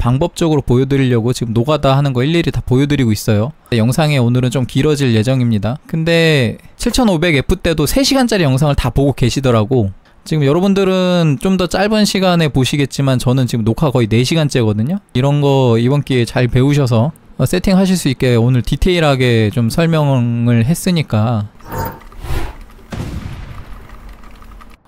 방법적으로 보여드리려고 지금 노가다 하는 거 일일이 다 보여드리고 있어요. 영상이 오늘은 좀 길어질 예정입니다. 근데 7500F 때도 3시간짜리 영상을 다 보고 계시더라고. 지금 여러분들은 좀 더 짧은 시간에 보시겠지만 저는 지금 녹화 거의 4시간째거든요. 이런 거 이번 기회에 잘 배우셔서 세팅하실 수 있게 오늘 디테일하게 좀 설명을 했으니까.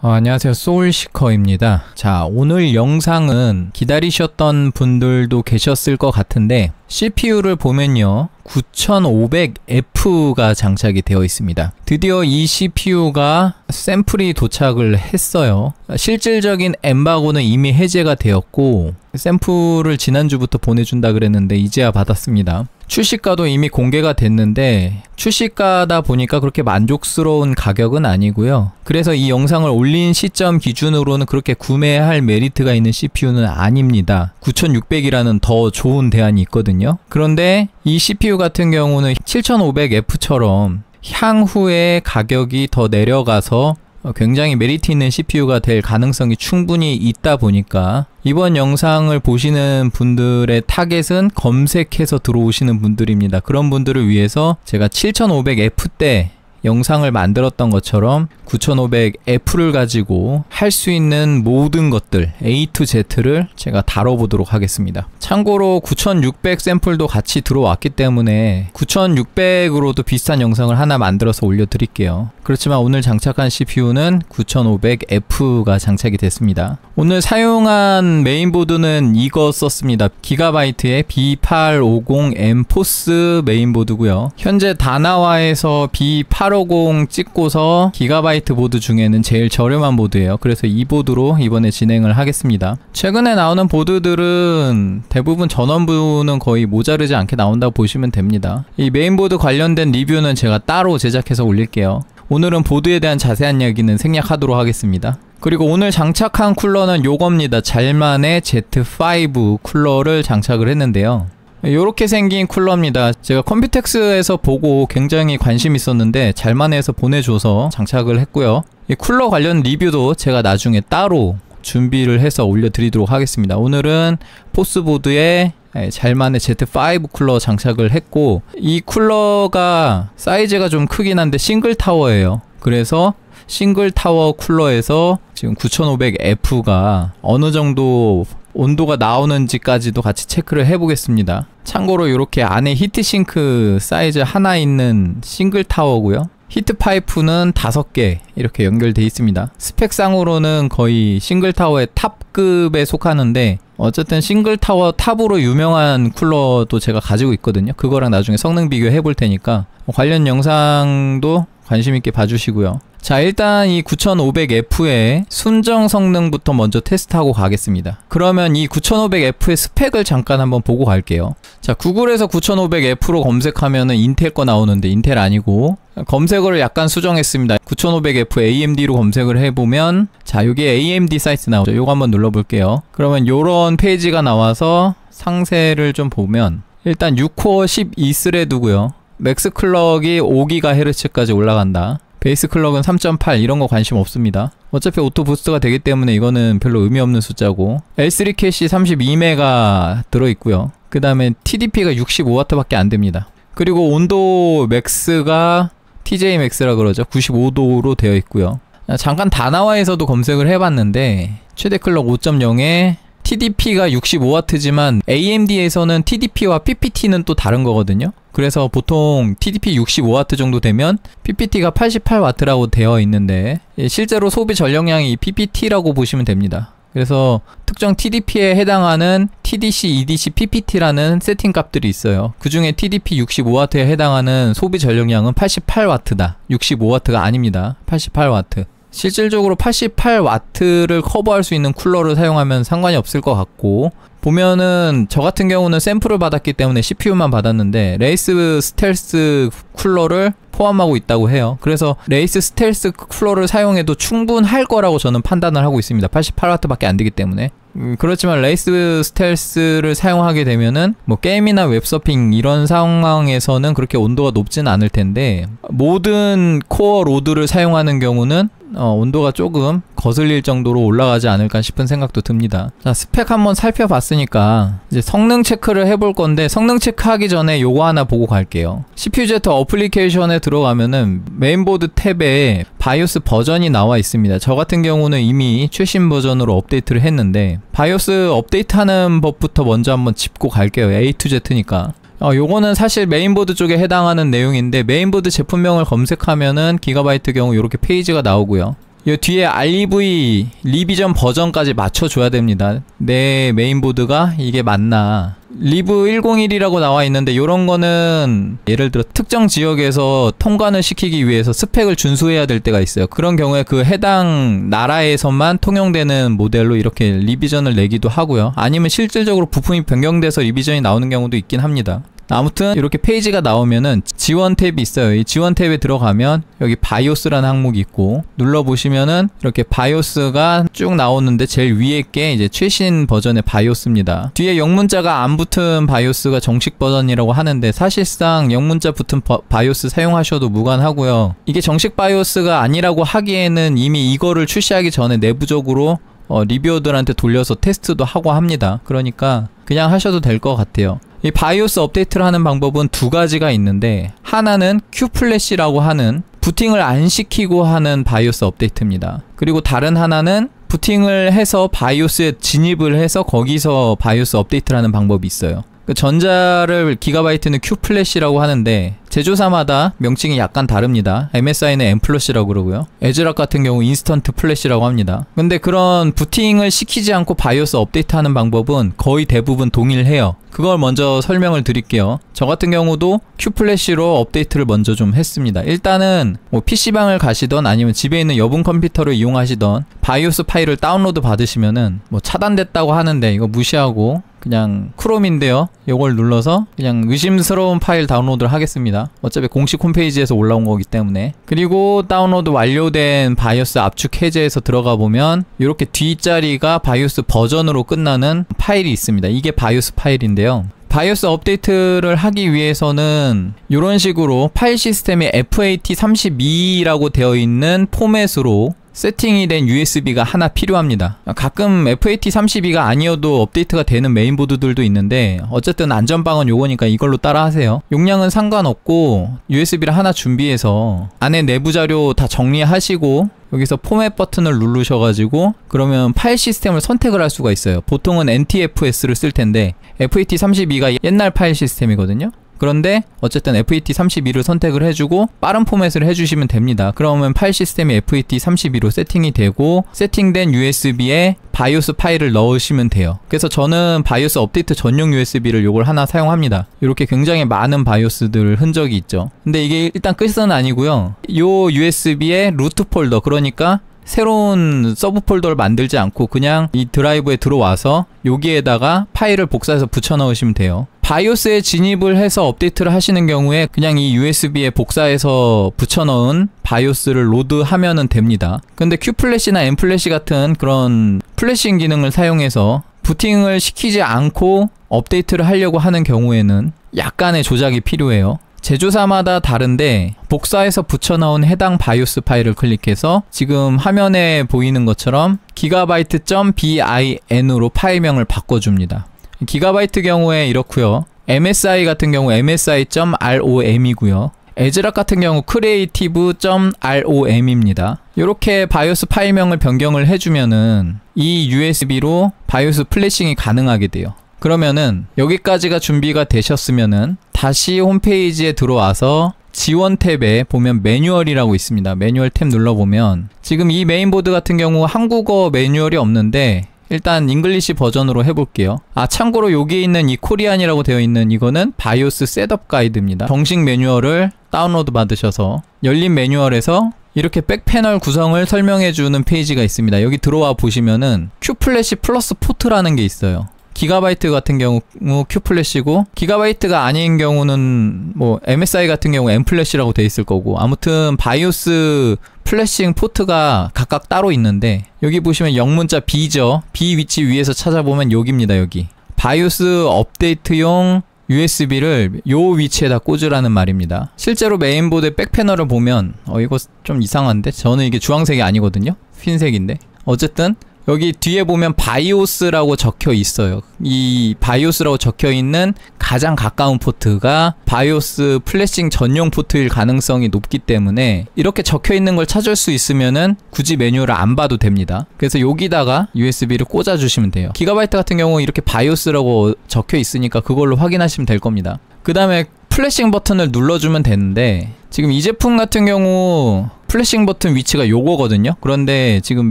안녕하세요, 소울시커입니다. 자, 오늘 영상은 기다리셨던 분들도 계셨을 것 같은데 CPU를 보면요 9500F가 장착이 되어 있습니다. 드디어 이 CPU가 샘플이 도착을 했어요. 실질적인 엠바고는 이미 해제가 되었고 샘플을 지난주부터 보내준다 그랬는데 이제야 받았습니다. 출시가도 이미 공개가 됐는데 출시가다 보니까 그렇게 만족스러운 가격은 아니고요. 그래서 이 영상을 올린 시점 기준으로는 그렇게 구매할 메리트가 있는 CPU는 아닙니다. 9600이라는 더 좋은 대안이 있거든요. 그런데 이 CPU 같은 경우는 7500F처럼 향후에 가격이 더 내려가서 굉장히 메리트 있는 CPU가 될 가능성이 충분히 있다 보니까 이번 영상을 보시는 분들의 타겟은 검색해서 들어오시는 분들입니다. 그런 분들을 위해서 제가 7500F 때 영상을 만들었던 것처럼 9500F를 가지고 할 수 있는 모든 것들 A to Z를 제가 다뤄보도록 하겠습니다. 참고로 9600 샘플도 같이 들어왔기 때문에 9600으로도 비슷한 영상을 하나 만들어서 올려드릴게요. 그렇지만 오늘 장착한 CPU는 9500F가 장착이 됐습니다. 오늘 사용한 메인보드는 이거 썼습니다. 기가바이트의 B850M 포스 메인보드고요. 현재 다나와에서 B850 찍고서 기가바이트 보드 중에는 제일 저렴한 보드예요. 그래서 이 보드로 이번에 진행을 하겠습니다. 최근에 나오는 보드들은 대부분 전원부는 거의 모자르지 않게 나온다고 보시면 됩니다. 이 메인보드 관련된 리뷰는 제가 따로 제작해서 올릴게요. 오늘은 보드에 대한 자세한 이야기는 생략하도록 하겠습니다. 그리고 오늘 장착한 쿨러는 요겁니다. 잘만의 Z5 쿨러를 장착을 했는데요. 이렇게 생긴 쿨러입니다. 제가 컴퓨텍스에서 보고 굉장히 관심 있었는데 잘만에서 보내줘서 장착을 했고요. 이 쿨러 관련 리뷰도 제가 나중에 따로 준비를 해서 올려드리도록 하겠습니다. 오늘은 포스보드에 잘만의 Z5 쿨러 장착을 했고 이 쿨러가 사이즈가 좀 크긴 한데 싱글 타워예요. 그래서 싱글 타워 쿨러에서 지금 9500F가 어느 정도 온도가 나오는지까지도 같이 체크를 해보겠습니다. 참고로 이렇게 안에 히트싱크 사이즈 하나 있는 싱글 타워고요. 히트 파이프는 5개 이렇게 연결되어 있습니다. 스펙상으로는 거의 싱글 타워의 탑급에 속하는데 어쨌든 싱글 타워 탑으로 유명한 쿨러도 제가 가지고 있거든요. 그거랑 나중에 성능 비교해 볼 테니까 관련 영상도 관심 있게 봐주시고요. 자, 일단 이 9500F의 순정 성능부터 먼저 테스트하고 가겠습니다. 그러면 이 9500F의 스펙을 잠깐 한번 보고 갈게요. 자, 구글에서 9500F로 검색하면은 인텔 거 나오는데 인텔 아니고 검색어를 약간 수정했습니다. 9500F AMD로 검색을 해보면 자, 여기에 AMD 사이트 나오죠. 요거 한번 눌러볼게요. 그러면 요런 페이지가 나와서 상세를 좀 보면 일단 6코어 12스레드고요. 맥스 클럭이 5GHz까지 올라간다. 베이스 클럭은 3.8 이런 거 관심 없습니다. 어차피 오토 부스트가 되기 때문에 이거는 별로 의미 없는 숫자고 L3 캐시 32메가 들어있고요. 그 다음에 TDP가 65W 밖에 안 됩니다. 그리고 온도 맥스가 TJ 맥스라 그러죠. 95도로 되어 있고요. 잠깐 다나와에서도 검색을 해봤는데 최대 클럭 5.0에 TDP가 65W지만 AMD에서는 TDP와 PPT는 또 다른 거거든요. 그래서 보통 TDP 65W 정도 되면 PPT가 88W라고 되어 있는데 실제로 소비 전력량이 PPT라고 보시면 됩니다. 그래서 특정 TDP에 해당하는 TDC, EDC, PPT라는 세팅 값들이 있어요. 그 중에 TDP 65W에 해당하는 소비 전력량은 88W다. 65W가 아닙니다. 88W. 실질적으로 88W를 커버할 수 있는 쿨러를 사용하면 상관이 없을 것 같고 보면은 저 같은 경우는 샘플을 받았기 때문에 CPU만 받았는데 레이스 스텔스 쿨러를 포함하고 있다고 해요. 그래서 레이스 스텔스 쿨러를 사용해도 충분할 거라고 저는 판단을 하고 있습니다. 88W 밖에 안 되기 때문에. 그렇지만 레이스 스텔스를 사용하게 되면은 뭐 게임이나 웹서핑 이런 상황에서는 그렇게 온도가 높지는 않을 텐데 모든 코어 로드를 사용하는 경우는 온도가 조금 거슬릴 정도로 올라가지 않을까 싶은 생각도 듭니다. 자, 스펙 한번 살펴봤으니까 이제 성능 체크를 해볼 건데, 성능 체크하기 전에 요거 하나 보고 갈게요. CPUZ 어플리케이션에 들어가면은 메인보드 탭에 바이오스 버전이 나와 있습니다. 저 같은 경우는 이미 최신 버전으로 업데이트를 했는데, 바이오스 업데이트하는 법부터 먼저 한번 짚고 갈게요. A to Z니까. 요거는 사실 메인보드 쪽에 해당하는 내용인데, 메인보드 제품명을 검색하면은 기가바이트 경우 이렇게 페이지가 나오고요. 이 뒤에 REV 리비전 버전까지 맞춰줘야 됩니다. 내 메인보드가 이게 맞나. 리브 101이라고 나와 있는데, 요런 거는 예를 들어 특정 지역에서 통관을 시키기 위해서 스펙을 준수해야 될 때가 있어요. 그런 경우에 그 해당 나라에서만 통용되는 모델로 이렇게 리비전을 내기도 하고요. 아니면 실질적으로 부품이 변경돼서 리비전이 나오는 경우도 있긴 합니다. 아무튼 이렇게 페이지가 나오면은 지원 탭이 있어요. 이 지원 탭에 들어가면 여기 바이오스라는 항목이 있고, 눌러보시면은 이렇게 바이오스가 쭉 나오는데 제일 위에 게 이제 최신 버전의 바이오스입니다. 뒤에 영문자가 안 붙은 바이오스가 정식 버전이라고 하는데, 사실상 영문자 붙은 바이오스 사용하셔도 무관하고요. 이게 정식 바이오스가 아니라고 하기에는 이미 이거를 출시하기 전에 내부적으로 리뷰어들한테 돌려서 테스트도 하고 합니다. 그러니까 그냥 하셔도 될 것 같아요. 이 바이오스 업데이트를 하는 방법은 두 가지가 있는데, 하나는 Q플래시라고 하는 부팅을 안 시키고 하는 바이오스 업데이트입니다. 그리고 다른 하나는 부팅을 해서 바이오스에 진입을 해서 거기서 바이오스 업데이트를 하는 방법이 있어요. 그 전자를 기가바이트는 Q플래시라고 하는데, 제조사마다 명칭이 약간 다릅니다. MSI는 M플러시라고 그러고요. 에즈락 같은 경우 인스턴트 플래시라고 합니다. 근데 그런 부팅을 시키지 않고 바이오스 업데이트하는 방법은 거의 대부분 동일해요. 그걸 먼저 설명을 드릴게요. 저 같은 경우도 Q플래시로 업데이트를 먼저 좀 했습니다. 일단은 뭐 PC방을 가시던 아니면 집에 있는 여분 컴퓨터를 이용하시던 바이오스 파일을 다운로드 받으시면은 뭐 차단됐다고 하는데 이거 무시하고 그냥 크롬인데요, 요걸 눌러서 그냥 의심스러운 파일 다운로드를 하겠습니다. 어차피 공식 홈페이지에서 올라온 거기 때문에. 그리고 다운로드 완료된 바이오스 압축 해제에서 들어가 보면 이렇게 뒷자리가 바이오스 버전으로 끝나는 파일이 있습니다. 이게 바이오스 파일인데요, 바이오스 업데이트를 하기 위해서는 이런 식으로 파일 시스템에 FAT32라고 되어 있는 포맷으로 세팅이 된 USB가 하나 필요합니다. 가끔 FAT32가 아니어도 업데이트가 되는 메인보드들도 있는데, 어쨌든 안전빵은 요거니까 이걸로 따라 하세요. 용량은 상관없고 USB를 하나 준비해서 안에 내부 자료 다 정리하시고 여기서 포맷 버튼을 누르셔가지고 그러면 파일 시스템을 선택을 할 수가 있어요. 보통은 NTFS를 쓸 텐데 FAT32가 옛날 파일 시스템이거든요. 그런데 어쨌든 FAT32를 선택을 해주고 빠른 포맷을 해주시면 됩니다. 그러면 파일 시스템이 FAT32로 세팅이 되고, 세팅된 USB에 바이오스 파일을 넣으시면 돼요. 그래서 저는 바이오스 업데이트 전용 USB를 요걸 하나 사용합니다. 이렇게 굉장히 많은 바이오스들 흔적이 있죠. 근데 이게 일단 끝은 아니고요. 요 USB에 루트 폴더, 그러니까 새로운 서브 폴더를 만들지 않고 그냥 이 드라이브에 들어와서 여기에다가 파일을 복사해서 붙여 넣으시면 돼요. 바이오스에 진입을 해서 업데이트를 하시는 경우에 그냥 이 USB에 복사해서 붙여 넣은 바이오스를 로드하면은 됩니다. 근데 Q플래시나 M플래시 같은 그런 플래싱 기능을 사용해서 부팅을 시키지 않고 업데이트를 하려고 하는 경우에는 약간의 조작이 필요해요. 제조사마다 다른데, 복사해서 붙여넣은 해당 바이오스 파일을 클릭해서 지금 화면에 보이는 것처럼 gigabyte.bin으로 파일명을 바꿔줍니다. 기가바이트 경우에 이렇고요. MSI 같은 경우 msi.rom이고요. 에즈락 같은 경우 creative.rom입니다. 이렇게 바이오스 파일명을 변경을 해주면은 이 USB로 바이오스 플래싱이 가능하게 돼요. 그러면은 여기까지가 준비가 되셨으면은 다시 홈페이지에 들어와서 지원 탭에 보면 매뉴얼이라고 있습니다. 매뉴얼 탭 눌러보면 지금 이 메인보드 같은 경우 한국어 매뉴얼이 없는데 일단 잉글리시 버전으로 해볼게요. 참고로 여기 있는 이 코리안이라고 되어 있는 이거는 바이오스 셋업 가이드입니다. 정식 매뉴얼을 다운로드 받으셔서 열린 매뉴얼에서 이렇게 백패널 구성을 설명해주는 페이지가 있습니다. 여기 들어와 보시면은 Q플래시 플러스 포트라는 게 있어요. 기가바이트 같은 경우 Q플래시고, 기가바이트가 아닌 경우는 뭐 MSI 같은 경우 M플래시라고 돼 있을 거고, 아무튼 바이오스 플래싱 포트가 각각 따로 있는데, 여기 보시면 영문자 B죠. B 위치 위에서 찾아보면 여기입니다. 여기 바이오스 업데이트용 USB를 요 위치에다 꽂으라는 말입니다. 실제로 메인보드의 백패널을 보면 이거 좀 이상한데? 저는 이게 주황색이 아니거든요. 흰색인데. 어쨌든 여기 뒤에 보면 바이오스라고 적혀 있어요. 이 바이오스라고 적혀 있는 가장 가까운 포트가 바이오스 플래싱 전용 포트일 가능성이 높기 때문에 이렇게 적혀 있는 걸 찾을 수 있으면은 굳이 매뉴얼을 안 봐도 됩니다. 그래서 여기다가 USB를 꽂아 주시면 돼요. 기가바이트 같은 경우 이렇게 바이오스라고 적혀 있으니까 그걸로 확인하시면 될 겁니다. 그 다음에 플래싱 버튼을 눌러주면 되는데 지금 이 제품 같은 경우 플래싱 버튼 위치가 요거거든요. 그런데 지금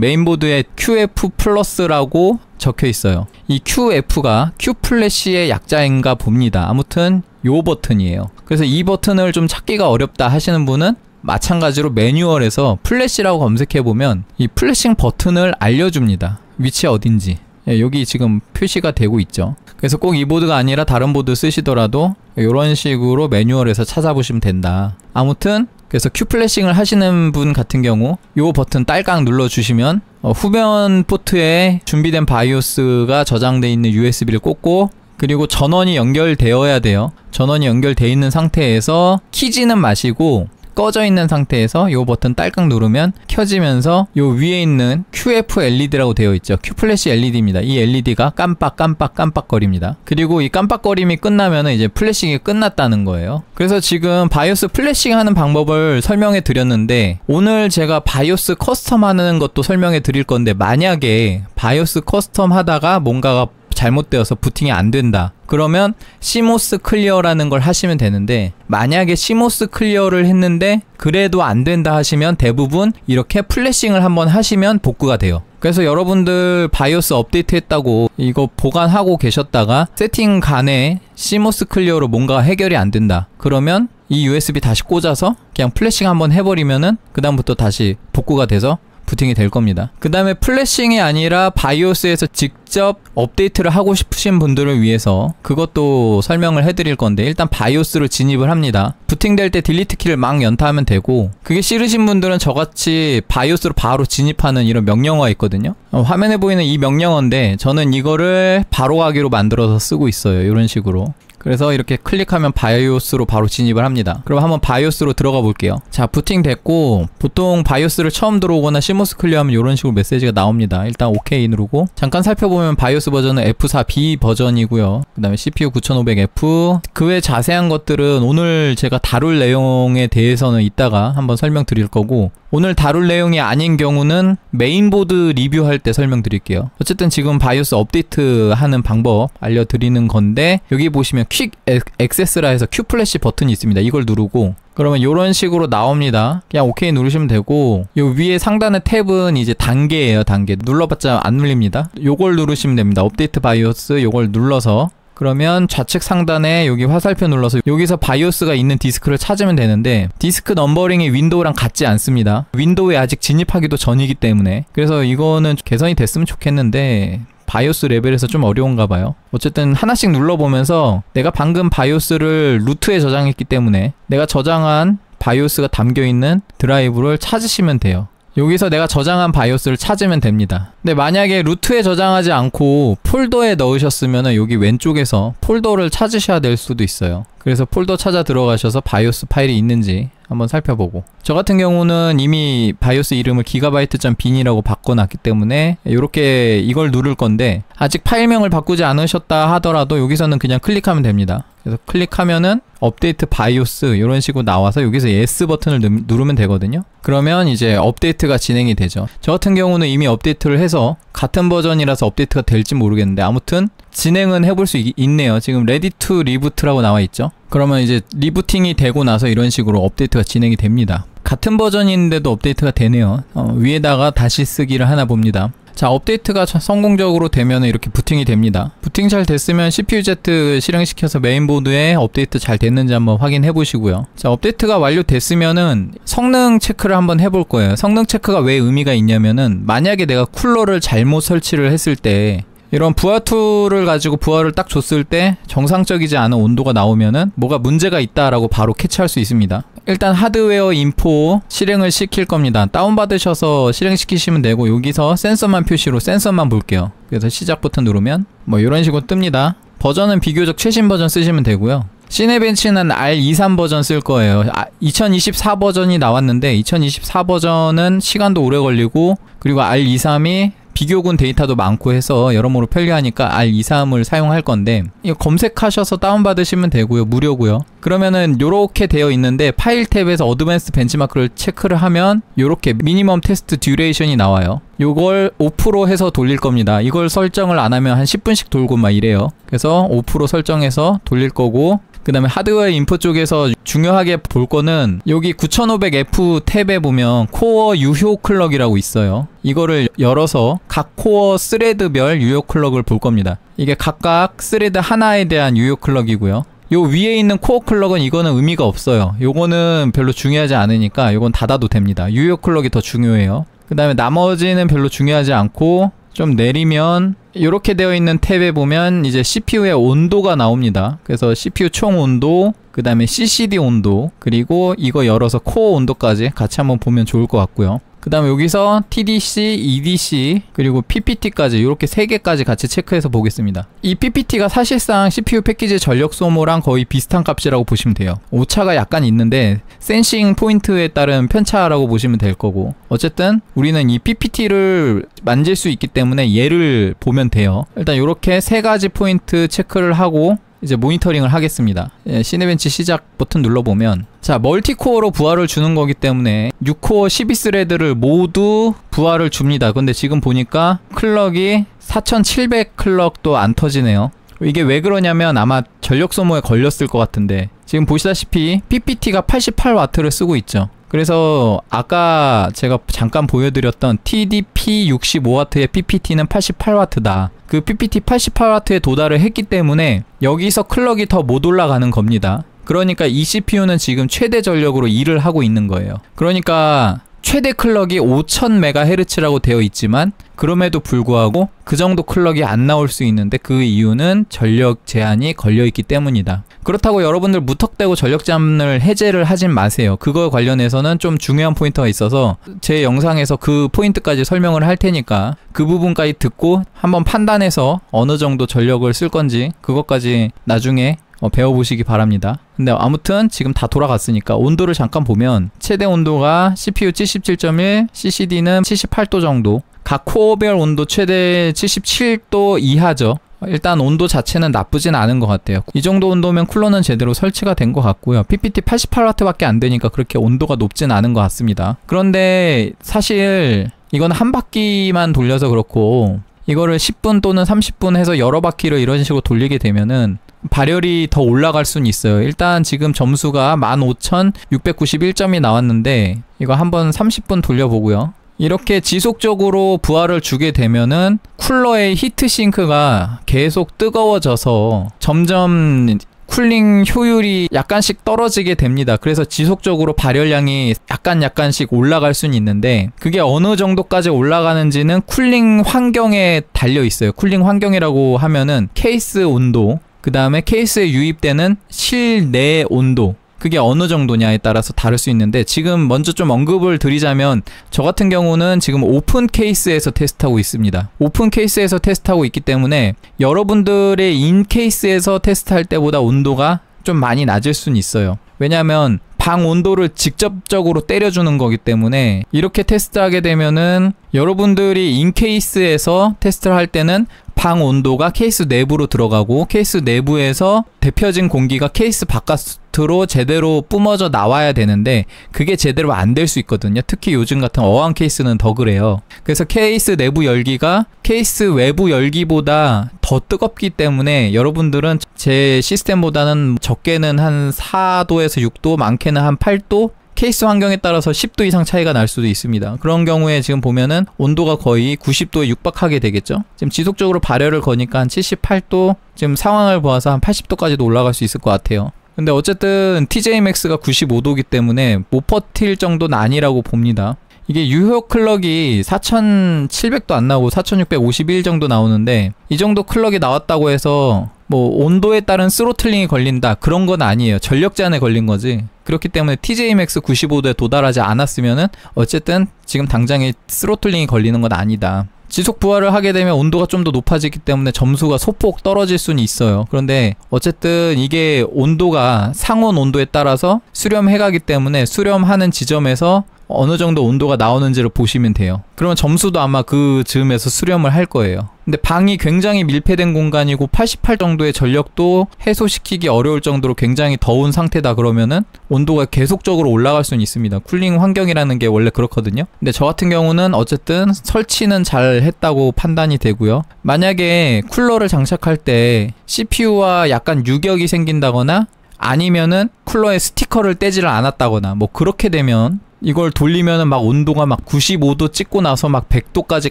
메인보드에 QF 플러스라고 적혀 있어요. 이 QF가 Q 플래시의 약자인가 봅니다. 아무튼 요 버튼이에요. 그래서 이 버튼을 좀 찾기가 어렵다 하시는 분은 마찬가지로 매뉴얼에서 플래시라고 검색해보면 이 플래싱 버튼을 알려줍니다. 위치 어딘지. 여기 지금 표시가 되고 있죠. 그래서 꼭 이 보드가 아니라 다른 보드 쓰시더라도 이런 식으로 매뉴얼에서 찾아보시면 된다. 아무튼 그래서 큐 플래싱을 하시는 분 같은 경우 이 버튼 딸깍 눌러주시면 후면 포트에 준비된 바이오스가 저장되어 있는 USB를 꽂고 그리고 전원이 연결되어야 돼요. 전원이 연결되어 있는 상태에서 키지는 마시고 꺼져 있는 상태에서 이 버튼 딸깍 누르면 켜지면서 이 위에 있는 QF LED라고 되어 있죠. Q 플래시 LED입니다. 이 LED가 깜빡거립니다. 그리고 이 깜빡거림이 끝나면은 이제 플래싱이 끝났다는 거예요. 그래서 지금 바이오스 플래싱 하는 방법을 설명해 드렸는데 오늘 제가 바이오스 커스텀 하는 것도 설명해 드릴 건데 만약에 바이오스 커스텀 하다가 뭔가가 잘못되어서 부팅이 안 된다. 그러면 CMOS 클리어라는 걸 하시면 되는데 만약에 CMOS 클리어를 했는데 그래도 안 된다 하시면 대부분 이렇게 플래싱을 한번 하시면 복구가 돼요. 그래서 여러분들 바이오스 업데이트 했다고 이거 보관하고 계셨다가 세팅 간에 CMOS 클리어로 뭔가 해결이 안 된다. 그러면 이 USB 다시 꽂아서 그냥 플래싱 한번 해버리면은 그 다음부터 다시 복구가 돼서 부팅이 될 겁니다. 그 다음에 플래싱이 아니라 바이오스에서 직접 업데이트를 하고 싶으신 분들을 위해서 그것도 설명을 해드릴 건데 일단 바이오스를 진입을 합니다. 부팅될 때 딜리트 키를 막 연타하면 되고 그게 싫으신 분들은 저같이 바이오스로 바로 진입하는 이런 명령어가 있거든요. 화면에 보이는 이 명령어인데 저는 이거를 바로 가기로 만들어서 쓰고 있어요. 이런 식으로. 그래서 이렇게 클릭하면 바이오스로 바로 진입을 합니다. 그럼 한번 바이오스로 들어가 볼게요. 자, 부팅 됐고 보통 바이오스를 처음 들어오거나 CMOS 클리어하면 이런 식으로 메시지가 나옵니다. 일단 OK 누르고 잠깐 살펴보면 바이오스 버전은 F4B 버전이고요. 그 다음에 CPU 9500F 그 외 자세한 것들은 오늘 제가 다룰 내용에 대해서는 이따가 한번 설명드릴 거고 오늘 다룰 내용이 아닌 경우는 메인보드 리뷰할 때 설명드릴게요. 어쨌든 지금 바이오스 업데이트 하는 방법 알려드리는 건데 여기 보시면 퀵 액세스라 해서 Q 플래시 버튼이 있습니다. 이걸 누르고 그러면 이런 식으로 나옵니다. 그냥 OK 누르시면 되고 요 위에 상단의 탭은 이제 단계예요. 단계 눌러봤자 안 눌립니다. 요걸 누르시면 됩니다. 업데이트 바이오스 요걸 눌러서 그러면 좌측 상단에 여기 화살표 눌러서 여기서 바이오스가 있는 디스크를 찾으면 되는데 디스크 넘버링이 윈도우랑 같지 않습니다. 윈도우에 아직 진입하기도 전이기 때문에 그래서 이거는 개선이 됐으면 좋겠는데 바이오스 레벨에서 좀 어려운가 봐요. 어쨌든 하나씩 눌러보면서 내가 방금 바이오스를 루트에 저장했기 때문에 내가 저장한 바이오스가 담겨있는 드라이브를 찾으시면 돼요. 여기서 내가 저장한 바이오스를 찾으면 됩니다. 근데 만약에 루트에 저장하지 않고 폴더에 넣으셨으면 여기 왼쪽에서 폴더를 찾으셔야 될 수도 있어요. 그래서 폴더 찾아 들어가셔서 바이오스 파일이 있는지 한번 살펴보고 저 같은 경우는 이미 바이오스 이름을 gigabyte.bin이라고 바꿔놨기 때문에 이렇게 이걸 누를 건데 아직 파일명을 바꾸지 않으셨다 하더라도 여기서는 그냥 클릭하면 됩니다. 그래서 클릭하면은 업데이트 바이오스 이런 식으로 나와서 여기서 yes 버튼을 누르면 되거든요. 그러면 이제 업데이트가 진행이 되죠. 저 같은 경우는 이미 업데이트를 해서 같은 버전이라서 업데이트가 될지 모르겠는데 아무튼 진행은 해볼 수 있네요. 지금 ready to reboot라고 나와 있죠. 그러면 이제 리부팅이 되고 나서 이런 식으로 업데이트가 진행이 됩니다. 같은 버전인데도 업데이트가 되네요. 위에다가 다시 쓰기를 하나 봅니다. 자, 업데이트가 성공적으로 되면 이렇게 부팅이 됩니다. 부팅 잘 됐으면 CPU-Z 실행시켜서 메인보드에 업데이트 잘 됐는지 한번 확인해 보시고요. 자, 업데이트가 완료됐으면은 성능 체크를 한번 해볼 거예요. 성능 체크가 왜 의미가 있냐면은 만약에 내가 쿨러를 잘못 설치를 했을 때 이런 부하 툴을 가지고 부하를 딱 줬을 때 정상적이지 않은 온도가 나오면은 뭐가 문제가 있다라고 바로 캐치할 수 있습니다. 일단 하드웨어 인포 실행을 시킬 겁니다. 다운받으셔서 실행시키시면 되고 여기서 센서만 표시로 센서만 볼게요. 그래서 시작 버튼 누르면 뭐 이런 식으로 뜹니다. 버전은 비교적 최신 버전 쓰시면 되고요. 시네벤치는 R23 버전 쓸 거예요. 2024 버전이 나왔는데 2024 버전은 시간도 오래 걸리고 그리고 R23이 비교군 데이터도 많고 해서 여러모로 편리하니까 R23을 사용할 건데 이거 검색하셔서 다운받으시면 되고요. 무료고요. 그러면은 요렇게 되어 있는데 파일 탭에서 어드밴스드 벤치마크를 체크를 하면 요렇게 미니멈 테스트 듀레이션이 나와요. 요걸 5% 해서 돌릴 겁니다. 이걸 설정을 안 하면 한 10분씩 돌고 막 이래요. 그래서 5% 설정해서 돌릴 거고 그 다음에 하드웨어 인포 쪽에서 중요하게 볼 거는 여기 9500F 탭에 보면 코어 유효 클럭이라고 있어요. 이거를 열어서 각 코어 스레드별 유효 클럭을 볼 겁니다. 이게 각각 스레드 하나에 대한 유효 클럭이고요. 요 위에 있는 코어 클럭은 이거는 의미가 없어요. 요거는 별로 중요하지 않으니까 요건 닫아도 됩니다. 유효 클럭이 더 중요해요. 그 다음에 나머지는 별로 중요하지 않고 좀 내리면 이렇게 되어 있는 탭에 보면 이제 CPU의 온도가 나옵니다. 그래서 CPU 총 온도, 그 다음에 CCD 온도, 그리고 이거 열어서 코어 온도까지 같이 한번 보면 좋을 것 같고요. 그 다음에 여기서 TDC, EDC, 그리고 PPT까지 이렇게 3개까지 같이 체크해서 보겠습니다. 이 PPT가 사실상 CPU 패키지 전력 소모랑 거의 비슷한 값이라고 보시면 돼요. 오차가 약간 있는데 센싱 포인트에 따른 편차라고 보시면 될 거고, 어쨌든 우리는 이 PPT를 만질 수 있기 때문에 얘를 보면 돼요. 일단 이렇게 3가지 포인트 체크를 하고 이제 모니터링을 하겠습니다. 시네벤치 시작 버튼 눌러보면 자, 멀티코어로 부하를 주는 거기 때문에 6코어 12스레드를 모두 부하를 줍니다. 근데 지금 보니까 클럭이 4700 클럭도 안 터지네요. 이게 왜 그러냐면 아마 전력 소모에 걸렸을 것 같은데 지금 보시다시피 PPT가 88W를 쓰고 있죠. 그래서 아까 제가 잠깐 보여드렸던 TDP 65W의 PPT는 88W다. 그 PPT 88W에 도달을 했기 때문에 여기서 클럭이 더 못 올라가는 겁니다. 그러니까 이 CPU는 지금 최대 전력으로 일을 하고 있는 거예요. 그러니까 최대 클럭이 5000MHz라고 되어 있지만 그럼에도 불구하고 그 정도 클럭이 안 나올 수 있는데 그 이유는 전력 제한이 걸려 있기 때문이다. 그렇다고 여러분들 무턱대고 전력 제한을 해제를 하진 마세요. 그거 관련해서는 좀 중요한 포인트가 있어서 제 영상에서 그 포인트까지 설명을 할 테니까 그 부분까지 듣고 한번 판단해서 어느 정도 전력을 쓸 건지 그것까지 나중에 배워보시기 바랍니다. 근데 아무튼 지금 다 돌아갔으니까 온도를 잠깐 보면 최대 온도가 CPU 77.1, CCD는 78도 정도, 각 코어별 온도 최대 77도 이하죠. 일단 온도 자체는 나쁘진 않은 것 같아요. 이 정도 온도면 쿨러는 제대로 설치가 된 것 같고요. PPT 88W밖에 안 되니까 그렇게 온도가 높진 않은 것 같습니다. 그런데 사실 이건 한 바퀴만 돌려서 그렇고 이거를 10분 또는 30분 해서 여러 바퀴를 이런 식으로 돌리게 되면은 발열이 더 올라갈 수는 있어요. 일단 지금 점수가 15691점이 나왔는데 이거 한번 30분 돌려보고요. 이렇게 지속적으로 부하를 주게 되면은 쿨러의 히트싱크가 계속 뜨거워져서 점점 쿨링 효율이 약간씩 떨어지게 됩니다. 그래서 지속적으로 발열량이 약간씩 올라갈 수는 있는데 그게 어느 정도까지 올라가는지는 쿨링 환경에 달려 있어요. 쿨링 환경이라고 하면은 케이스 온도, 그 다음에 케이스에 유입되는 실내 온도, 그게 어느 정도냐에 따라서 다를 수 있는데 지금 먼저 좀 언급을 드리자면 저 같은 경우는 지금 오픈 케이스에서 테스트하고 있습니다. 오픈 케이스에서 테스트하고 있기 때문에 여러분들의 인 케이스에서 테스트할 때보다 온도가 좀 많이 낮을 수는 있어요. 왜냐하면 방 온도를 직접적으로 때려주는 거기 때문에 이렇게 테스트하게 되면은 여러분들이 인 케이스에서 테스트를 할 때는 방 온도가 케이스 내부로 들어가고 케이스 내부에서 데펴진 공기가 케이스 바깥으로 제대로 뿜어져 나와야 되는데 그게 제대로 안 될 수 있거든요. 특히 요즘 같은 어항 케이스는 더 그래요. 그래서 케이스 내부 열기가 케이스 외부 열기보다 더 뜨겁기 때문에 여러분들은 제 시스템보다는 적게는 한 4도에서 6도, 많게는 한 8도, 케이스 환경에 따라서 10도 이상 차이가 날 수도 있습니다. 그런 경우에 지금 보면은 온도가 거의 90도에 육박하게 되겠죠. 지금 지속적으로 발열을 거니까 한 78도, 지금 상황을 보아서 한 80도까지도 올라갈 수 있을 것 같아요. 근데 어쨌든 TJMax가 95도기 때문에 못 버틸 정도는 아니라고 봅니다. 이게 유효 클럭이 4700도 안 나오고 4651 정도 나오는데 이 정도 클럭이 나왔다고 해서 뭐 온도에 따른 스로틀링이 걸린다 그런 건 아니에요. 전력 제한에 걸린 거지. 그렇기 때문에 TJMax 95도에 도달하지 않았으면은 어쨌든 지금 당장에 스로틀링이 걸리는 건 아니다. 지속 부하를 하게 되면 온도가 좀 더 높아지기 때문에 점수가 소폭 떨어질 수는 있어요. 그런데 어쨌든 이게 온도가 상온 온도에 따라서 수렴해가기 때문에 수렴하는 지점에서 어느 정도 온도가 나오는지를 보시면 돼요. 그러면 점수도 아마 그 즈음에서 수렴을 할 거예요. 근데 방이 굉장히 밀폐된 공간이고 88 정도의 전력도 해소시키기 어려울 정도로 굉장히 더운 상태다 그러면은 온도가 계속적으로 올라갈 수는 있습니다. 쿨링 환경이라는 게 원래 그렇거든요. 근데 저 같은 경우는 어쨌든 설치는 잘 했다고 판단이 되고요. 만약에 쿨러를 장착할 때 CPU와 약간 유격이 생긴다거나 아니면은 쿨러에 스티커를 떼지를 않았다거나 뭐 그렇게 되면 이걸 돌리면은 막 온도가 막 95도 찍고 나서 막 100도까지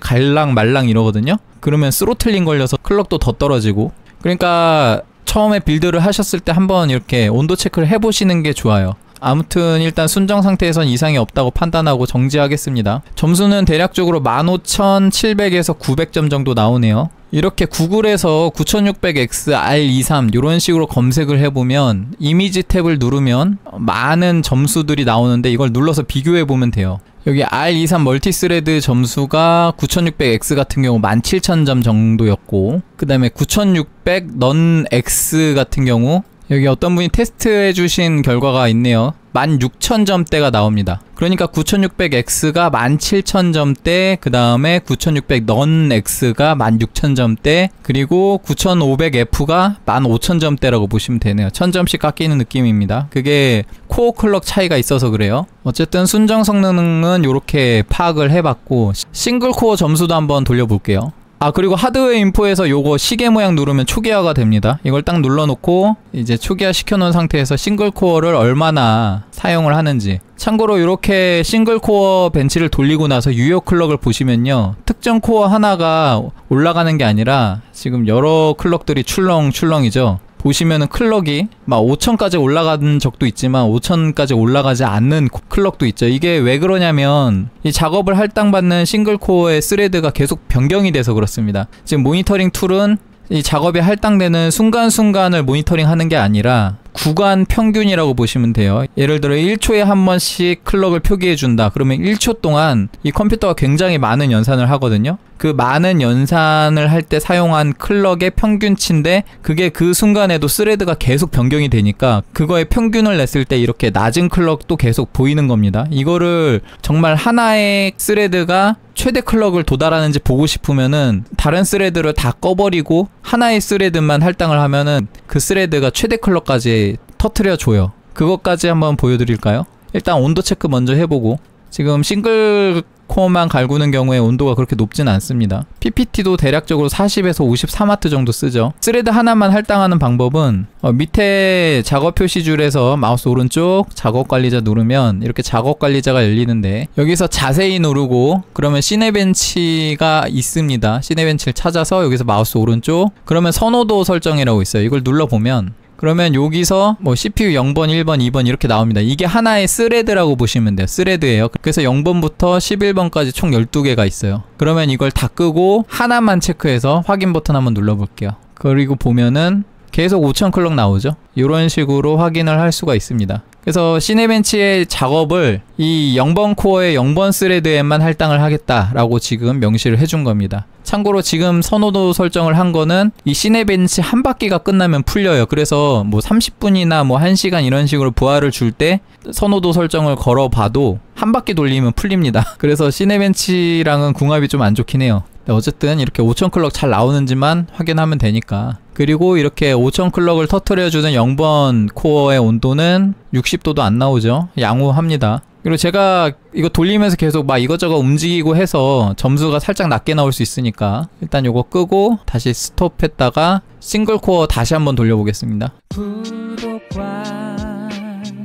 갈랑 말랑 이러거든요. 그러면 스로틀링 걸려서 클럭도 더 떨어지고. 그러니까 처음에 빌드를 하셨을 때 한번 이렇게 온도 체크를 해보시는 게 좋아요. 아무튼 일단 순정 상태에선 이상이 없다고 판단하고 정지하겠습니다. 점수는 대략적으로 15,700에서 900점 정도 나오네요. 이렇게 구글에서 9600X R23 이런 식으로 검색을 해보면 이미지 탭을 누르면 많은 점수들이 나오는데 이걸 눌러서 비교해보면 돼요. 여기 R23 멀티스레드 점수가 9600X 같은 경우 17,000점 정도였고, 그 다음에 9600 넌 X 같은 경우 여기 어떤 분이 테스트해 주신 결과가 있네요. 16,000점대가 나옵니다. 그러니까 9600X가 17,000점대, 그 다음에 9600 넌 X가 16,000점대, 그리고 9500F가 15,000점대라고 보시면 되네요. 1000점씩 깎이는 느낌입니다. 그게 코어 클럭 차이가 있어서 그래요. 어쨌든 순정 성능은 이렇게 파악을 해봤고, 싱글 코어 점수도 한번 돌려볼게요. 그리고 하드웨어 인포에서 요거 시계 모양 누르면 초기화가 됩니다. 이걸 딱 눌러놓고 이제 초기화 시켜놓은 상태에서 싱글 코어를 얼마나 사용을 하는지. 참고로 이렇게 싱글 코어 벤치를 돌리고 나서 유효 클럭을 보시면요, 특정 코어 하나가 올라가는 게 아니라 지금 여러 클럭들이 출렁출렁이죠. 보시면은 클럭이 막 5000까지 올라가는 적도 있지만 5000까지 올라가지 않는 클럭도 있죠. 이게 왜 그러냐면 이 작업을 할당받는 싱글코어의 스레드가 계속 변경이 돼서 그렇습니다. 지금 모니터링 툴은 이 작업이 할당되는 순간순간을 모니터링 하는 게 아니라 구간 평균이라고 보시면 돼요. 예를 들어 1초에 한 번씩 클럭을 표기해 준다. 그러면 1초 동안 이 컴퓨터가 굉장히 많은 연산을 하거든요. 그 많은 연산을 할 때 사용한 클럭의 평균치인데 그게 그 순간에도 스레드가 계속 변경이 되니까 그거의 평균을 냈을 때 이렇게 낮은 클럭도 계속 보이는 겁니다. 이거를 정말 하나의 스레드가 최대 클럭을 도달하는지 보고 싶으면은 다른 스레드를 다 꺼버리고 하나의 스레드만 할당을 하면은 그 스레드가 최대 클럭까지 터트려 줘요. 그것까지 한번 보여드릴까요? 일단 온도 체크 먼저 해보고, 지금 싱글 코어만 갈구는 경우에 온도가 그렇게 높진 않습니다. PPT도 대략적으로 40에서 54W 정도 쓰죠. 스레드 하나만 할당하는 방법은 밑에 작업 표시줄에서 마우스 오른쪽 작업 관리자 누르면 이렇게 작업 관리자가 열리는데, 여기서 자세히 누르고 그러면 시네벤치가 있습니다. 시네벤치를 찾아서 여기서 마우스 오른쪽, 그러면 선호도 설정이라고 있어요. 이걸 눌러보면 그러면 여기서 뭐 CPU 0번, 1번, 2번 이렇게 나옵니다. 이게 하나의 스레드라고 보시면 돼요. 스레드예요. 그래서 0번부터 11번까지 총 12개가 있어요. 그러면 이걸 다 끄고 하나만 체크해서 확인 버튼 한번 눌러볼게요. 그리고 보면은 계속 5000 클럭 나오죠. 이런 식으로 확인을 할 수가 있습니다. 그래서 시네벤치의 작업을 이 0번 코어의 0번 스레드에만 할당을 하겠다라고 지금 명시를 해준 겁니다. 참고로 지금 선호도 설정을 한 거는 이 시네벤치 한 바퀴가 끝나면 풀려요. 그래서 뭐 30분이나 뭐 1시간 이런 식으로 부하를 줄 때 선호도 설정을 걸어봐도 한 바퀴 돌리면 풀립니다. 그래서 시네벤치랑은 궁합이 좀 안 좋긴 해요. 어쨌든 이렇게 5000 클럭 잘 나오는지만 확인하면 되니까. 그리고 이렇게 5000 클럭을 터트려주는 0번 코어의 온도는 60도도 안 나오죠. 양호합니다. 그리고 제가 이거 돌리면서 계속 막 이것저것 움직이고 해서 점수가 살짝 낮게 나올 수 있으니까 일단 요거 끄고 다시 스톱했다가 싱글 코어 다시 한번 돌려보겠습니다. 구독과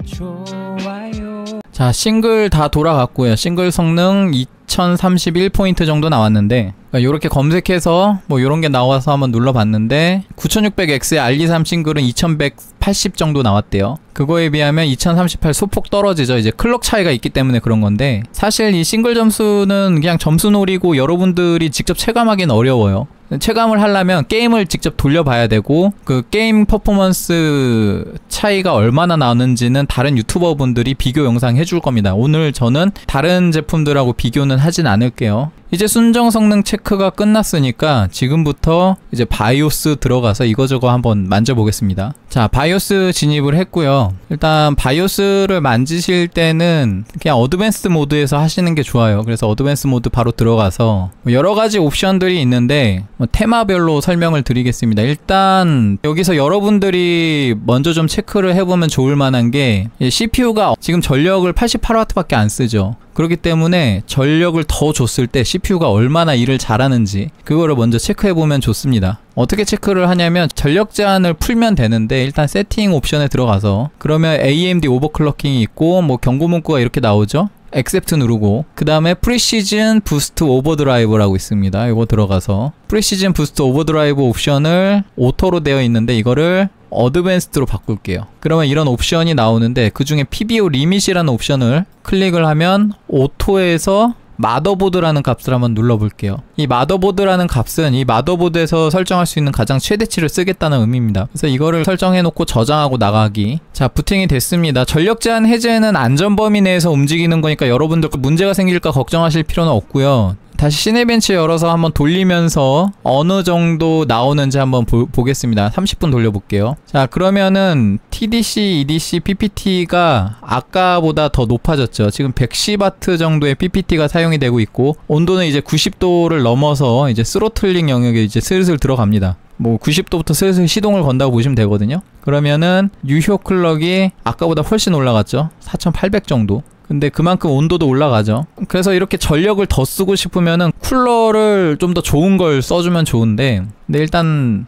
좋아요. 자, 싱글 다 돌아갔고요. 싱글 성능 2031포인트 정도 나왔는데, 요렇게 검색해서 뭐 요런 게 나와서 한번 눌러봤는데 9600X의 R23 싱글은 2180 정도 나왔대요. 그거에 비하면 2038 소폭 떨어지죠. 이제 클럭 차이가 있기 때문에 그런 건데, 사실 이 싱글 점수는 그냥 점수놀이고 여러분들이 직접 체감하기는 어려워요. 체감을 하려면 게임을 직접 돌려봐야 되고, 그 게임 퍼포먼스 차이가 얼마나 나는지는 다른 유튜버 분들이 비교 영상 해줄 겁니다. 오늘 저는 다른 제품들하고 비교는 하진 않을게요. 이제 순정 성능 체크가 끝났으니까 지금부터 이제 바이오스 들어가서 이거저거 한번 만져보겠습니다. 자, 바이오스 진입을 했고요. 일단 바이오스를 만지실 때는 그냥 어드밴스드 모드에서 하시는 게 좋아요. 그래서 어드밴스드 모드 바로 들어가서 여러 가지 옵션들이 있는데 테마별로 설명을 드리겠습니다. 일단 여기서 여러분들이 먼저 좀 체크를 해보면 좋을 만한 게 CPU가 지금 전력을 88W밖에 안 쓰죠. 그렇기 때문에 전력을 더 줬을 때 CPU가 얼마나 일을 잘하는지 그거를 먼저 체크해보면 좋습니다. 어떻게 체크를 하냐면 전력 제한을 풀면 되는데 일단 세팅 옵션에 들어가서 그러면 AMD 오버클럭킹이 있고 뭐 경고 문구가 이렇게 나오죠. 액셉트 누르고 그 다음에 프리시즌 부스트 오버드라이브라고 있습니다. 이거 들어가서 프리시즌 부스트 오버드라이브 옵션을 오토로 되어 있는데 이거를 어드밴스드로 바꿀게요. 그러면 이런 옵션이 나오는데 그 중에 PBO 리밋이라는 옵션을 클릭을 하면 오토에서 마더보드라는 값을 한번 눌러볼게요. 이 마더보드라는 값은 이 마더보드에서 설정할 수 있는 가장 최대치를 쓰겠다는 의미입니다. 그래서 이거를 설정해놓고 저장하고 나가기. 자, 부팅이 됐습니다. 전력 제한 해제는 안전 범위 내에서 움직이는 거니까 여러분들 문제가 생길까 걱정하실 필요는 없고요. 다시 시네벤치 열어서 한번 돌리면서 어느 정도 나오는지 한번 보겠습니다. 30분 돌려볼게요. 자, 그러면은 TDC, EDC, PPT가 아까보다 더 높아졌죠. 지금 110W 정도의 PPT가 사용이 되고 있고 온도는 이제 90도를 넘어서 이제 스로틀링 영역에 이제 슬슬 들어갑니다. 뭐 90도부터 슬슬 시동을 건다고 보시면 되거든요. 그러면은 유효 클럭이 아까보다 훨씬 올라갔죠. 4800 정도. 근데 그만큼 온도도 올라가죠. 그래서 이렇게 전력을 더 쓰고 싶으면은 쿨러를 좀 더 좋은 걸 써주면 좋은데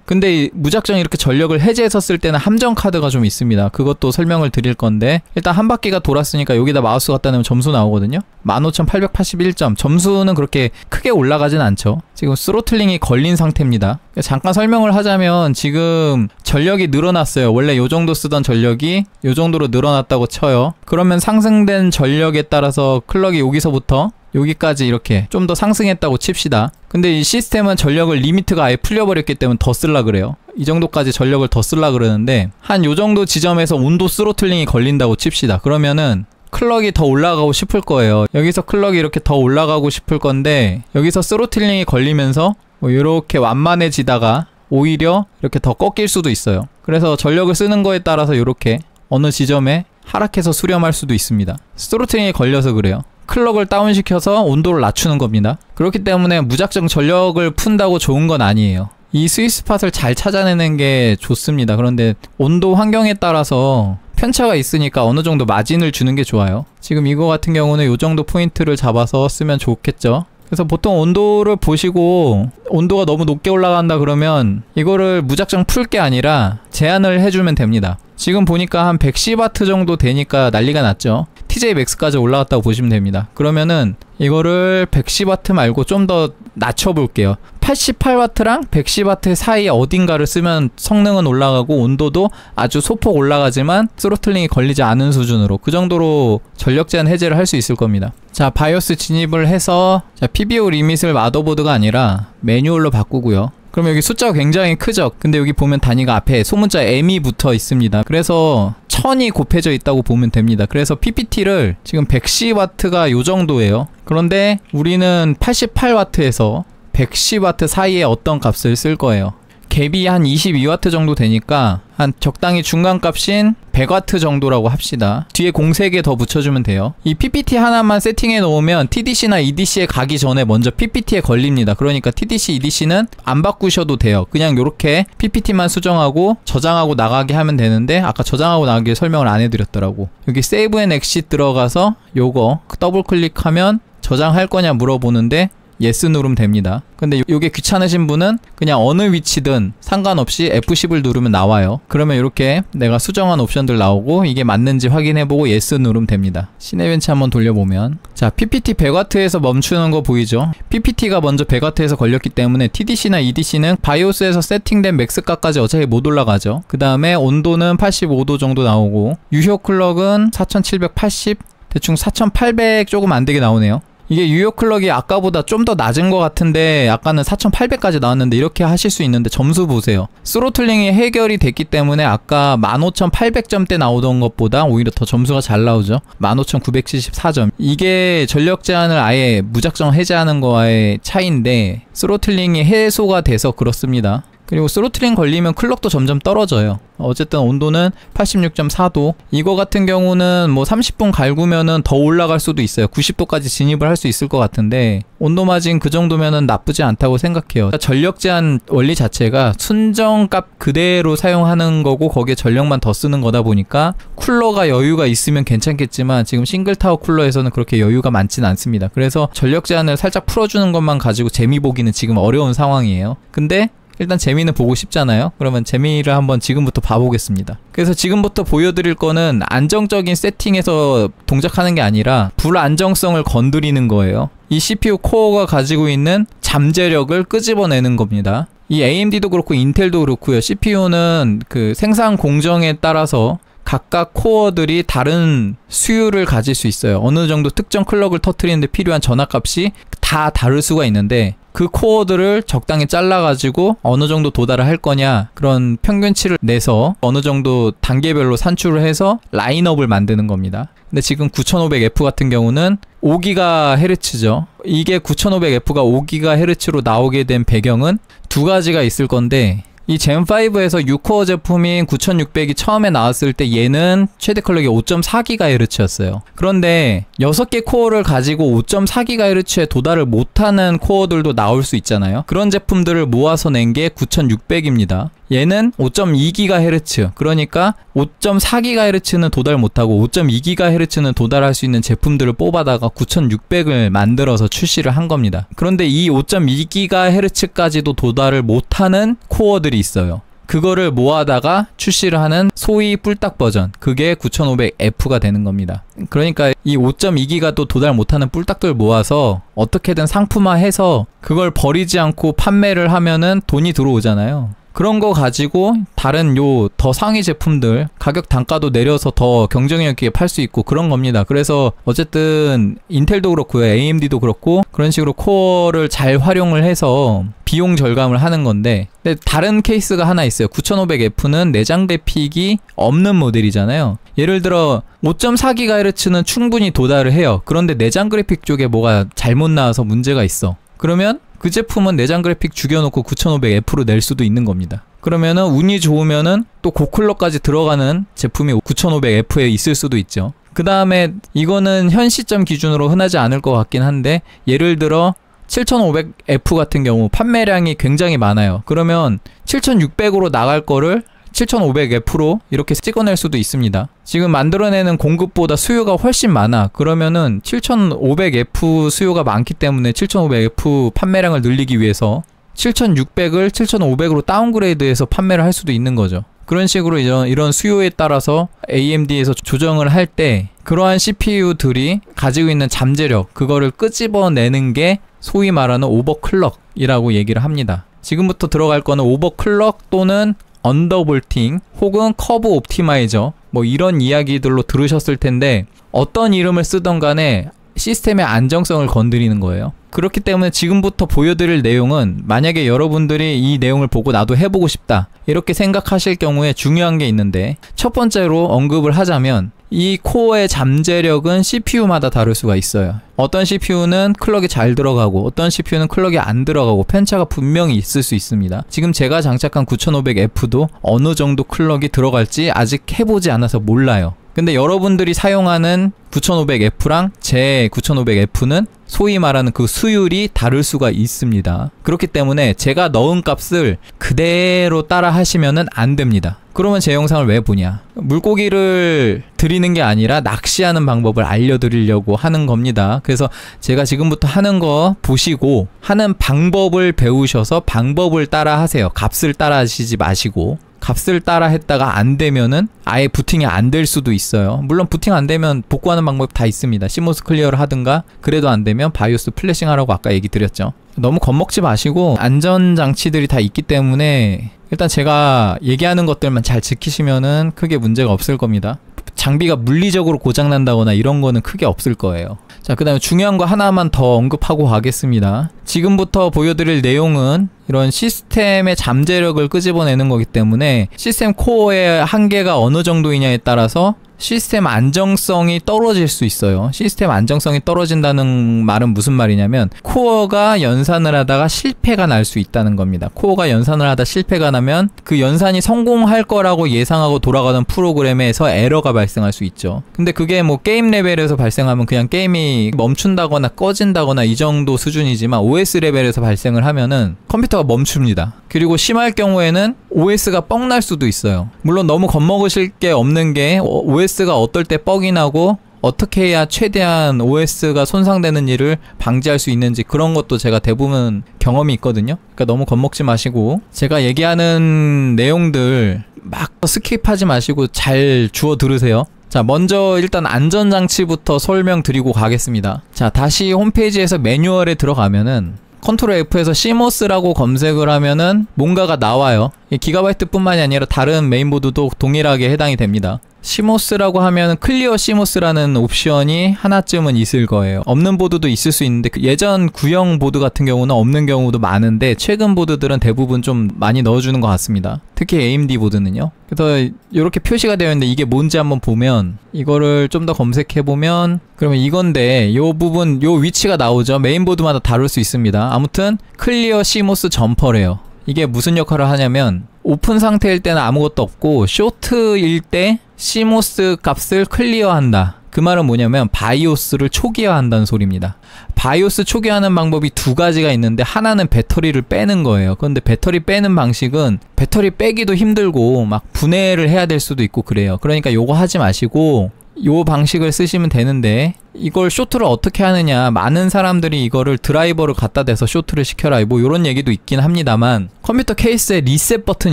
근데 무작정 이렇게 전력을 해제해서 쓸 때는 함정 카드가 좀 있습니다. 그것도 설명을 드릴 건데 일단 한 바퀴가 돌았으니까 여기다 마우스 갖다 놓으면 점수 나오거든요. 15881점. 점수는 그렇게 크게 올라가진 않죠. 지금 스로틀링이 걸린 상태입니다. 잠깐 설명을 하자면 지금 전력이 늘어났어요. 원래 요 정도 쓰던 전력이 요 정도로 늘어났다고 쳐요. 그러면 상승된 전력에 따라서 클럭이 여기서부터 여기까지 이렇게 좀 더 상승했다고 칩시다. 근데 이 시스템은 전력을 리미트가 아예 풀려버렸기 때문에 더 쓸라 그래요. 이 정도까지 전력을 더 쓸라 그러는데 한 요 정도 지점에서 온도 스로틀링이 걸린다고 칩시다. 그러면은 클럭이 더 올라가고 싶을 거예요. 여기서 클럭이 이렇게 더 올라가고 싶을 건데 여기서 스로틀링이 걸리면서 뭐 이렇게 완만해지다가 오히려 이렇게 더 꺾일 수도 있어요. 그래서 전력을 쓰는 거에 따라서 이렇게 어느 지점에 하락해서 수렴할 수도 있습니다. 스로틀링이 걸려서 그래요. 클럭을 다운시켜서 온도를 낮추는 겁니다. 그렇기 때문에 무작정 전력을 푼다고 좋은 건 아니에요. 이 스윗스팟을 잘 찾아내는 게 좋습니다. 그런데 온도 환경에 따라서 편차가 있으니까 어느 정도 마진을 주는 게 좋아요. 지금 이거 같은 경우는 이 정도 포인트를 잡아서 쓰면 좋겠죠. 그래서 보통 온도를 보시고 온도가 너무 높게 올라간다 그러면 이거를 무작정 풀 게 아니라 제한을 해주면 됩니다. 지금 보니까 한 110W 정도 되니까 난리가 났죠. TJ 맥스까지 올라갔다고 보시면 됩니다. 그러면은 이거를 110W 말고 좀 더 낮춰볼게요. 88W랑 110W 사이 어딘가를 쓰면 성능은 올라가고 온도도 아주 소폭 올라가지만 스로틀링이 걸리지 않은 수준으로 그 정도로 전력 제한 해제를 할 수 있을 겁니다. 자, 바이오스 진입을 해서 자, PBO 리밋을 마더보드가 아니라 매뉴얼로 바꾸고요. 그럼 여기 숫자가 굉장히 크죠. 근데 여기 보면 단위가 앞에 소문자 M이 붙어 있습니다. 그래서 1000이 곱해져 있다고 보면 됩니다. 그래서 PPT를 지금 110W가 요 정도예요. 그런데 우리는 88W에서 110W 사이에 어떤 값을 쓸 거예요. 갭이 한 22W 정도 되니까 한 적당히 중간값인 100W 정도라고 합시다. 뒤에 공 3개 더 붙여주면 돼요. 이 PPT 하나만 세팅해 놓으면 TDC나 EDC에 가기 전에 먼저 PPT에 걸립니다. 그러니까 TDC, EDC는 안 바꾸셔도 돼요. 그냥 요렇게 PPT만 수정하고 저장하고 나가게 하면 되는데 아까 저장하고 나가기 설명을 안 해드렸더라고. 여기 Save and Exit 들어가서 요거 더블 클릭하면 저장할 거냐 물어보는데 예스 누르면 됩니다. 근데 요게 귀찮으신 분은 그냥 어느 위치든 상관없이 F10을 누르면 나와요. 그러면 이렇게 내가 수정한 옵션들 나오고 이게 맞는지 확인해보고 예스 누르면 됩니다. 시네벤치 한번 돌려보면 자, PPT 100W에서 멈추는 거 보이죠? PPT가 먼저 100W에서 걸렸기 때문에 TDC나 EDC는 바이오스에서 세팅된 맥스값까지 어차피 못 올라가죠. 그 다음에 온도는 85도 정도 나오고 유효 클럭은 4780 대충 4800 조금 안되게 나오네요. 이게 유효 클럭이 아까보다 좀 더 낮은 것 같은데 아까는 4800까지 나왔는데 이렇게 하실 수 있는데 점수 보세요. 스로틀링이 해결이 됐기 때문에 아까 15800점대 나오던 것보다 오히려 더 점수가 잘 나오죠. 15974점. 이게 전력 제한을 아예 무작정 해제하는 거와의 차이인데 스로틀링이 해소가 돼서 그렇습니다. 그리고 스로틀링 걸리면 클럭도 점점 떨어져요. 어쨌든 온도는 86.4도. 이거 같은 경우는 뭐 30분 갈구면은 더 올라갈 수도 있어요. 90도까지 진입을 할 수 있을 것 같은데 온도 마진 그 정도면은 나쁘지 않다고 생각해요. 전력 제한 원리 자체가 순정값 그대로 사용하는 거고 거기에 전력만 더 쓰는 거다 보니까 쿨러가 여유가 있으면 괜찮겠지만 지금 싱글타워 쿨러에서는 그렇게 여유가 많진 않습니다. 그래서 전력 제한을 살짝 풀어주는 것만 가지고 재미 보기는 지금 어려운 상황이에요. 근데 일단 재미는 보고 싶잖아요. 그러면 재미를 한번 지금부터 봐보겠습니다. 그래서 지금부터 보여드릴 거는 안정적인 세팅에서 동작하는 게 아니라 불안정성을 건드리는 거예요. 이 CPU 코어가 가지고 있는 잠재력을 끄집어내는 겁니다. 이 AMD도 그렇고 인텔도 그렇고요. CPU는 그 생산 공정에 따라서 각각 코어들이 다른 수율을 가질 수 있어요. 어느 정도 특정 클럭을 터트리는데 필요한 전압값이 다 다를 수가 있는데 그 코어들을 적당히 잘라가지고 어느 정도 도달을 할 거냐 그런 평균치를 내서 어느 정도 단계별로 산출을 해서 라인업을 만드는 겁니다. 근데 지금 9500F 같은 경우는 5GHz죠. 이게 9500F가 5GHz로 나오게 된 배경은 두 가지가 있을 건데 이 젠5에서 6코어 제품인 9600이 처음에 나왔을 때 얘는 최대 클럭이 5.4GHz였어요. 그런데 6개 코어를 가지고 5.4GHz에 도달을 못하는 코어들도 나올 수 있잖아요. 그런 제품들을 모아서 낸 게 9600입니다. 얘는 5.2GHz, 그러니까 5.4GHz는 도달 못하고 5.2GHz는 도달할 수 있는 제품들을 뽑아다가 9600을 만들어서 출시를 한 겁니다. 그런데 이 5.2GHz까지도 도달을 못하는 코어들이 있어요. 그거를 모아다가 출시를 하는 소위 뿔딱 버전, 그게 9500F가 되는 겁니다. 그러니까 이 5.2기가도 도달 못하는 뿔딱들 모아서 어떻게든 상품화해서 그걸 버리지 않고 판매를 하면은 돈이 들어오잖아요. 그런 거 가지고 다른 요 더 상위 제품들 가격 단가도 내려서 더 경쟁력 있게 팔 수 있고 그런 겁니다. 그래서 어쨌든 인텔도 그렇고요, AMD도 그렇고 그런 식으로 코어를 잘 활용을 해서 비용 절감을 하는 건데, 근데 다른 케이스가 하나 있어요. 9500F는 내장 그래픽이 없는 모델이잖아요. 예를 들어 5.4GHz는 충분히 도달을 해요. 그런데 내장 그래픽 쪽에 뭐가 잘못 나와서 문제가 있어. 그러면 그 제품은 내장 그래픽 죽여놓고 9500F로 낼 수도 있는 겁니다. 그러면은 운이 좋으면은 또 고클럭까지 들어가는 제품이 9500F에 있을 수도 있죠. 그 다음에 이거는 현 시점 기준으로 흔하지 않을 것 같긴 한데, 예를 들어 7500F 같은 경우 판매량이 굉장히 많아요. 그러면 7600으로 나갈 거를 7500F로 이렇게 찍어낼 수도 있습니다. 지금 만들어내는 공급보다 수요가 훨씬 많아. 그러면은 7500F 수요가 많기 때문에 7500F 판매량을 늘리기 위해서 7600을 7500으로 다운그레이드해서 판매를 할 수도 있는 거죠. 그런 식으로 이런 수요에 따라서 AMD에서 조정을 할 때 그러한 CPU들이 가지고 있는 잠재력, 그거를 끄집어내는 게 소위 말하는 오버클럭이라고 얘기를 합니다. 지금부터 들어갈 거는 오버클럭 또는 언더볼팅 혹은 커브 옵티마이저, 뭐 이런 이야기들로 들으셨을 텐데 어떤 이름을 쓰던 간에 시스템의 안정성을 건드리는 거예요. 그렇기 때문에 지금부터 보여드릴 내용은 만약에 여러분들이 이 내용을 보고 나도 해보고 싶다 이렇게 생각하실 경우에 중요한 게 있는데, 첫 번째로 언급을 하자면 이 코어의 잠재력은 CPU마다 다를 수가 있어요. 어떤 CPU는 클럭이 잘 들어가고 어떤 CPU는 클럭이 안 들어가고 편차가 분명히 있을 수 있습니다. 지금 제가 장착한 9500F도 어느 정도 클럭이 들어갈지 아직 해보지 않아서 몰라요. 근데 여러분들이 사용하는 9500F랑 제 9500F는 소위 말하는 그 수율이 다를 수가 있습니다. 그렇기 때문에 제가 넣은 값을 그대로 따라 하시면은 안 됩니다. 그러면 제 영상을 왜 보냐? 물고기를 드리는 게 아니라 낚시하는 방법을 알려드리려고 하는 겁니다. 그래서 제가 지금부터 하는 거 보시고 하는 방법을 배우셔서 방법을 따라 하세요. 값을 따라 하시지 마시고. 값을 따라 했다가 안 되면은 아예 부팅이 안 될 수도 있어요. 물론 부팅 안 되면 복구하는 방법 다 있습니다. 시모스 클리어를 하든가, 그래도 안 되면 바이오스 플래싱 하라고 아까 얘기 드렸죠. 너무 겁먹지 마시고 안전장치들이 다 있기 때문에 일단 제가 얘기하는 것들만 잘 지키시면은 크게 문제가 없을 겁니다. 장비가 물리적으로 고장난다거나 이런 거는 크게 없을 거예요. 자, 그 다음에 중요한 거 하나만 더 언급하고 가겠습니다. 지금부터 보여드릴 내용은 이런 시스템의 잠재력을 끄집어내는 거기 때문에 시스템 코어의 한계가 어느 정도이냐에 따라서 시스템 안정성이 떨어질 수 있어요. 시스템 안정성이 떨어진다는 말은 무슨 말이냐면 코어가 연산을 하다가 실패가 날 수 있다는 겁니다. 코어가 연산을 하다 실패가 나면 그 연산이 성공할 거라고 예상하고 돌아가는 프로그램에서 에러가 발생할 수 있죠. 근데 그게 뭐 게임 레벨에서 발생하면 그냥 게임이 멈춘다거나 꺼진다거나 이 정도 수준이지만 OS 레벨에서 발생을 하면은 컴퓨터가 멈춥니다. 그리고 심할 경우에는 OS가 뻥 날 수도 있어요. 물론 너무 겁먹으실 게 없는 게 OS가 어떨 때 뻑이 나고 어떻게 해야 최대한 OS가 손상되는 일을 방지할 수 있는지 그런 것도 제가 대부분 경험이 있거든요. 그러니까 너무 겁먹지 마시고 제가 얘기하는 내용들 막 스킵하지 마시고 잘 주워 들으세요. 자, 먼저 일단 안전장치부터 설명드리고 가겠습니다. 자, 다시 홈페이지에서 매뉴얼에 들어가면은 컨트롤 F에서 CMOS라고 검색을 하면은 뭔가가 나와요. 기가바이트 뿐만이 아니라 다른 메인보드도 동일하게 해당이 됩니다. CMOS라고 하면 클리어 CMOS라는 옵션이 하나쯤은 있을 거예요. 없는 보드도 있을 수 있는데 예전 구형 보드 같은 경우는 없는 경우도 많은데 최근 보드들은 대부분 좀 많이 넣어주는 것 같습니다. 특히 AMD 보드는요. 그래서 이렇게 표시가 되어 있는데 이게 뭔지 한번 보면 이거를 좀 더 검색해보면 그러면 이건데 요 부분 요 위치가 나오죠. 메인보드마다 다룰 수 있습니다. 아무튼 클리어 CMOS 점퍼래요. 이게 무슨 역할을 하냐면 오픈 상태일 때는 아무것도 없고 쇼트일 때 CMOS 값을 클리어한다. 그 말은 뭐냐면 바이오스를 초기화한다는 소리입니다. 바이오스 초기화하는 방법이 두 가지가 있는데 하나는 배터리를 빼는 거예요. 그런데 배터리 빼는 방식은 배터리 빼기도 힘들고 막 분해를 해야 될 수도 있고 그래요. 그러니까 요거 하지 마시고 요 방식을 쓰시면 되는데 이걸 쇼트를 어떻게 하느냐, 많은 사람들이 이거를 드라이버를 갖다 대서 쇼트를 시켜라 뭐 요런 얘기도 있긴 합니다만 컴퓨터 케이스에 리셋 버튼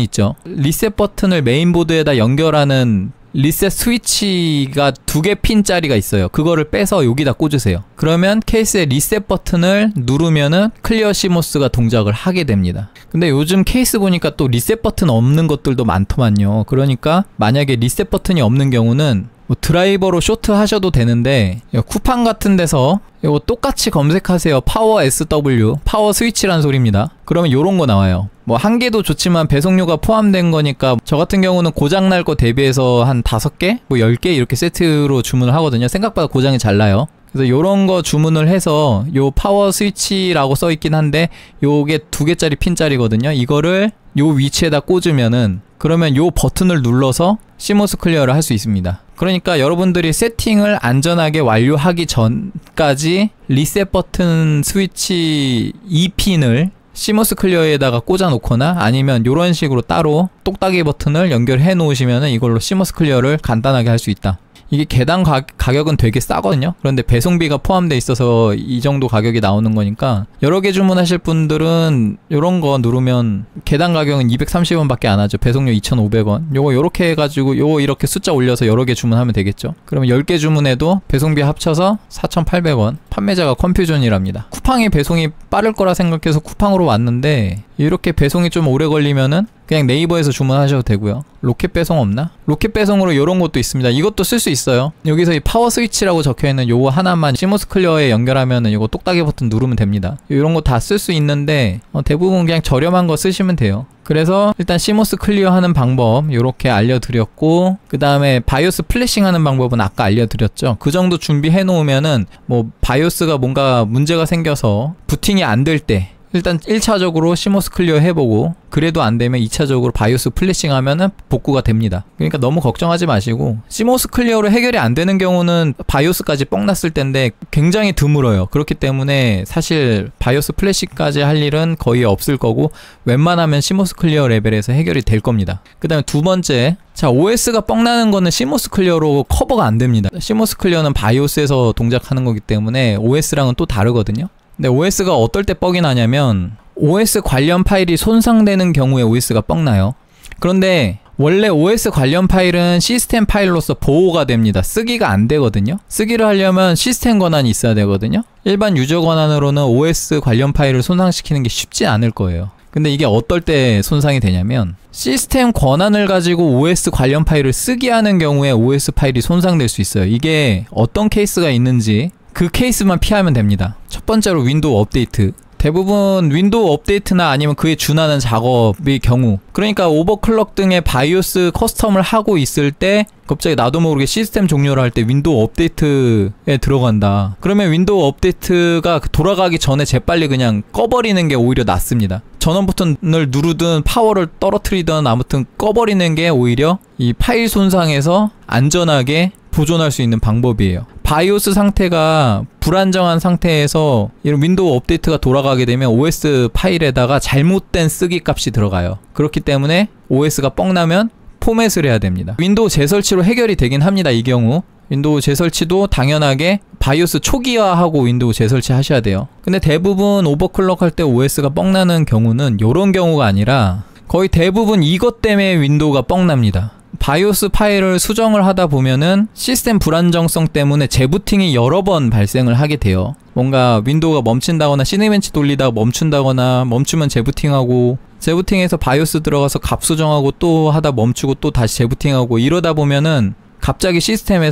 있죠. 리셋 버튼을 메인보드에다 연결하는 리셋 스위치가 2개 핀짜리가 있어요. 그거를 빼서 여기다 꽂으세요. 그러면 케이스의 리셋 버튼을 누르면은 클리어 CMOS가 동작을 하게 됩니다. 근데 요즘 케이스 보니까 또 리셋 버튼 없는 것들도 많더만요. 그러니까 만약에 리셋 버튼이 없는 경우는 뭐 드라이버로 쇼트 하셔도 되는데 쿠팡 같은 데서 이거 똑같이 검색하세요. 파워 SW, 파워 스위치란 소리입니다. 그러면 요런 거 나와요. 뭐 한 개도 좋지만 배송료가 포함된 거니까 저 같은 경우는 고장 날 거 대비해서 한 5개, 뭐 10개 이렇게 세트로 주문을 하거든요. 생각보다 고장이 잘 나요. 그래서 요런 거 주문을 해서 요 파워 스위치라고 써 있긴 한데 요게 2개짜리 핀짜리거든요. 이거를 요 위치에다 꽂으면은 그러면 요 버튼을 눌러서 CMOS 클리어를 할 수 있습니다. 그러니까 여러분들이 세팅을 안전하게 완료하기 전까지 리셋 버튼 스위치 2핀을 CMOS 클리어에다가 꽂아 놓거나 아니면 요런 식으로 따로 똑딱이 버튼을 연결해 놓으시면은 이걸로 CMOS 클리어를 간단하게 할 수 있다. 이게 개당 가격은 되게 싸거든요. 그런데 배송비가 포함되어 있어서 이 정도 가격이 나오는 거니까 여러 개 주문하실 분들은 요런 거 누르면 개당 가격은 230원 밖에 안 하죠. 배송료 2,500원. 요거 요렇게 해가지고 요거 이렇게 숫자 올려서 여러 개 주문하면 되겠죠. 그러면 10개 주문해도 배송비 합쳐서 4,800원. 판매자가 컴퓨전이랍니다. 쿠팡이 배송이 빠를 거라 생각해서 쿠팡으로 왔는데 이렇게 배송이 좀 오래 걸리면은 그냥 네이버에서 주문하셔도 되고요. 로켓 배송 없나? 로켓 배송으로 이런 것도 있습니다. 이것도 쓸 수 있어요. 여기서 이 파워 스위치라고 적혀있는 요거 하나만 CMOS 클리어에 연결하면은 이거 똑딱이 버튼 누르면 됩니다. 이런 거 다 쓸 수 있는데 대부분 그냥 저렴한 거 쓰시면 돼요. 그래서 일단 CMOS 클리어 하는 방법 요렇게 알려드렸고 그 다음에 바이오스 플래싱 하는 방법은 아까 알려드렸죠. 그 정도 준비해 놓으면은 뭐 바이오스가 뭔가 문제가 생겨서 부팅이 안 될 때 일단 1차적으로 CMOS 클리어 해보고 그래도 안되면 2차적으로 바이오스 플래싱 하면은 복구가 됩니다. 그러니까 너무 걱정하지 마시고 CMOS 클리어로 해결이 안되는 경우는 바이오스까지 뻥 났을 텐데 굉장히 드물어요. 그렇기 때문에 사실 바이오스 플래싱까지 할 일은 거의 없을 거고 웬만하면 CMOS 클리어 레벨에서 해결이 될 겁니다. 그 다음에 두 번째, 자, OS가 뻥 나는 거는 CMOS 클리어로 커버가 안 됩니다. CMOS 클리어는 바이오스에서 동작하는 거기 때문에 OS랑은 또 다르거든요. 근데 OS가 어떨 때 뻑이 나냐면 OS 관련 파일이 손상되는 경우에 OS가 뻑 나요. 그런데 원래 OS 관련 파일은 시스템 파일로서 보호가 됩니다. 쓰기가 안 되거든요. 쓰기를 하려면 시스템 권한이 있어야 되거든요. 일반 유저 권한으로는 OS 관련 파일을 손상시키는 게 쉽지 않을 거예요. 근데 이게 어떨 때 손상이 되냐면 시스템 권한을 가지고 OS 관련 파일을 쓰게 하는 경우에 OS 파일이 손상될 수 있어요. 이게 어떤 케이스가 있는지 그 케이스만 피하면 됩니다. 첫 번째로 윈도우 업데이트. 대부분 윈도우 업데이트나 아니면 그에 준하는 작업의 경우, 그러니까 오버클럭 등의 바이오스 커스텀을 하고 있을 때 갑자기 나도 모르게 시스템 종료를 할 때 윈도우 업데이트에 들어간다. 그러면 윈도우 업데이트가 돌아가기 전에 재빨리 그냥 꺼버리는 게 오히려 낫습니다. 전원 버튼을 누르든 파워를 떨어뜨리든 아무튼 꺼버리는 게 오히려 이 파일 손상에서 안전하게 보존할 수 있는 방법이에요. 바이오스 상태가 불안정한 상태에서 이런 윈도우 업데이트가 돌아가게 되면 OS 파일에다가 잘못된 쓰기 값이 들어가요. 그렇기 때문에 OS가 뻥나면 포맷을 해야 됩니다. 윈도우 재설치로 해결이 되긴 합니다. 이 경우 윈도우 재설치도 당연하게 바이오스 초기화하고 윈도우 재설치 하셔야 돼요. 근데 대부분 오버클럭 할 때 OS가 뻥나는 경우는 요런 경우가 아니라 거의 대부분 이것 때문에 윈도우가 뻥납니다. 바이오스 파일을 수정을 하다 보면은 시스템 불안정성 때문에 재부팅이 여러 번 발생을 하게 돼요. 뭔가 윈도우가 멈춘다거나 시네벤치 돌리다가 멈춘다거나 멈추면 재부팅하고 재부팅해서 바이오스 들어가서 값 수정하고 또 하다 멈추고 또 다시 재부팅하고 이러다 보면은 갑자기 시스템이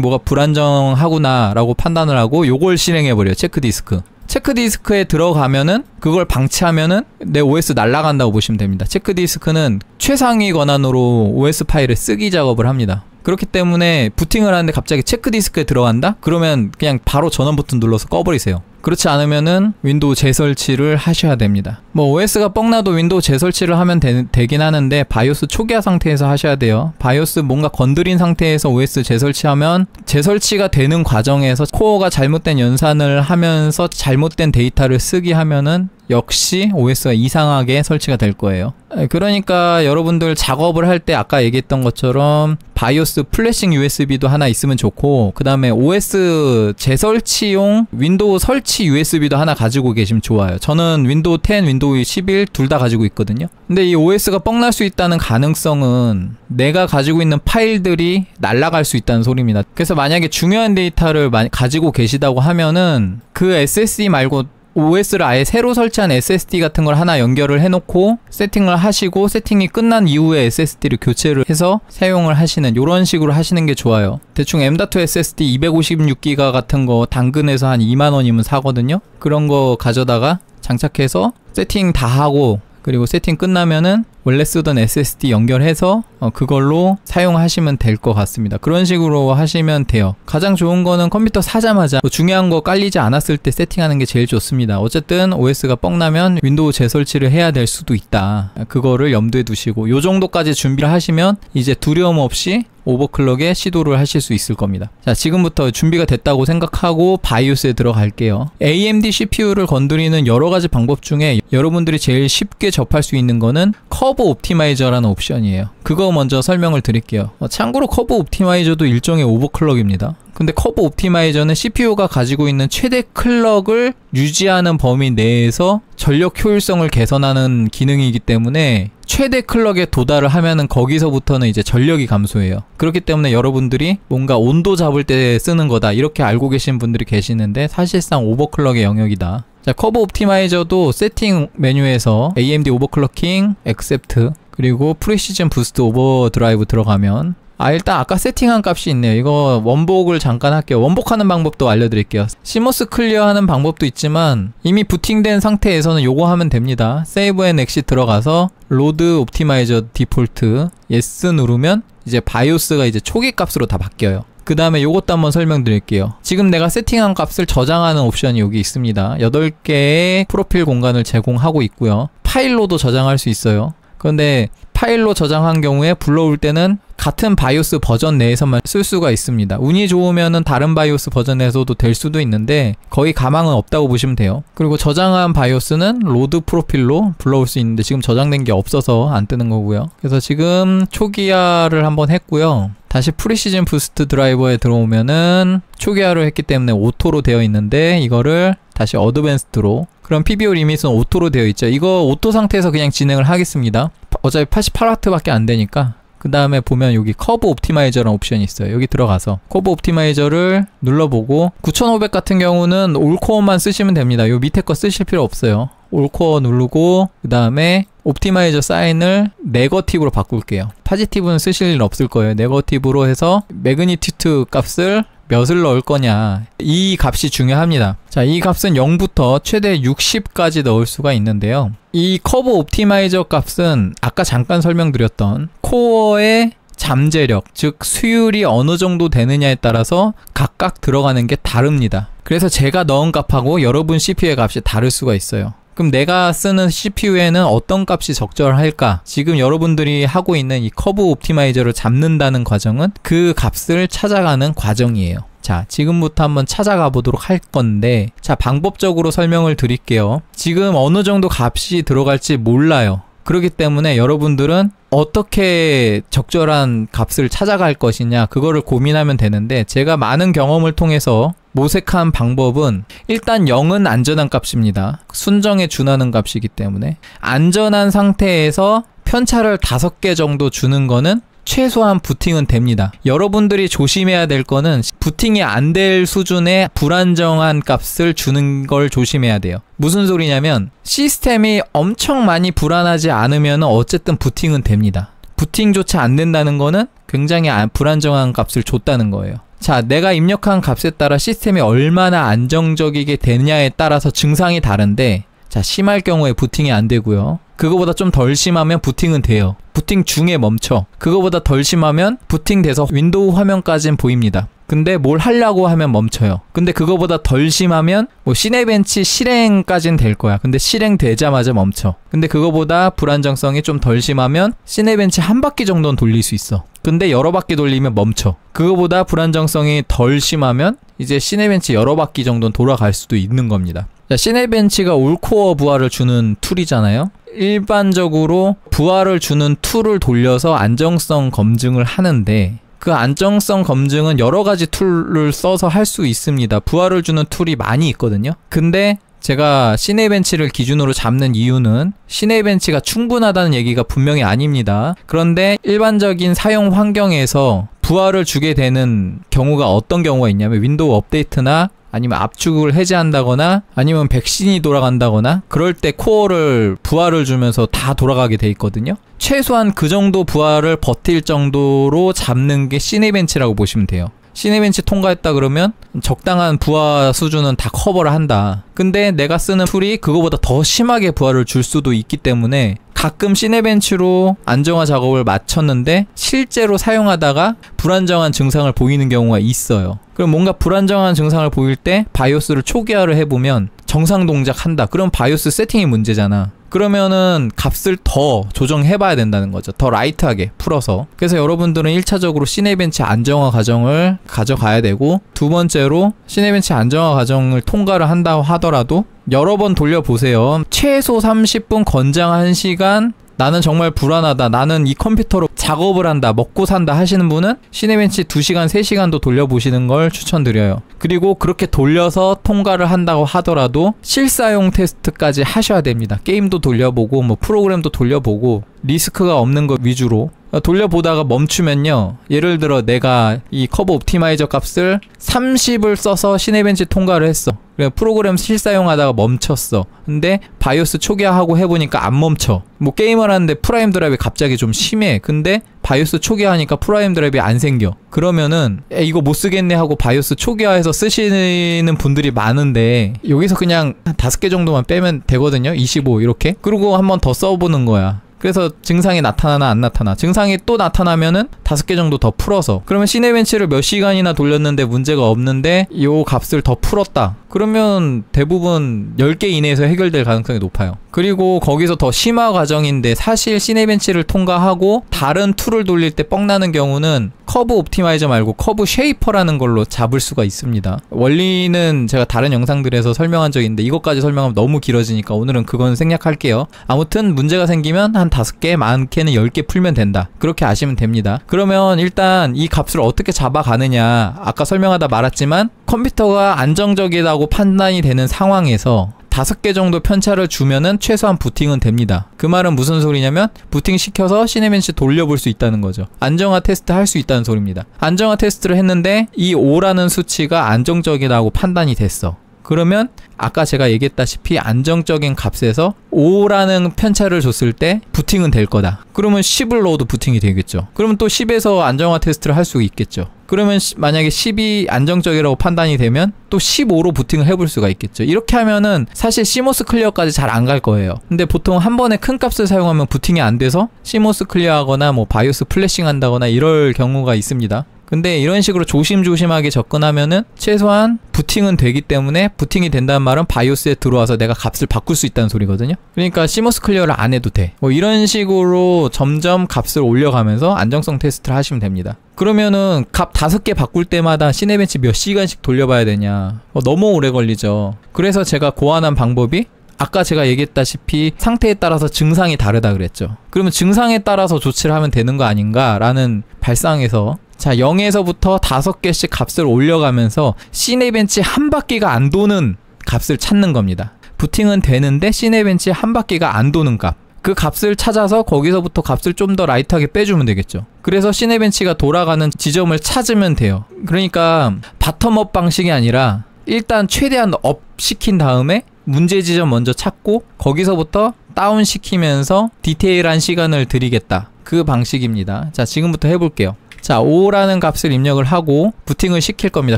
뭐가 불안정하구나 라고 판단을 하고 요걸 실행해버려요. 체크디스크. 체크디스크에 들어가면은 그걸 방치하면은 내 OS 날아간다고 보시면 됩니다. 체크디스크는 최상위 권한으로 OS 파일을 쓰기 작업을 합니다. 그렇기 때문에 부팅을 하는데 갑자기 체크디스크에 들어간다? 그러면 그냥 바로 전원 버튼 눌러서 꺼버리세요. 그렇지 않으면은 윈도우 재설치를 하셔야 됩니다. 뭐 OS가 뻥나도 윈도우 재설치를 하면 되긴 하는데 바이오스 초기화 상태에서 하셔야 돼요. 바이오스 뭔가 건드린 상태에서 OS 재설치하면 재설치가 되는 과정에서 코어가 잘못된 연산을 하면서 잘못된 데이터를 쓰게 하면은 역시 OS가 이상하게 설치가 될 거예요. 그러니까 여러분들 작업을 할 때 아까 얘기했던 것처럼 바이오스 플래싱 USB도 하나 있으면 좋고, 그 다음에 OS 재설치용 윈도우 설치 USB도 하나 가지고 계시면 좋아요. 저는 윈도우 10, 윈도우 11 둘 다 가지고 있거든요. 근데 이 OS가 뻥날 수 있다는 가능성은 내가 가지고 있는 파일들이 날아갈 수 있다는 소리입니다. 그래서 만약에 중요한 데이터를 가지고 계시다고 하면은 그 SSD 말고 OS를 아예 새로 설치한 SSD 같은 걸 하나 연결을 해놓고 세팅을 하시고, 세팅이 끝난 이후에 SSD를 교체를 해서 사용을 하시는, 요런 식으로 하시는 게 좋아요. 대충 M.2 SSD 256GB 같은 거 당근에서 한 2만원이면 사거든요. 그런 거 가져다가 장착해서 세팅 다 하고, 그리고 세팅 끝나면은 원래 쓰던 SSD 연결해서 그걸로 사용하시면 될 것 같습니다. 그런 식으로 하시면 돼요. 가장 좋은 거는 컴퓨터 사자마자 중요한 거 깔리지 않았을 때 세팅하는 게 제일 좋습니다. 어쨌든 OS가 뻥나면 윈도우 재설치를 해야 될 수도 있다. 그거를 염두에 두시고 요 정도까지 준비를 하시면 이제 두려움 없이 오버클럭에 시도를 하실 수 있을 겁니다. 자, 지금부터 준비가 됐다고 생각하고 바이오스에 들어갈게요. AMD CPU를 건드리는 여러가지 방법 중에 여러분들이 제일 쉽게 접할 수 있는 거는 커브 옵티마이저라는 옵션이에요. 그거 먼저 설명을 드릴게요. 참고로 커브 옵티마이저도 일종의 오버클럭입니다. 근데 커브 옵티마이저는 CPU가 가지고 있는 최대 클럭을 유지하는 범위 내에서 전력 효율성을 개선하는 기능이기 때문에 최대 클럭에 도달을 하면은 거기서부터는 이제 전력이 감소해요. 그렇기 때문에 여러분들이 뭔가 온도 잡을 때 쓰는 거다 이렇게 알고 계신 분들이 계시는데 사실상 오버클럭의 영역이다. 자, 커브 옵티마이저도 세팅 메뉴에서 AMD 오버클럭킹, 액셉트, 그리고 프리시즌 부스트 오버드라이브 들어가면 일단 아까 세팅한 값이 있네요. 이거 원복을 잠깐 할게요. 원복하는 방법도 알려드릴게요. 시모스 클리어하는 방법도 있지만 이미 부팅된 상태에서는 요거 하면 됩니다. 세이브 앤 엑시 들어가서 로드 옵티마이저 디폴트 예스 누르면 이제 바이오스가 이제 초기 값으로 다 바뀌어요. 그 다음에 요것도 한번 설명드릴게요. 지금 내가 세팅한 값을 저장하는 옵션이 여기 있습니다. 8개의 프로필 공간을 제공하고 있고요. 파일로도 저장할 수 있어요. 그런데 파일로 저장한 경우에 불러올 때는 같은 바이오스 버전 내에서만 쓸 수가 있습니다. 운이 좋으면은 다른 바이오스 버전에서도 될 수도 있는데 거의 가망은 없다고 보시면 돼요. 그리고 저장한 바이오스는 로드 프로필로 불러올 수 있는데 지금 저장된 게 없어서 안 뜨는 거고요. 그래서 지금 초기화를 한번 했고요. 다시 프리시즌 부스트 드라이버에 들어오면은 초기화를 했기 때문에 오토로 되어 있는데 이거를 다시 어드밴스드로, 그럼 PBO 리밋은 오토로 되어 있죠. 이거 오토 상태에서 그냥 진행을 하겠습니다. 어차피 88W 밖에 안 되니까. 그 다음에 보면 여기 커브 옵티마이저라는 옵션이 있어요. 여기 들어가서 커브 옵티마이저를 눌러보고 9500 같은 경우는 올코어만 쓰시면 됩니다. 요 밑에 거 쓰실 필요 없어요. 올코어 누르고 그 다음에 옵티마이저 사인을 네거티브로 바꿀게요. 파지티브는 쓰실 일 없을 거예요. 네거티브로 해서 매그니튜드 값을 몇을 넣을 거냐, 이 값이 중요합니다. 자, 이 값은 0부터 최대 60까지 넣을 수가 있는데요. 이 커브 옵티마이저 값은 아까 잠깐 설명드렸던 코어의 잠재력, 즉 수율이 어느 정도 되느냐에 따라서 각각 들어가는 게 다릅니다. 그래서 제가 넣은 값하고 여러분 CPU의 값이 다를 수가 있어요. 그럼 내가 쓰는 CPU에는 어떤 값이 적절할까? 지금 여러분들이 하고 있는 이 커브 옵티마이저를 잡는다는 과정은 그 값을 찾아가는 과정이에요. 자, 지금부터 한번 찾아가 보도록 할 건데, 자, 방법적으로 설명을 드릴게요. 지금 어느 정도 값이 들어갈지 몰라요. 그렇기 때문에 여러분들은 어떻게 적절한 값을 찾아갈 것이냐, 그거를 고민하면 되는데, 제가 많은 경험을 통해서 모색한 방법은 일단 0은 안전한 값입니다. 순정에 준하는 값이기 때문에 안전한 상태에서 편차를 5개 정도 주는 거는 최소한 부팅은 됩니다. 여러분들이 조심해야 될 거는 부팅이 안 될 수준의 불안정한 값을 주는 걸 조심해야 돼요. 무슨 소리냐면 시스템이 엄청 많이 불안하지 않으면 어쨌든 부팅은 됩니다. 부팅조차 안 된다는 거는 굉장히 불안정한 값을 줬다는 거예요. 자, 내가 입력한 값에 따라 시스템이 얼마나 안정적이게 되냐에 따라서 증상이 다른데, 자, 심할 경우에 부팅이 안 되고요. 그거보다 좀 덜 심하면 부팅은 돼요. 부팅 중에 멈춰. 그거보다 덜 심하면 부팅돼서 윈도우 화면까지는 보입니다. 근데 뭘 하려고 하면 멈춰요. 근데 그거보다 덜 심하면 뭐 시네벤치 실행까지는 될 거야. 근데 실행되자마자 멈춰. 근데 그거보다 불안정성이 좀 덜 심하면 시네벤치 한 바퀴 정도는 돌릴 수 있어. 근데 여러 바퀴 돌리면 멈춰. 그거보다 불안정성이 덜 심하면 이제 시네벤치 여러 바퀴 정도는 돌아갈 수도 있는 겁니다. 자, 시네벤치가 올코어 부하를 주는 툴이잖아요. 일반적으로 부하를 주는 툴을 돌려서 안정성 검증을 하는데, 그 안정성 검증은 여러 가지 툴을 써서 할 수 있습니다. 부하를 주는 툴이 많이 있거든요. 근데 제가 시네벤치를 기준으로 잡는 이유는 시네벤치가 충분하다는 얘기가 분명히 아닙니다. 그런데 일반적인 사용 환경에서 부하를 주게 되는 경우가 어떤 경우가 있냐면 윈도우 업데이트나 아니면 압축을 해제한다거나 아니면 백신이 돌아간다거나 그럴 때 코어를 부하를 주면서 다 돌아가게 돼 있거든요. 최소한 그 정도 부하를 버틸 정도로 잡는 게 시네벤치라고 보시면 돼요. 시네벤치 통과했다 그러면 적당한 부하 수준은 다 커버를 한다. 근데 내가 쓰는 툴이 그거보다 더 심하게 부하를 줄 수도 있기 때문에 가끔 시네벤치로 안정화 작업을 마쳤는데 실제로 사용하다가 불안정한 증상을 보이는 경우가 있어요. 그럼 뭔가 불안정한 증상을 보일 때 바이오스를 초기화를 해보면 정상 동작한다. 그럼 바이오스 세팅이 문제잖아. 그러면은 값을 더 조정해봐야 된다는 거죠. 더 라이트하게 풀어서. 그래서 여러분들은 1차적으로 시네벤치 안정화 과정을 가져가야 되고, 두 번째로 시네벤치 안정화 과정을 통과를 한다고 하더라도 여러 번 돌려보세요. 최소 30분 권장 1시간 나는 정말 불안하다. 나는 이 컴퓨터로 작업을 한다. 먹고 산다 하시는 분은 시네벤치 2시간, 3시간도 돌려보시는 걸 추천드려요. 그리고 그렇게 돌려서 통과를 한다고 하더라도 실사용 테스트까지 하셔야 됩니다. 게임도 돌려보고 뭐 프로그램도 돌려보고 리스크가 없는 것 위주로 돌려보다가 멈추면요, 예를 들어 내가 이 커브 옵티마이저 값을 30을 써서 시네벤치 통과를 했어. 그래, 프로그램 실사용하다가 멈췄어. 근데 바이오스 초기화하고 해보니까 안 멈춰. 뭐 게임을 하는데 프라임 드라이브 갑자기 좀 심해. 근데 바이오스 초기화하니까 프라임 드라이브 안 생겨. 그러면은 이거 못 쓰겠네 하고 바이오스 초기화해서 쓰시는 분들이 많은데, 여기서 그냥 5개 정도만 빼면 되거든요. 25 이렇게. 그리고 한번 더 써보는 거야. 그래서 증상이 나타나나 안 나타나. 증상이 또 나타나면은 5개 정도 더 풀어서, 그러면 시네벤치를 몇 시간이나 돌렸는데 문제가 없는데 요 값을 더 풀었다. 그러면 대부분 10개 이내에서 해결될 가능성이 높아요. 그리고 거기서 더 심화 과정인데, 사실 시네벤치를 통과하고 다른 툴을 돌릴 때 뻥나는 경우는 커브 옵티마이저 말고 커브 쉐이퍼라는 걸로 잡을 수가 있습니다. 원리는 제가 다른 영상들에서 설명한 적이 있는데 이것까지 설명하면 너무 길어지니까 오늘은 그건 생략할게요. 아무튼 문제가 생기면 한 5개, 많게는 10개 풀면 된다. 그렇게 아시면 됩니다. 그러면 일단 이 값을 어떻게 잡아가느냐, 아까 설명하다 말았지만 컴퓨터가 안정적이라고 판단이 되는 상황에서 5개 정도 편차를 주면은 최소한 부팅은 됩니다. 그 말은 무슨 소리냐면 부팅 시켜서 시네벤치 돌려볼 수 있다는 거죠. 안정화 테스트 할 수 있다는 소리입니다. 안정화 테스트를 했는데 이 5라는 수치가 안정적이라고 판단이 됐어. 그러면 아까 제가 얘기했다시피 안정적인 값에서 5라는 편차를 줬을 때 부팅은 될 거다. 그러면 10을 넣어도 부팅이 되겠죠. 그러면 또 10에서 안정화 테스트를 할 수 있겠죠. 그러면 만약에 10이 안정적이라고 판단이 되면 또 15로 부팅을 해볼 수가 있겠죠. 이렇게 하면은 사실 CMOS 클리어까지 잘 안 갈 거예요. 근데 보통 한 번에 큰 값을 사용하면 부팅이 안 돼서 CMOS 클리어하거나 뭐 바이오스 플래싱 한다거나 이럴 경우가 있습니다. 근데 이런 식으로 조심조심하게 접근하면은 최소한 부팅은 되기 때문에, 부팅이 된다는 말은 바이오스에 들어와서 내가 값을 바꿀 수 있다는 소리거든요. 그러니까 CMOS 클리어를 안 해도 돼. 뭐 이런 식으로 점점 값을 올려가면서 안정성 테스트를 하시면 됩니다. 그러면은 값 5개 바꿀 때마다 시네벤치 몇 시간씩 돌려봐야 되냐, 너무 오래 걸리죠. 그래서 제가 고안한 방법이, 아까 제가 얘기했다시피 상태에 따라서 증상이 다르다 그랬죠. 그러면 증상에 따라서 조치를 하면 되는 거 아닌가 라는 발상에서, 자, 0에서부터 5개씩 값을 올려가면서 시네벤치 한 바퀴가 안 도는 값을 찾는 겁니다. 부팅은 되는데 시네벤치 한 바퀴가 안 도는 값, 그 값을 찾아서 거기서부터 값을 좀 더 라이트하게 빼주면 되겠죠. 그래서 시네벤치가 돌아가는 지점을 찾으면 돼요. 그러니까 바텀업 방식이 아니라 일단 최대한 업 시킨 다음에 문제 지점 먼저 찾고 거기서부터 다운 시키면서 디테일한 시간을 들이겠다, 그 방식입니다. 자, 지금부터 해볼게요. 자, 5라는 값을 입력을 하고 부팅을 시킬 겁니다.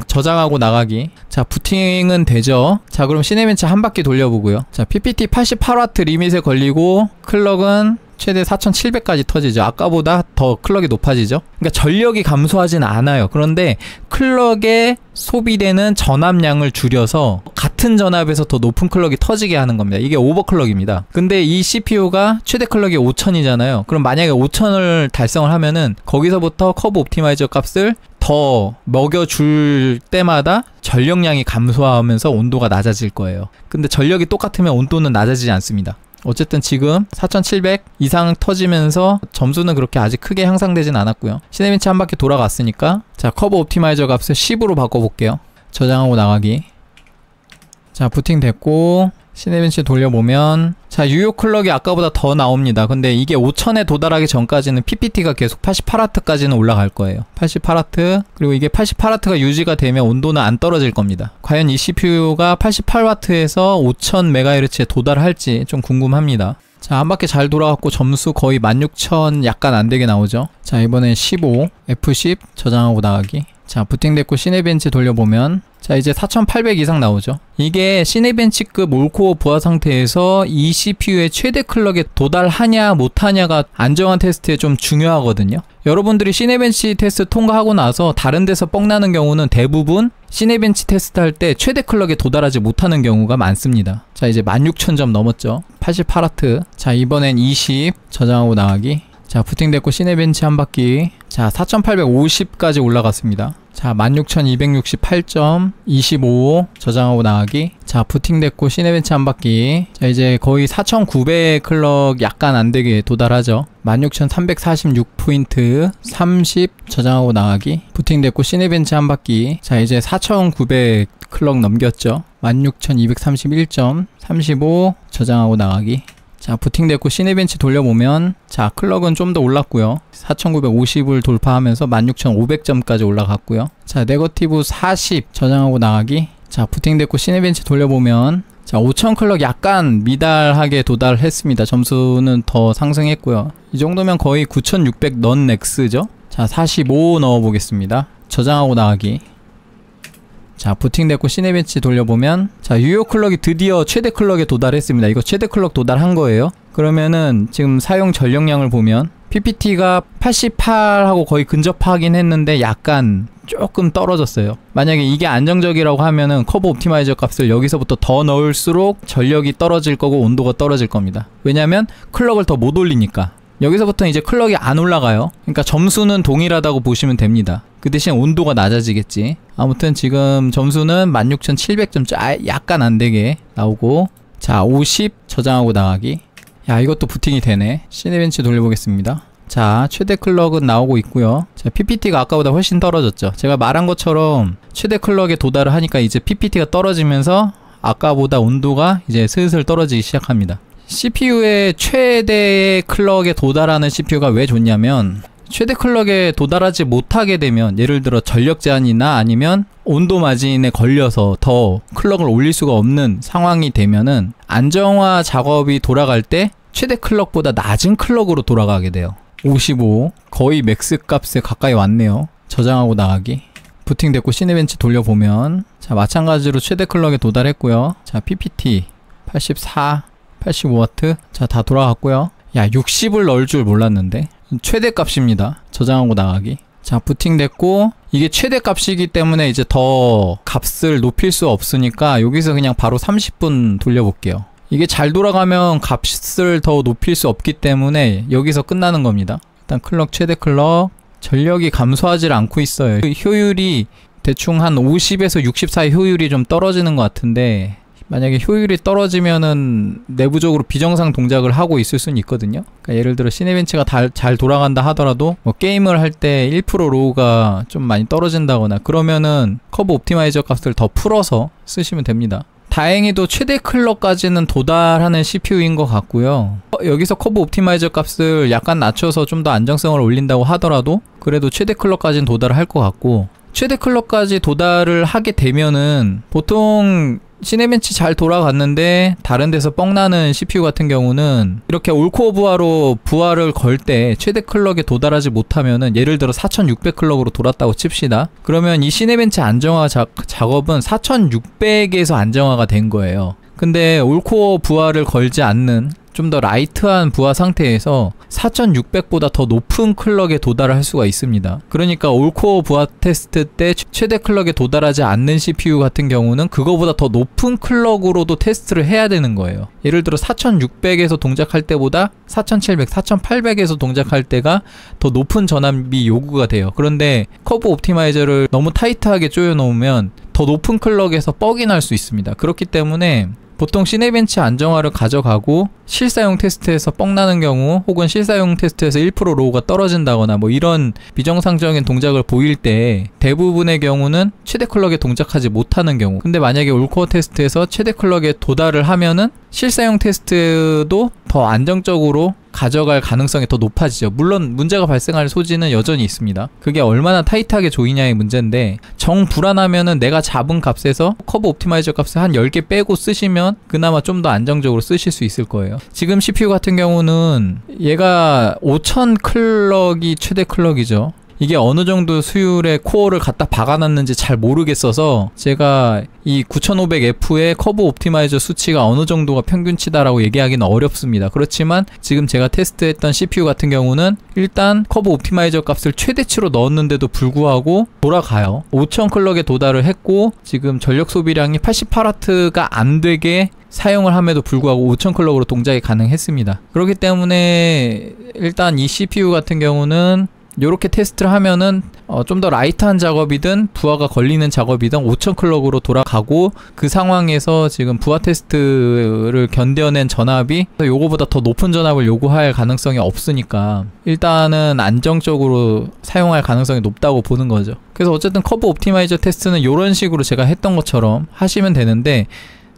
저장하고 나가기. 자, 부팅은 되죠. 자, 그럼 시네벤치 한 바퀴 돌려보고요. 자, PPT 88W 리밋에 걸리고 클럭은 최대 4700까지 터지죠. 아까보다 더 클럭이 높아지죠. 그러니까 전력이 감소하진 않아요. 그런데 클럭에 소비되는 전압량을 줄여서 같은 전압에서 더 높은 클럭이 터지게 하는 겁니다. 이게 오버클럭입니다. 근데 이 CPU가 최대 클럭이 5000이잖아요. 그럼 만약에 5000을 달성을 하면은 거기서부터 커브 옵티마이저 값을 더 먹여줄 때마다 전력량이 감소하면서 온도가 낮아질 거예요. 근데 전력이 똑같으면 온도는 낮아지지 않습니다. 어쨌든 지금 4700 이상 터지면서 점수는 그렇게 아직 크게 향상되진 않았고요. 시네벤치 한 바퀴 돌아갔으니까, 자, 커브 옵티마이저 값을 10으로 바꿔볼게요. 저장하고 나가기. 자, 부팅 됐고 시네벤치 돌려보면, 자, 유효 클럭이 아까보다 더 나옵니다. 근데 이게 5000에 도달하기 전까지는 PPT가 계속 88W까지는 올라갈 거예요. 88W, 그리고 이게 88W가 유지가 되면 온도는 안 떨어질 겁니다. 과연 이 CPU가 88W에서 5000MHz에 도달할지 좀 궁금합니다. 자, 한 바퀴 잘 돌아갔고 점수 거의 16000 약간 안 되게 나오죠. 자, 이번엔 15, F10 저장하고 나가기. 자, 부팅됐고 시네벤치 돌려보면, 자, 이제 4800 이상 나오죠. 이게 시네벤치급 올코어 부하 상태에서 이 CPU의 최대 클럭에 도달하냐 못하냐가 안정화 테스트에 좀 중요하거든요. 여러분들이 시네벤치 테스트 통과하고 나서 다른 데서 뻥나는 경우는 대부분 시네벤치 테스트 할 때 최대 클럭에 도달하지 못하는 경우가 많습니다. 자, 이제 16000점 넘었죠. 88W. 자, 이번엔 20 저장하고 나가기. 자, 부팅됐고 시네벤치 한 바퀴. 자, 4850까지 올라갔습니다. 자, 16268점, 25 저장하고 나가기. 자, 부팅됐고 시네벤치 한 바퀴. 자, 이제 거의 4900 클럭 약간 안되게 도달하죠. 16346포인트, 30 저장하고 나가기. 부팅됐고 시네벤치 한 바퀴. 자, 이제 4900 클럭 넘겼죠. 16231점, 35 저장하고 나가기. 자, 부팅됐고 시네벤치 돌려보면, 자, 클럭은 좀 더 올랐고요. 4950을 돌파하면서 16500점까지 올라갔고요. 자, 네거티브 40 저장하고 나가기. 자, 부팅됐고 시네벤치 돌려보면, 자, 5000 클럭 약간 미달하게 도달했습니다. 점수는 더 상승했고요. 이 정도면 거의 9600 넌 넥스죠. 자, 45 넣어보겠습니다. 저장하고 나가기. 자, 부팅됐고 시네벤치 돌려보면, 자, 유효 클럭이 드디어 최대 클럭에 도달했습니다. 이거 최대 클럭 도달한 거예요. 그러면은 지금 사용 전력량을 보면 PPT가 88하고 거의 근접하긴 했는데 약간 조금 떨어졌어요. 만약에 이게 안정적이라고 하면은 커브 옵티마이저 값을 여기서부터 더 넣을수록 전력이 떨어질 거고 온도가 떨어질 겁니다. 왜냐면 클럭을 더 못 올리니까. 여기서부터 이제 클럭이 안 올라가요. 그러니까 점수는 동일하다고 보시면 됩니다. 그 대신 온도가 낮아지겠지. 아무튼 지금 점수는 16700점 약간 안되게 나오고, 자, 50 저장하고 나가기. 야, 이것도 부팅이 되네. 시네벤치 돌려보겠습니다. 자, 최대 클럭은 나오고 있고요. 자, PPT가 아까보다 훨씬 떨어졌죠. 제가 말한 것처럼 최대 클럭에 도달을 하니까 이제 PPT가 떨어지면서 아까보다 온도가 이제 슬슬 떨어지기 시작합니다. CPU의 최대 클럭에 도달하는 CPU가 왜 좋냐면, 최대 클럭에 도달하지 못하게 되면, 예를 들어 전력 제한이나 아니면 온도 마진에 걸려서 더 클럭을 올릴 수가 없는 상황이 되면은 안정화 작업이 돌아갈 때 최대 클럭보다 낮은 클럭으로 돌아가게 돼요. 55, 거의 맥스 값에 가까이 왔네요. 저장하고 나가기. 부팅됐고 시네벤치 돌려보면, 자 마찬가지로 최대 클럭에 도달했고요. 자 PPT 84, 85W. 자 다 돌아갔고요. 야 60을 넣을 줄 몰랐는데 최대 값입니다. 저장하고 나가기. 자 부팅됐고, 이게 최대 값이기 때문에 이제 더 값을 높일 수 없으니까 여기서 그냥 바로 30분 돌려볼게요. 이게 잘 돌아가면 값을 더 높일 수 없기 때문에 여기서 끝나는 겁니다. 일단 클럭, 최대 클럭. 전력이 감소하지 않고 있어요. 효율이 대충 한 50에서 60 사이 효율이 좀 떨어지는 것 같은데, 만약에 효율이 떨어지면은 내부적으로 비정상 동작을 하고 있을 수는 있거든요. 그러니까 예를 들어 시네벤치가 잘 돌아간다 하더라도 뭐 게임을 할 때 1% 로우가 좀 많이 떨어진다거나 그러면은 커브 옵티마이저 값을 더 풀어서 쓰시면 됩니다. 다행히도 최대 클럭까지는 도달하는 CPU인 것 같고요. 여기서 커브 옵티마이저 값을 약간 낮춰서 좀 더 안정성을 올린다고 하더라도 그래도 최대 클럭까지는 도달을 할 것 같고, 최대 클럭까지 도달을 하게 되면은 보통 시네벤치 잘 돌아갔는데 다른 데서 뻥나는 CPU 같은 경우는 이렇게 올코어 부하로 부하를 걸 때 최대 클럭에 도달하지 못하면은, 예를 들어 4600 클럭으로 돌았다고 칩시다. 그러면 이 시네벤치 안정화 작업은 4600에서 안정화가 된 거예요. 근데 올코어 부하를 걸지 않는 좀 더 라이트한 부하 상태에서 4600보다 더 높은 클럭에 도달을 할 수가 있습니다. 그러니까 올코어 부하 테스트 때 최대 클럭에 도달하지 않는 CPU 같은 경우는 그거보다 더 높은 클럭으로도 테스트를 해야 되는 거예요. 예를 들어 4600에서 동작할 때보다 4700, 4800에서 동작할 때가 더 높은 전압이 요구가 돼요. 그런데 커브 옵티마이저를 너무 타이트하게 조여 놓으면 더 높은 클럭에서 뻑이 날 수 있습니다. 그렇기 때문에 보통 시네벤치 안정화를 가져가고 실사용 테스트에서 뻥나는 경우, 혹은 실사용 테스트에서 1% 로우가 떨어진다거나 뭐 이런 비정상적인 동작을 보일 때 대부분의 경우는 최대 클럭에 동작하지 못하는 경우, 근데 만약에 올코어 테스트에서 최대 클럭에 도달을 하면은 실사용 테스트도 더 안정적으로 가져갈 가능성이 더 높아지죠. 물론 문제가 발생할 소지는 여전히 있습니다. 그게 얼마나 타이트하게 조이냐의 문제인데, 정 불안하면은 내가 잡은 값에서 커브 옵티마이저 값을 한 10개 빼고 쓰시면 그나마 좀 더 안정적으로 쓰실 수 있을 거예요. 지금 CPU 같은 경우는 얘가 5000 클럭이 최대 클럭이죠. 이게 어느 정도 수율의 코어를 갖다 박아놨는지 잘 모르겠어서 제가 이 9500F의 커브 옵티마이저 수치가 어느 정도가 평균치다라고 얘기하기는 어렵습니다. 그렇지만 지금 제가 테스트했던 CPU 같은 경우는 일단 커브 옵티마이저 값을 최대치로 넣었는데도 불구하고 돌아가요. 5000 클럭에 도달을 했고, 지금 전력 소비량이 88W가 안 되게 사용을 함에도 불구하고 5000 클럭으로 동작이 가능했습니다. 그렇기 때문에 일단 이 CPU 같은 경우는 요렇게 테스트를 하면은 좀 더 라이트한 작업이든 부하가 걸리는 작업이든 5000 클럭으로 돌아가고, 그 상황에서 지금 부하 테스트를 견뎌낸 전압이 요거보다 더 높은 전압을 요구할 가능성이 없으니까 일단은 안정적으로 사용할 가능성이 높다고 보는 거죠. 그래서 어쨌든 커브 옵티마이저 테스트는 요런 식으로 제가 했던 것처럼 하시면 되는데,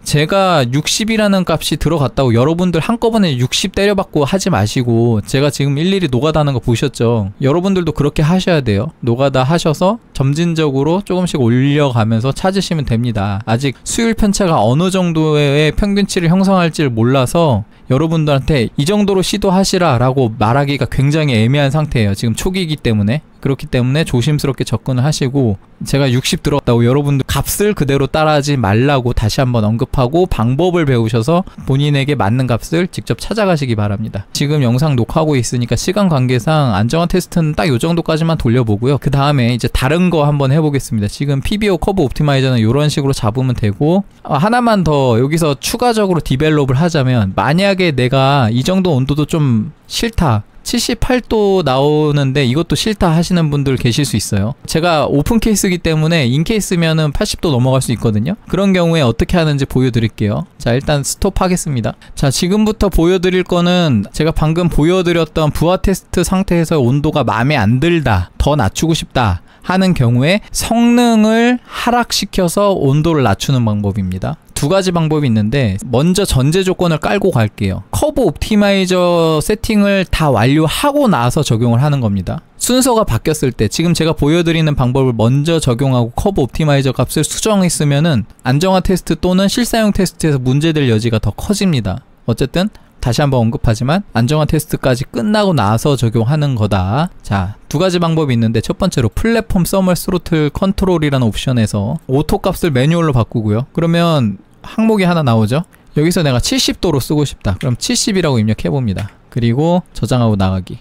제가 60이라는 값이 들어갔다고 여러분들 한꺼번에 60 때려받고 하지 마시고, 제가 지금 일일이 노가다 하는 거 보셨죠? 여러분들도 그렇게 하셔야 돼요. 노가다 하셔서 점진적으로 조금씩 올려가면서 찾으시면 됩니다. 아직 수율 편차가 어느 정도의 평균치를 형성할지를 몰라서 여러분들한테 이 정도로 시도하시라 라고 말하기가 굉장히 애매한 상태예요. 지금 초기이기 때문에. 그렇기 때문에 조심스럽게 접근을 하시고, 제가 60 들어갔다고 여러분들 값을 그대로 따라하지 말라고 다시 한번 언급하고 방법을 배우셔서 본인에게 맞는 값을 직접 찾아가시기 바랍니다. 지금 영상 녹화하고 있으니까 시간 관계상 안정화 테스트는 딱 요 정도까지만 돌려보고요. 그 다음에 이제 다른 거 한번 해보겠습니다. 지금 PBO 커브 옵티마이저는 이런 식으로 잡으면 되고, 하나만 더 여기서 추가적으로 디벨롭을 하자면, 만약에 내가 이 정도 온도도 좀 싫다, 78도 나오는데 이것도 싫다 하시는 분들 계실 수 있어요. 제가 오픈 케이스이기 때문에 인 케이스면은 80도 넘어갈 수 있거든요. 그런 경우에 어떻게 하는지 보여드릴게요. 자, 일단 스톱 하겠습니다. 자, 지금부터 보여드릴 거는 제가 방금 보여드렸던 부하 테스트 상태에서 온도가 마음에 안 들다, 더 낮추고 싶다 하는 경우에 성능을 하락시켜서 온도를 낮추는 방법입니다. 두 가지 방법이 있는데, 먼저 전제 조건을 깔고 갈게요. 커브 옵티마이저 세팅을 다 완료하고 나서 적용을 하는 겁니다. 순서가 바뀌었을 때 지금 제가 보여드리는 방법을 먼저 적용하고 커브 옵티마이저 값을 수정했으면은 안정화 테스트 또는 실사용 테스트에서 문제될 여지가 더 커집니다. 어쨌든 다시 한번 언급하지만 안정화 테스트까지 끝나고 나서 적용하는 거다. 자, 두 가지 방법이 있는데 첫 번째로 플랫폼 서멀 스로틀 컨트롤이라는 옵션에서 오토 값을 매뉴얼로 바꾸고요. 그러면 항목이 하나 나오죠. 여기서 내가 70도로 쓰고 싶다. 그럼 70이라고 입력해 봅니다. 그리고 저장하고 나가기.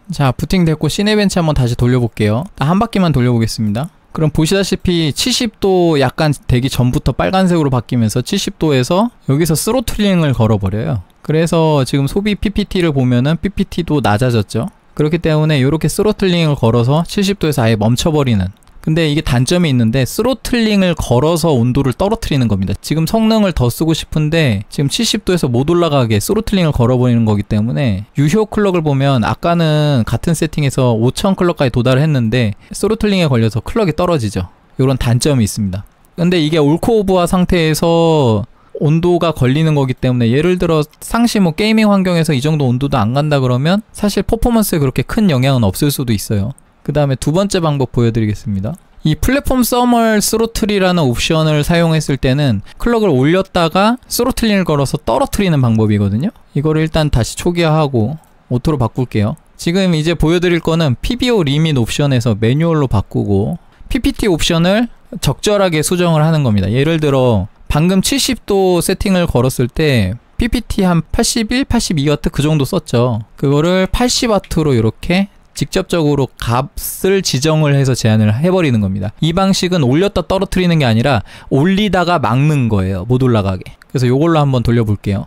자, 부팅됐고 시네벤치 한번 다시 돌려볼게요. 한 바퀴만 돌려보겠습니다. 그럼 보시다시피 70도 약간 되기 전부터 빨간색으로 바뀌면서 70도에서 여기서 스로틀링을 걸어버려요. 그래서 지금 소비 PPT를 보면은 PPT도 낮아졌죠. 그렇기 때문에 이렇게 스로틀링을 걸어서 70도에서 아예 멈춰버리는, 근데 이게 단점이 있는데 스로틀링을 걸어서 온도를 떨어뜨리는 겁니다. 지금 성능을 더 쓰고 싶은데 지금 70도에서 못 올라가게 스로틀링을 걸어버리는 거기 때문에 유효 클럭을 보면 아까는 같은 세팅에서 5000 클럭까지 도달을 했는데 스로틀링에 걸려서 클럭이 떨어지죠. 이런 단점이 있습니다. 근데 이게 올코오브화 상태에서 온도가 걸리는 거기 때문에 예를 들어 상시 뭐 게이밍 환경에서 이 정도 온도도 안 간다 그러면 사실 퍼포먼스에 그렇게 큰 영향은 없을 수도 있어요. 그 다음에 두 번째 방법 보여드리겠습니다. 이 플랫폼 서멀 스로틀이라는 옵션을 사용했을 때는 클럭을 올렸다가 스로틀링을 걸어서 떨어뜨리는 방법이거든요. 이거를 일단 다시 초기화하고 오토로 바꿀게요. 지금 이제 보여드릴 거는 PBO 리밋 옵션에서 매뉴얼로 바꾸고 PPT 옵션을 적절하게 수정을 하는 겁니다. 예를 들어 방금 70도 세팅을 걸었을 때 PPT 한 81, 82W 그 정도 썼죠. 그거를 80W로 이렇게 직접적으로 값을 지정을 해서 제한을 해버리는 겁니다. 이 방식은 올렸다 떨어뜨리는 게 아니라 올리다가 막는 거예요. 못 올라가게. 그래서 이걸로 한번 돌려볼게요.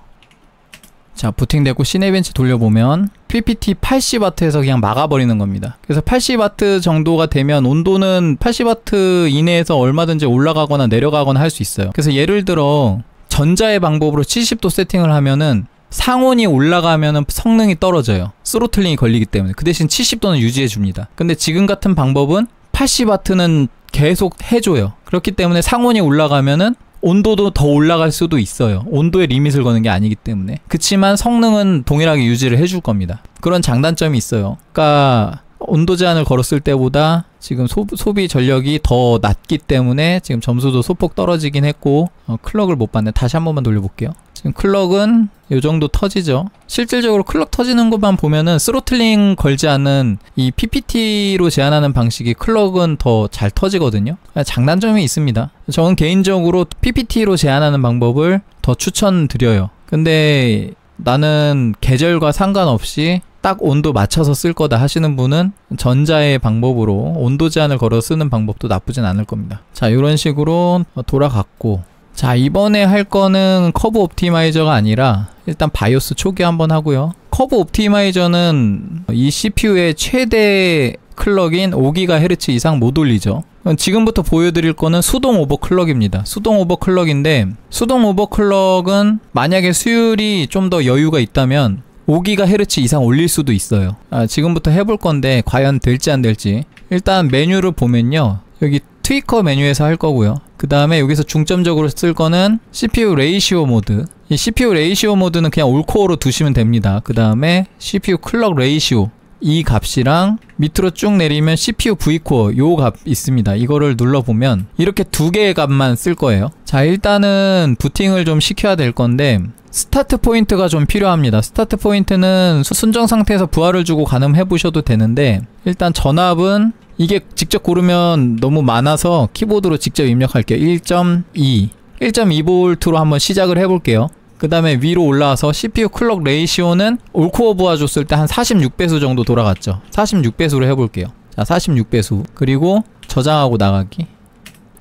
자, 부팅되고 시네벤치 돌려보면 PPT 80W에서 그냥 막아버리는 겁니다. 그래서 80W 정도가 되면 온도는 80W 이내에서 얼마든지 올라가거나 내려가거나 할 수 있어요. 그래서 예를 들어 전자의 방법으로 70도 세팅을 하면은 상온이 올라가면은 성능이 떨어져요. 스로틀링이 걸리기 때문에. 그 대신 70도는 유지해 줍니다. 근데 지금 같은 방법은 80W는 계속 해줘요. 그렇기 때문에 상온이 올라가면은 온도도 더 올라갈 수도 있어요. 온도에 리밋을 거는 게 아니기 때문에. 그치만 성능은 동일하게 유지를 해줄 겁니다. 그런 장단점이 있어요. 그러니까 온도 제한을 걸었을 때보다 지금 소비 전력이 더 낮기 때문에 지금 점수도 소폭 떨어지긴 했고 클럭을 못 봤네. 다시 한 번만 돌려볼게요. 지금 클럭은 요 정도 터지죠. 실질적으로 클럭 터지는 것만 보면은 스로틀링 걸지 않은 이 PPT로 제한하는 방식이 클럭은 더 잘 터지거든요. 장단점이 있습니다. 저는 개인적으로 PPT로 제한하는 방법을 더 추천드려요. 근데 나는 계절과 상관없이 딱 온도 맞춰서 쓸 거다 하시는 분은 전자의 방법으로 온도 제한을 걸어 쓰는 방법도 나쁘진 않을 겁니다. 자, 이런 식으로 돌아갔고, 자, 이번에 할 거는 커브 옵티마이저가 아니라 일단 바이오스 초기 한번 하고요. 커브 옵티마이저는 이 CPU의 최대 클럭인 5GHz 이상 못 올리죠. 지금부터 보여드릴 거는 수동 오버클럭입니다. 수동 오버클럭인데, 수동 오버클럭은 만약에 수율이 좀 더 여유가 있다면 5GHz 이상 올릴 수도 있어요. 지금부터 해볼 건데 과연 될지 안 될지. 일단 메뉴를 보면요, 여기 트위커 메뉴에서 할 거고요. 그 다음에 여기서 중점적으로 쓸 거는 CPU 레이시오 모드. 이 CPU 레이시오 모드는 그냥 올코어로 두시면 됩니다. 그 다음에 CPU 클럭 레이시오, 이 값이랑 밑으로 쭉 내리면 CPU V코어 요 값 있습니다. 이거를 눌러보면 이렇게 두 개의 값만 쓸 거예요. 자, 일단은 부팅을 좀 시켜야 될 건데 스타트 포인트가 좀 필요합니다. 스타트 포인트는 순정 상태에서 부하를 주고 가늠해 보셔도 되는데, 일단 전압은 이게 직접 고르면 너무 많아서 키보드로 직접 입력할게요. 1.2V로 한번 시작을 해볼게요. 그 다음에 위로 올라와서 CPU 클럭 레이시오는 올코어 부하 줬을 때 한 46배수 정도 돌아갔죠. 46배수로 해볼게요. 자, 46배수. 그리고 저장하고 나가기.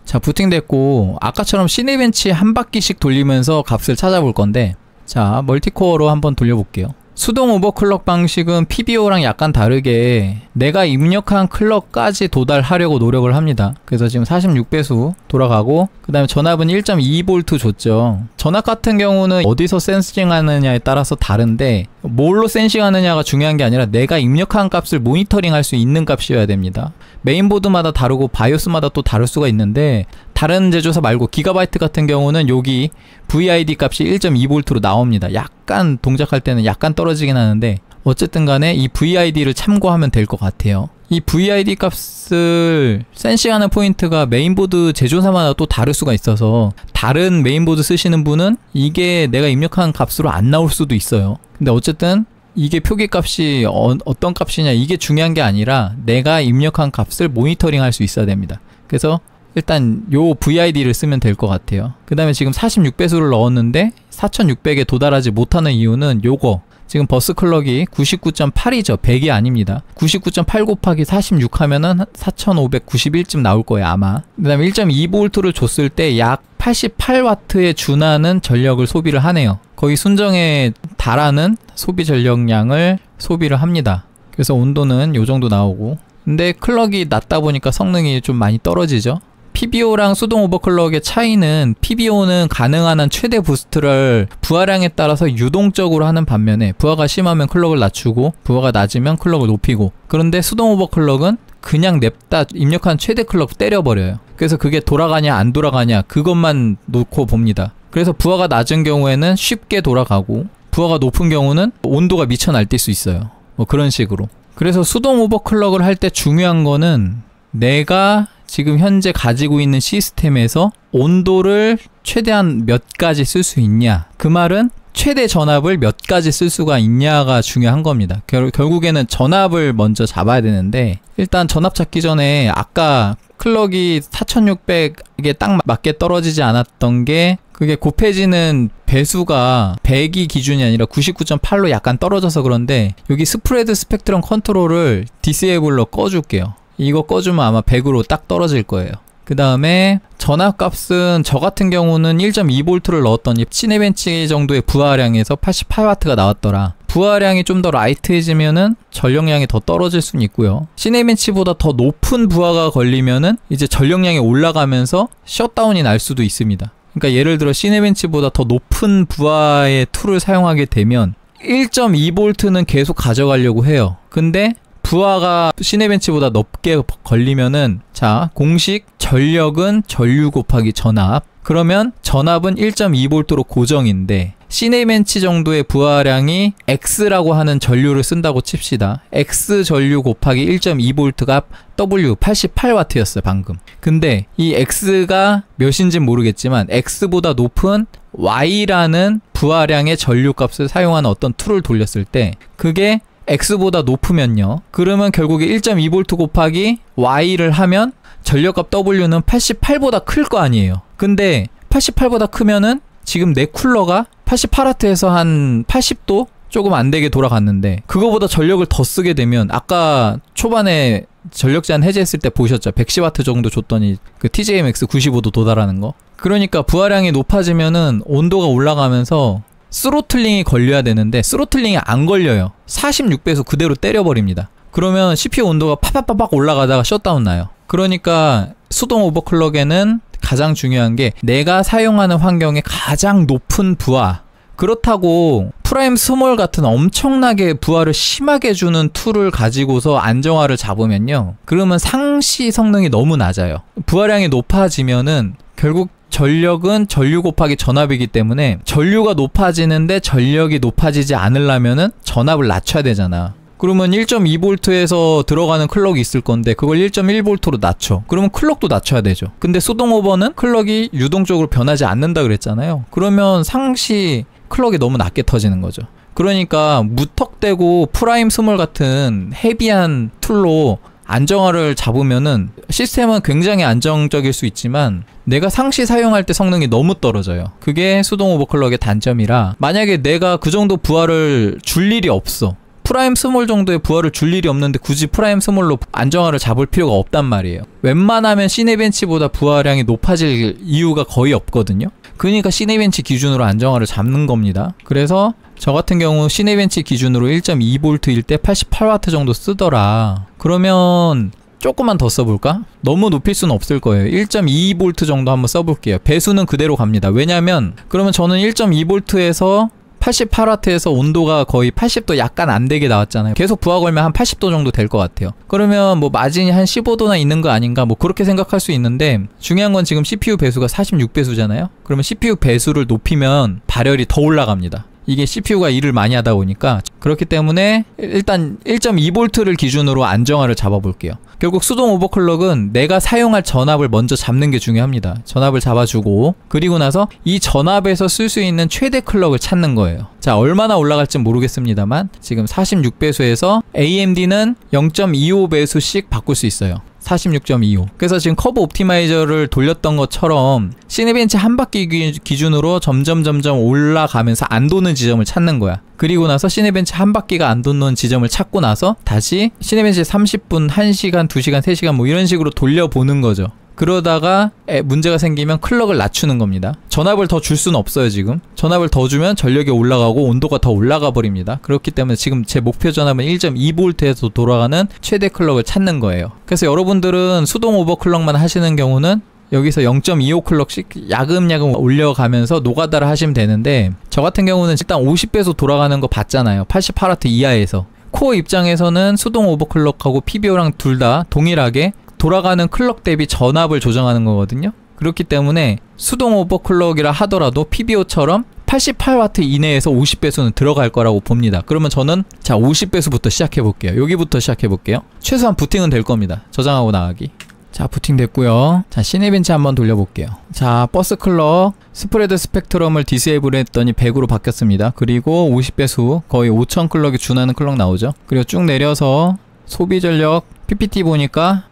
자, 부팅됐고 아까처럼 시네벤치 한 바퀴씩 돌리면서 값을 찾아볼 건데, 자, 멀티코어로 한번 돌려볼게요. 수동 오버클럭 방식은 PBO랑 약간 다르게 내가 입력한 클럭까지 도달하려고 노력을 합니다. 그래서 지금 46배수 돌아가고, 그 다음에 전압은 1.2V 줬죠. 전압 같은 경우는 어디서 센싱 하느냐에 따라서 다른데 뭘로 센싱 하느냐가 중요한 게 아니라 내가 입력한 값을 모니터링 할 수 있는 값이어야 됩니다. 메인보드마다 다르고 바이오스마다 또 다를 수가 있는데, 다른 제조사 말고 기가바이트 같은 경우는 여기 VID 값이 1.2V로 나옵니다. 약간 동작할 때는 약간 떨어지긴 하는데 어쨌든 간에 이 VID를 참고하면 될 것 같아요. 이 VID 값을 센싱하는 포인트가 메인보드 제조사마다 또 다를 수가 있어서 다른 메인보드 쓰시는 분은 이게 내가 입력한 값으로 안 나올 수도 있어요. 근데 어쨌든 이게 표기값이 어떤 값이냐 이게 중요한 게 아니라 내가 입력한 값을 모니터링 할 수 있어야 됩니다. 그래서 일단 요 VID를 쓰면 될 것 같아요. 그 다음에 지금 46배수를 넣었는데 4600에 도달하지 못하는 이유는 요거 지금 버스 클럭이 99.8이죠. 100이 아닙니다. 99.8 곱하기 46 하면은 4591쯤 나올 거예요, 아마. 그 다음에 1.2V를 줬을 때 약 88W에 준하는 전력을 소비를 하네요. 거의 순정에 달하는 소비 전력량을 소비를 합니다. 그래서 온도는 요 정도 나오고. 근데 클럭이 낮다 보니까 성능이 좀 많이 떨어지죠. PBO랑 수동 오버클럭의 차이는 PBO는 가능한 한 최대 부스트를 부하량에 따라서 유동적으로 하는 반면에 부하가 심하면 클럭을 낮추고 부하가 낮으면 클럭을 높이고, 그런데 수동 오버클럭은 그냥 냅다 입력한 최대 클럭 때려버려요. 그래서 그게 돌아가냐 안 돌아가냐 그것만 놓고 봅니다. 그래서 부하가 낮은 경우에는 쉽게 돌아가고 부하가 높은 경우는 온도가 미쳐 날뛸 수 있어요. 뭐 그런 식으로. 그래서 수동 오버클럭을 할 때 중요한 거는 내가 지금 현재 가지고 있는 시스템에서 온도를 최대한 몇 가지 쓸 수 있냐, 그 말은 최대 전압을 몇 가지 쓸 수가 있냐가 중요한 겁니다. 결국에는 전압을 먼저 잡아야 되는데, 일단 전압 잡기 전에 아까 클럭이 4600에 딱 맞게 떨어지지 않았던 게, 그게 곱해지는 배수가 100이 기준이 아니라 99.8로 약간 떨어져서 그런데, 여기 스프레드 스펙트럼 컨트롤을 디세이블로 꺼줄게요. 이거 꺼주면 아마 100으로 딱 떨어질 거예요. 그 다음에 전압값은 저 같은 경우는 1.2V를 넣었더니 시네벤치 정도의 부하량에서 88W가 나왔더라. 부하량이 좀 더 라이트해지면은 전력량이 더 떨어질 수는 있고요. 시네벤치보다 더 높은 부하가 걸리면은 이제 전력량이 올라가면서 셧다운이 날 수도 있습니다. 그러니까 예를 들어 시네벤치보다 더 높은 부하의 툴을 사용하게 되면 1.2V는 계속 가져가려고 해요. 근데 부하가 시네벤치보다 높게 걸리면은, 자, 공식 전력은 전류 곱하기 전압. 그러면 전압은 1.2V로 고정인데 시네벤치 정도의 부하량이 X라고 하는 전류를 쓴다고 칩시다. X 전류 곱하기 1.2V가 W 88W였어요 방금. 근데 이 X가 몇인지 모르겠지만 X보다 높은 Y라는 부하량의 전류값을 사용하는 어떤 툴을 돌렸을 때 그게 X보다 높으면요, 그러면 결국에 1.2V 곱하기 Y를 하면 전력값 W는 88보다 클 거 아니에요. 근데 88보다 크면은 지금 내 쿨러가 88W에서 한 80도 조금 안 되게 돌아갔는데, 그거보다 전력을 더 쓰게 되면 아까 초반에 전력 제한 해제했을 때 보셨죠? 110W 정도 줬더니 그 TJMX 95도 도달하는 거. 그러니까 부하량이 높아지면은 온도가 올라가면서 스로틀링이 걸려야 되는데 스로틀링이 안 걸려요. 46배수 그대로 때려버립니다. 그러면 CPU 온도가 팍팍팍 올라가다가 셧다운 나요. 그러니까 수동 오버클럭에는 가장 중요한 게 내가 사용하는 환경의 가장 높은 부하, 그렇다고 프라임 스몰 같은 엄청나게 부하를 심하게 주는 툴을 가지고서 안정화를 잡으면요, 그러면 상시 성능이 너무 낮아요. 부하량이 높아지면은 결국 전력은 전류 곱하기 전압이기 때문에 전류가 높아지는데 전력이 높아지지 않으려면은 전압을 낮춰야 되잖아. 그러면 1.2V에서 들어가는 클럭이 있을 건데 그걸 1.1V로 낮춰. 그러면 클럭도 낮춰야 되죠. 근데 수동 오버는 클럭이 유동적으로 변하지 않는다 그랬잖아요. 그러면 상시 클럭이 너무 낮게 터지는 거죠. 그러니까 무턱대고 프라임 스몰 같은 헤비한 툴로 안정화를 잡으면은 시스템은 굉장히 안정적일 수 있지만 내가 상시 사용할 때 성능이 너무 떨어져요. 그게 수동 오버클럭의 단점이라, 만약에 내가 그 정도 부하를 줄 일이 없어, 프라임 스몰 정도의 부하를 줄 일이 없는데 굳이 프라임 스몰로 안정화를 잡을 필요가 없단 말이에요. 웬만하면 시네벤치보다 부하량이 높아질 이유가 거의 없거든요. 그러니까 시네벤치 기준으로 안정화를 잡는 겁니다. 그래서 저 같은 경우 시네벤치 기준으로 1.2V일 때 88W 정도 쓰더라. 그러면 조금만 더 써볼까? 너무 높일 수는 없을 거예요. 1.2V 정도 한번 써볼게요. 배수는 그대로 갑니다. 왜냐면 그러면 저는 1.2V에서 88W에서 온도가 거의 80도 약간 안 되게 나왔잖아요. 계속 부하 걸면 한 80도 정도 될 것 같아요. 그러면 뭐 마진이 한 15도나 있는 거 아닌가, 뭐 그렇게 생각할 수 있는데, 중요한 건 지금 CPU 배수가 46배수잖아요. 그러면 CPU 배수를 높이면 발열이 더 올라갑니다. 이게 CPU가 일을 많이 하다 보니까. 그렇기 때문에 일단 1.2V를 기준으로 안정화를 잡아볼게요. 결국 수동 오버클럭은 내가 사용할 전압을 먼저 잡는 게 중요합니다. 전압을 잡아주고, 그리고 나서 이 전압에서 쓸 수 있는 최대 클럭을 찾는 거예요. 자, 얼마나 올라갈지 모르겠습니다만 지금 46배수에서 AMD는 0.25배수씩 바꿀 수 있어요. 46.25. 그래서 지금 커브 옵티마이저를 돌렸던 것처럼 시네벤치 한 바퀴 기준으로 점점 올라가면서 안 도는 지점을 찾는 거야. 그리고 나서 시네벤치 한 바퀴가 안 도는 지점을 찾고 나서 다시 시네벤치 30분, 1시간, 2시간, 3시간 뭐 이런 식으로 돌려보는 거죠. 그러다가 문제가 생기면 클럭을 낮추는 겁니다. 전압을 더 줄 수는 없어요. 지금 전압을 더 주면 전력이 올라가고 온도가 더 올라가 버립니다. 그렇기 때문에 지금 제 목표 전압은 1.2V에서 돌아가는 최대 클럭을 찾는 거예요. 그래서 여러분들은 수동 오버클럭만 하시는 경우는 여기서 0.25 클럭씩 야금야금 올려가면서 노가다를 하시면 되는데, 저 같은 경우는 일단 50배속 돌아가는 거 봤잖아요. 88W 이하에서. 코어 입장에서는 수동 오버클럭하고 PBO랑 둘 다 동일하게 돌아가는 클럭 대비 전압을 조정하는 거거든요. 그렇기 때문에 수동 오버클럭이라 하더라도 PBO처럼 88W 이내에서 50배수는 들어갈 거라고 봅니다. 그러면 저는 자 50배수부터 시작해 볼게요. 여기부터 시작해 볼게요. 최소한 부팅은 될 겁니다. 저장하고 나가기. 자, 부팅 됐고요. 자, 시네벤치 한번 돌려볼게요. 자, 버스 클럭 스프레드 스펙트럼을 디세이블 했더니 100으로 바뀌었습니다. 그리고 50배수 거의 5000 클럭에 준하는 클럭 나오죠. 그리고 쭉 내려서 소비 전력 PPT 보니까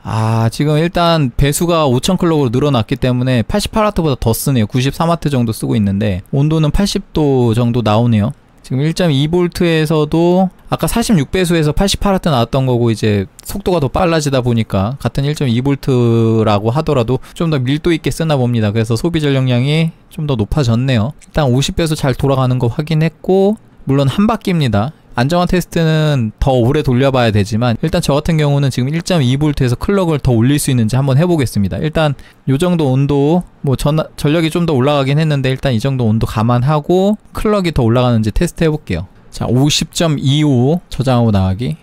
지금 일단 배수가 5000 클럭으로 늘어났기 때문에 88W보다 더 쓰네요. 93W 정도 쓰고 있는데 온도는 80도 정도 나오네요. 지금 1.2V에서도 아까 46배수에서 88W 나왔던 거고, 이제 속도가 더 빨라지다 보니까 같은 1.2V라고 하더라도 좀 더 밀도 있게 쓰나 봅니다. 그래서 소비 전력량이 좀 더 높아졌네요. 일단 50배수 잘 돌아가는 거 확인했고, 물론 한 바퀴입니다. 안정화 테스트는 더 오래 돌려봐야 되지만 일단 저 같은 경우는 지금 1.2V에서 클럭을 더 올릴 수 있는지 한번 해보겠습니다. 일단 요 정도 온도, 뭐 전력이 좀 더 올라가긴 했는데 일단 이 정도 온도 감안하고 클럭이 더 올라가는지 테스트 해볼게요. 자, 50.25 저장하고 나가기.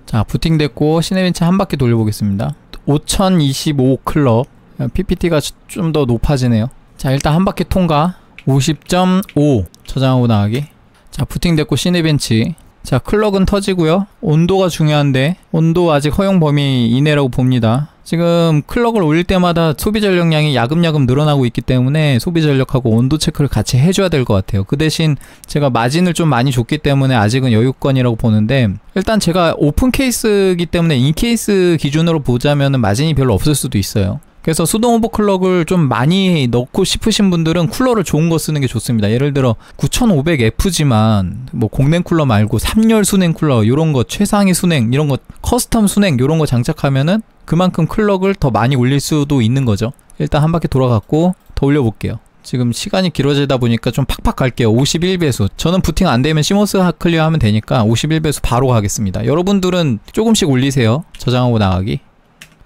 자, 부팅됐고 시네벤치 한 바퀴 돌려보겠습니다. 5025 클럭. PPT가 좀 더 높아지네요. 자, 일단 한 바퀴 통과. 50.5 저장하고 나가기. 자, 부팅됐고 시네벤치. 자, 클럭은 터지고요. 온도가 중요한데 온도 아직 허용 범위 이내라고 봅니다. 지금 클럭을 올릴 때마다 소비 전력량이 야금야금 늘어나고 있기 때문에 소비 전력하고 온도 체크를 같이 해줘야 될 것 같아요. 그 대신 제가 마진을 좀 많이 줬기 때문에 아직은 여유권이라고 보는데, 일단 제가 오픈 케이스이기 때문에 인 케이스 기준으로 보자면 마진이 별로 없을 수도 있어요. 그래서 수동 오버클럭을 좀 많이 넣고 싶으신 분들은 쿨러를 좋은 거 쓰는 게 좋습니다. 예를 들어 9500F지만 뭐 공냉 쿨러 말고 3열 순행 쿨러 이런 거, 최상위 순행 이런 거, 커스텀 순행 이런 거 장착하면은 그만큼 클럭을 더 많이 올릴 수도 있는 거죠. 일단 한 바퀴 돌아갔고 더 올려볼게요. 지금 시간이 길어지다 보니까 좀 팍팍 갈게요. 51배수. 저는 부팅 안 되면 시모스 클리어 하면 되니까 51배수 바로 가겠습니다. 여러분들은 조금씩 올리세요. 저장하고 나가기.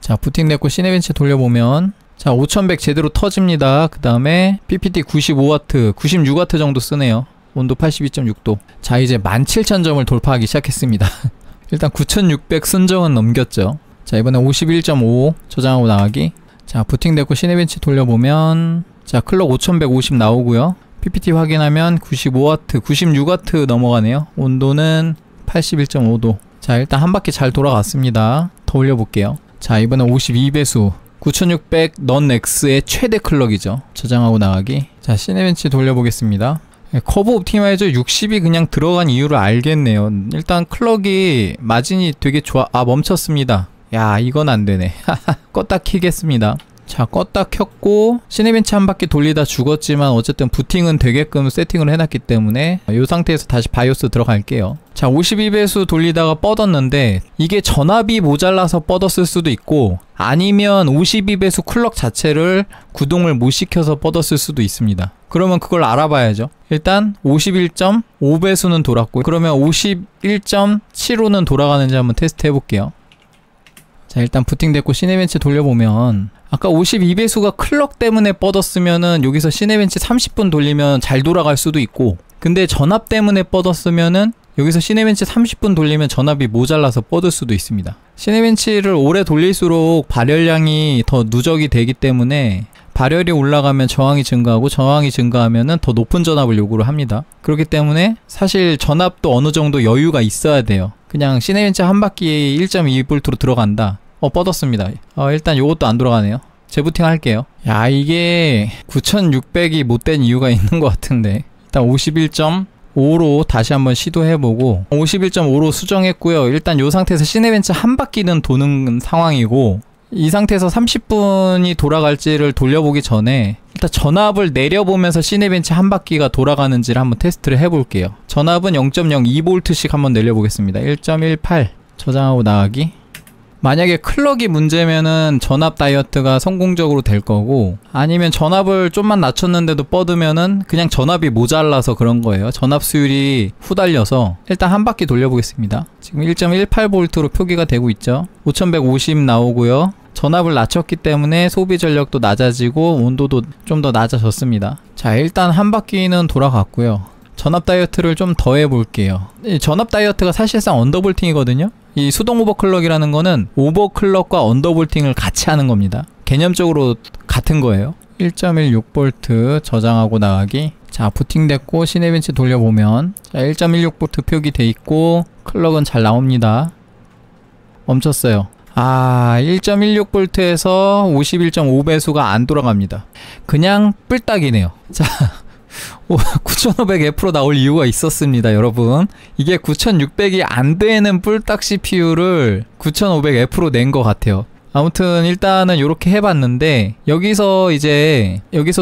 자, 부팅됐고 시네벤치 돌려보면 자, 5100 제대로 터집니다. 그 다음에 PPT 95W, 96W 정도 쓰네요. 온도 82.6도. 자, 이제 17000점을 돌파하기 시작했습니다. 일단 9600 순정은 넘겼죠. 자, 이번에 51.5 저장하고 나가기. 자, 부팅됐고 시네벤치 돌려보면 자, 클럭 5150 나오고요. PPT 확인하면 95W, 96W 넘어가네요. 온도는 81.5도. 자, 일단 한 바퀴 잘 돌아갔습니다. 더 올려볼게요. 자, 이번엔 52배수 9600 넌 X의 최대 클럭이죠. 저장하고 나가기. 자, 시네벤치 돌려보겠습니다. 커브 옵티마이저 60이 그냥 들어간 이유를 알겠네요. 일단 클럭이 마진이 되게 좋아. 멈췄습니다. 야, 이건 안되네. 껐다 키겠습니다. 자, 껐다 켰고 시네벤치 한 바퀴 돌리다 죽었지만 어쨌든 부팅은 되게끔 세팅을 해놨기 때문에 이 상태에서 다시 바이오스 들어갈게요. 자, 52배수 돌리다가 뻗었는데 이게 전압이 모자라서 뻗었을 수도 있고, 아니면 52배수 쿨럭 자체를 구동을 못 시켜서 뻗었을 수도 있습니다. 그러면 그걸 알아봐야죠. 일단 51.5배수는 돌았고, 그러면 51.75는 돌아가는지 한번 테스트 해볼게요. 자, 일단 부팅됐고 시네벤치 돌려보면 아까 52배수가 클럭 때문에 뻗었으면은 여기서 시네벤치 30분 돌리면 잘 돌아갈 수도 있고, 근데 전압 때문에 뻗었으면은 여기서 시네벤치 30분 돌리면 전압이 모자라서 뻗을 수도 있습니다. 시네벤치를 오래 돌릴수록 발열량이 더 누적이 되기 때문에 발열이 올라가면 저항이 증가하고 저항이 증가하면은 더 높은 전압을 요구를 합니다. 그렇기 때문에 사실 전압도 어느 정도 여유가 있어야 돼요. 그냥 시네벤치 한 바퀴에 1.2V로 들어간다. 뻗었습니다. 일단 요것도 안 돌아가네요. 재부팅 할게요. 야, 이게 9600이 못 된 이유가 있는 것 같은데, 일단 51.5로 다시 한번 시도해보고 51.5로 수정했고요. 일단 요 상태에서 시네벤치 한 바퀴는 도는 상황이고, 이 상태에서 30분이 돌아갈지를 돌려보기 전에 일단 전압을 내려보면서 시네벤치 한 바퀴가 돌아가는지를 한번 테스트를 해볼게요. 전압은 0.02V씩 한번 내려보겠습니다. 1.18 저장하고 나가기. 만약에 클럭이 문제면은 전압 다이어트가 성공적으로 될 거고, 아니면 전압을 좀만 낮췄는데도 뻗으면은 그냥 전압이 모자라서 그런 거예요. 전압 수율이 후달려서. 일단 한 바퀴 돌려보겠습니다. 지금 1.18V로 표기가 되고 있죠. 5150 나오고요. 전압을 낮췄기 때문에 소비 전력도 낮아지고 온도도 좀 더 낮아졌습니다. 자, 일단 한 바퀴는 돌아갔고요. 전압 다이어트를 좀 더 해볼게요. 이 전압 다이어트가 사실상 언더볼팅이거든요. 이 수동 오버클럭이라는 거는 오버클럭과 언더볼팅을 같이 하는 겁니다. 개념적으로 같은 거예요. 1.16V 저장하고 나가기. 자, 부팅됐고 시네벤치 돌려보면, 자, 1.16V 표기돼 있고 클럭은 잘 나옵니다. 멈췄어요. 1.16V에서 51.5배수가 안 돌아갑니다. 그냥 뿔딱이네요. 자, 9500F로 나올 이유가 있었습니다, 여러분. 이게 9600이 안 되는 뿔딱 CPU를 9500F로 낸 것 같아요. 아무튼 일단은 이렇게 해봤는데, 여기서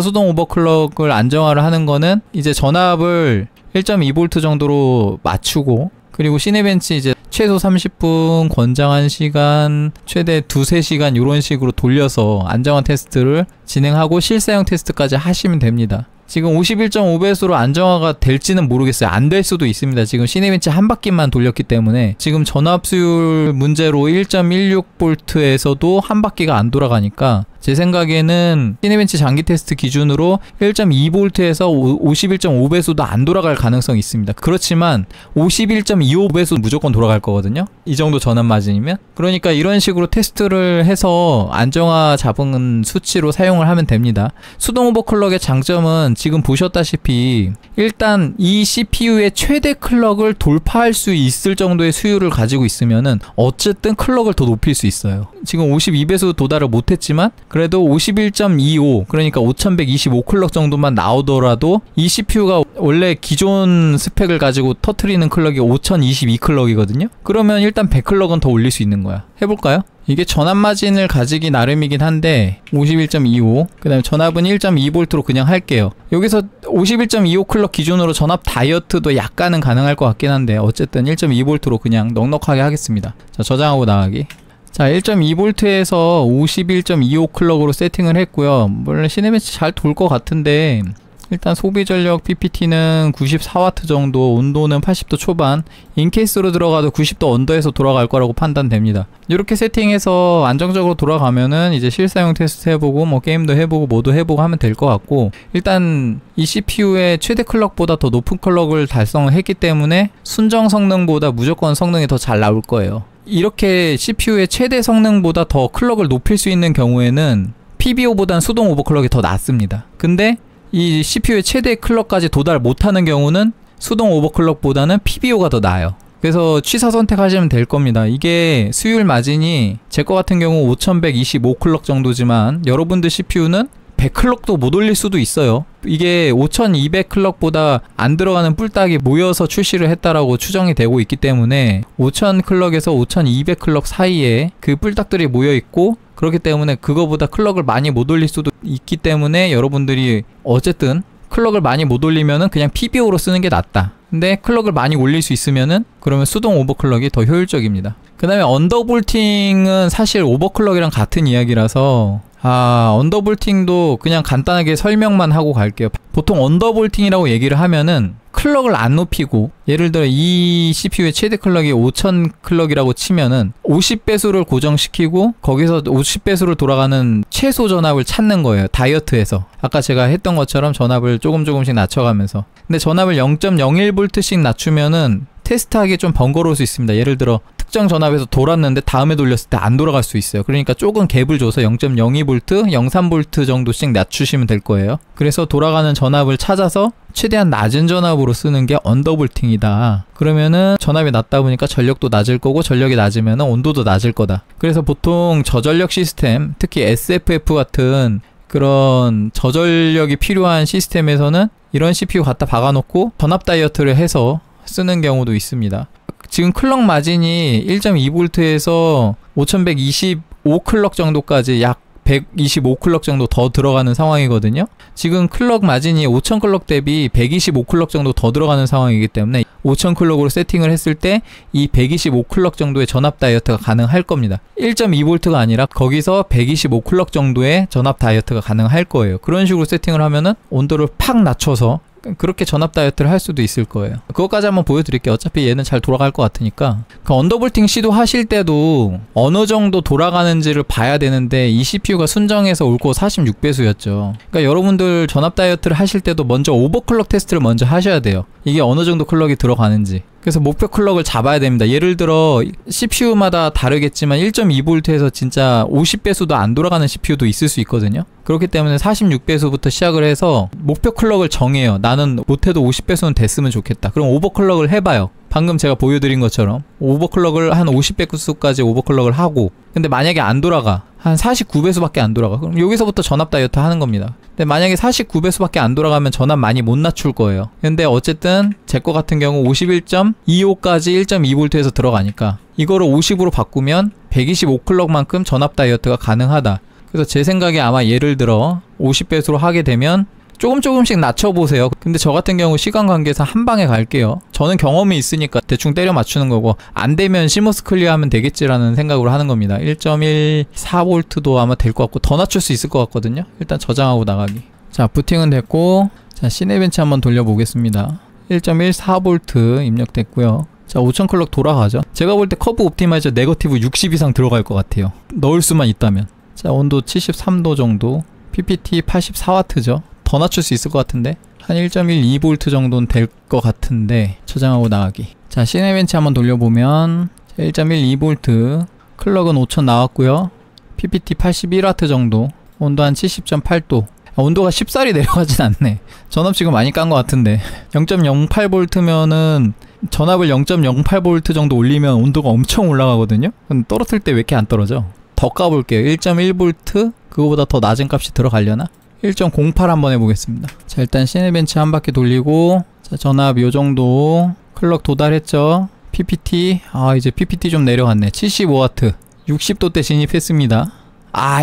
수동 오버클럭을 안정화를 하는 거는 이제 전압을 1.2V 정도로 맞추고, 그리고 시네벤치 이제 최소 30분, 권장한 시간, 최대 2-3시간 이런 식으로 돌려서 안정화 테스트를 진행하고 실사용 테스트까지 하시면 됩니다. 지금 51.5배수로 안정화가 될지는 모르겠어요. 안 될 수도 있습니다. 지금 시네벤치 한 바퀴만 돌렸기 때문에. 지금 전압 수율 문제로 1.16V에서도 한 바퀴가 안 돌아가니까 제 생각에는 시네벤치 장기 테스트 기준으로 1.2V에서 51.5배수도 안 돌아갈 가능성이 있습니다. 그렇지만 51.25배수 무조건 돌아갈 거거든요. 이 정도 전압 마진이면. 그러니까 이런 식으로 테스트를 해서 안정화 잡은 수치로 사용을 하면 됩니다. 수동 오버클럭의 장점은 지금 보셨다시피 일단 이 CPU의 최대 클럭을 돌파할 수 있을 정도의 수율을 가지고 있으면은 어쨌든 클럭을 더 높일 수 있어요. 지금 52배수 도달을 못했지만 그래도 51.25, 그러니까 5125클럭 정도만 나오더라도 이 CPU가 원래 기존 스펙을 가지고 터트리는 클럭이 5022클럭이거든요. 그러면 일단 100클럭은 더 올릴 수 있는 거야. 해볼까요? 이게 전압 마진을 가지기 나름이긴 한데 51.25, 그 다음에 전압은 1.2V로 그냥 할게요. 여기서 51.25클럭 기준으로 전압 다이어트도 약간은 가능할 것 같긴 한데 어쨌든 1.2V로 그냥 넉넉하게 하겠습니다. 자, 저장하고 나가기. 자, 1.2V에서 51.25클럭으로 세팅을 했고요. 물론 시네벤치 잘 돌 것 같은데 일단 소비전력 PPT는 94W 정도, 온도는 80도 초반, 인케이스로 들어가도 90도 언더에서 돌아갈 거라고 판단됩니다. 이렇게 세팅해서 안정적으로 돌아가면은 이제 실사용 테스트 해보고 뭐 게임도 해보고 뭐도 해보고 하면 될 것 같고, 일단 이 CPU의 최대 클럭보다 더 높은 클럭을 달성을 했기 때문에 순정 성능보다 무조건 성능이 더 잘 나올 거예요. 이렇게 CPU의 최대 성능보다 더 클럭을 높일 수 있는 경우에는 PBO보단 수동 오버클럭이 더 낫습니다. 근데 이 CPU의 최대 클럭까지 도달 못하는 경우는 수동 오버클럭보다는 PBO가 더 나아요. 그래서 취사 선택하시면 될 겁니다. 이게 수율 마진이 제 거 같은 경우 5125클럭 정도지만 여러분들 CPU는 100클럭도 못 올릴 수도 있어요. 이게 5200클럭보다 안 들어가는 뿔딱이 모여서 출시를 했다라고 추정이 되고 있기 때문에 5000클럭에서 5200클럭 사이에 그 뿔딱들이 모여 있고, 그렇기 때문에 그거보다 클럭을 많이 못 올릴 수도 있기 때문에 여러분들이 어쨌든 클럭을 많이 못 올리면은 그냥 PBO로 쓰는 게 낫다. 근데 클럭을 많이 올릴 수 있으면은 그러면 수동 오버클럭이 더 효율적입니다. 그 다음에 언더볼팅은 사실 오버클럭이랑 같은 이야기라서 언더볼팅도 그냥 간단하게 설명만 하고 갈게요. 보통 언더볼팅이라고 얘기를 하면은 클럭을 안 높이고, 예를 들어 이 CPU의 최대 클럭이 5000클럭이라고 치면은 50배수를 고정시키고 거기서 50배수를 돌아가는 최소 전압을 찾는 거예요. 다이어트에서 아까 제가 했던 것처럼 전압을 조금씩 낮춰가면서. 근데 전압을 0.01V씩 낮추면은 테스트하기 좀 번거로울 수 있습니다. 예를 들어 특정 전압에서 돌았는데 다음에 돌렸을 때 안 돌아갈 수 있어요. 그러니까 조금 갭을 줘서 0.02V, 0.3V 정도씩 낮추시면 될 거예요. 그래서 돌아가는 전압을 찾아서 최대한 낮은 전압으로 쓰는 게 언더볼팅이다. 그러면은 전압이 낮다 보니까 전력도 낮을 거고, 전력이 낮으면 온도도 낮을 거다. 그래서 보통 저전력 시스템, 특히 SFF 같은 그런 저전력이 필요한 시스템에서는 이런 CPU 갖다 박아놓고 전압 다이어트를 해서 쓰는 경우도 있습니다. 지금 클럭 마진이 1.2V에서 5125 클럭 정도까지 약 125 클럭 정도 더 들어가는 상황이거든요. 지금 클럭 마진이 5000 클럭 대비 125 클럭 정도 더 들어가는 상황이기 때문에 5000 클럭으로 세팅을 했을 때 이 125 클럭 정도의 전압 다이어트가 가능할 겁니다. 1.2V가 아니라 거기서 125 클럭 정도의 전압 다이어트가 가능할 거예요. 그런 식으로 세팅을 하면은 온도를 팍 낮춰서 그렇게 전압 다이어트를 할 수도 있을 거예요. 그것까지 한번 보여드릴게요. 어차피 얘는 잘 돌아갈 것 같으니까. 그 언더볼팅 시도하실 때도 어느 정도 돌아가는지를 봐야 되는데 이 CPU가 순정해서 옳고 46배수였죠. 그러니까 여러분들 전압 다이어트를 하실 때도 먼저 오버클럭 테스트를 먼저 하셔야 돼요. 이게 어느 정도 클럭이 들어가는지. 그래서 목표 클럭을 잡아야 됩니다. 예를 들어 CPU마다 다르겠지만 1.2V에서 진짜 50배수도 안 돌아가는 CPU도 있을 수 있거든요. 그렇기 때문에 46배수부터 시작을 해서 목표 클럭을 정해요. 나는 못해도 50배수는 됐으면 좋겠다. 그럼 오버클럭을 해봐요. 방금 제가 보여드린 것처럼 오버클럭을 한 50배수까지 오버클럭을 하고, 근데 만약에 안 돌아가, 한 49배수밖에 안 돌아가, 그럼 여기서부터 전압 다이어트 하는 겁니다. 근데 만약에 49배수밖에 안 돌아가면 전압 많이 못 낮출 거예요. 근데 어쨌든 제 거 같은 경우 51.25까지 1.2V에서 들어가니까 이거를 50으로 바꾸면 125클럭만큼 전압 다이어트가 가능하다. 그래서 제 생각에 아마 예를 들어 50배수로 하게 되면 조금씩 낮춰보세요. 근데 저 같은 경우 시간 관계상 한 방에 갈게요. 저는 경험이 있으니까 대충 때려 맞추는 거고, 안 되면 시모스 클리어하면 되겠지라는 생각으로 하는 겁니다. 1.14V도 아마 될 것 같고 더 낮출 수 있을 것 같거든요. 일단 저장하고 나가기. 자, 부팅은 됐고, 자, 시네벤치 한번 돌려보겠습니다. 1.14V 입력됐고요. 자, 5000 클럭 돌아가죠. 제가 볼 때 커브 옵티마이저 네거티브 60 이상 들어갈 것 같아요. 넣을 수만 있다면. 자, 온도 73도 정도, PPT 84W죠. 더 낮출 수 있을 것 같은데 한 1.12V 정도는 될 것 같은데, 저장하고 나가기. 자, 시네벤치 한번 돌려보면 1.12V, 클럭은 5000 나왔고요. PPT 81W 정도, 온도 한 70.8도. 온도가 쉽사리 내려가진 않네. 전압 지금 많이 깐 것 같은데 0.08V면은 전압을 0.08V 정도 올리면 온도가 엄청 올라가거든요. 그럼 떨어뜨릴 때 왜 이렇게 안 떨어져? 더 까볼게요. 1.1V, 그거보다 더 낮은 값이 들어가려나? 1.08 한번 해보겠습니다. 자, 일단 시네벤치 한 바퀴 돌리고, 자, 전압 요정도, 클럭 도달했죠. PPT, 이제 PPT 좀 내려갔네. 75W, 60도대 진입했습니다.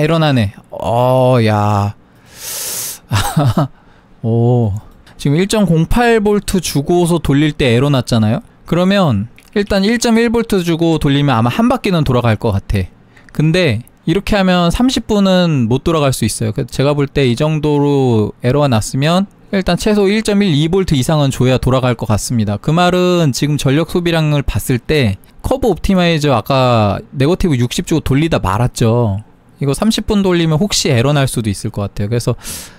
일어나네. 야. 오. 지금 1.08V 주고서 돌릴 때 에러 났잖아요? 그러면 일단 1.1V 주고 돌리면 아마 한 바퀴는 돌아갈 것 같아. 근데 이렇게 하면 30분은 못 돌아갈 수 있어요. 제가 볼 때 이 정도로 에러가 났으면 일단 최소 1.12V 이상은 줘야 돌아갈 것 같습니다. 그 말은 지금 전력 소비량을 봤을 때 커브 옵티마이저 아까 네거티브 60 주고 돌리다 말았죠. 이거 30분 돌리면 혹시 에러 날 수도 있을 것 같아요. 그래서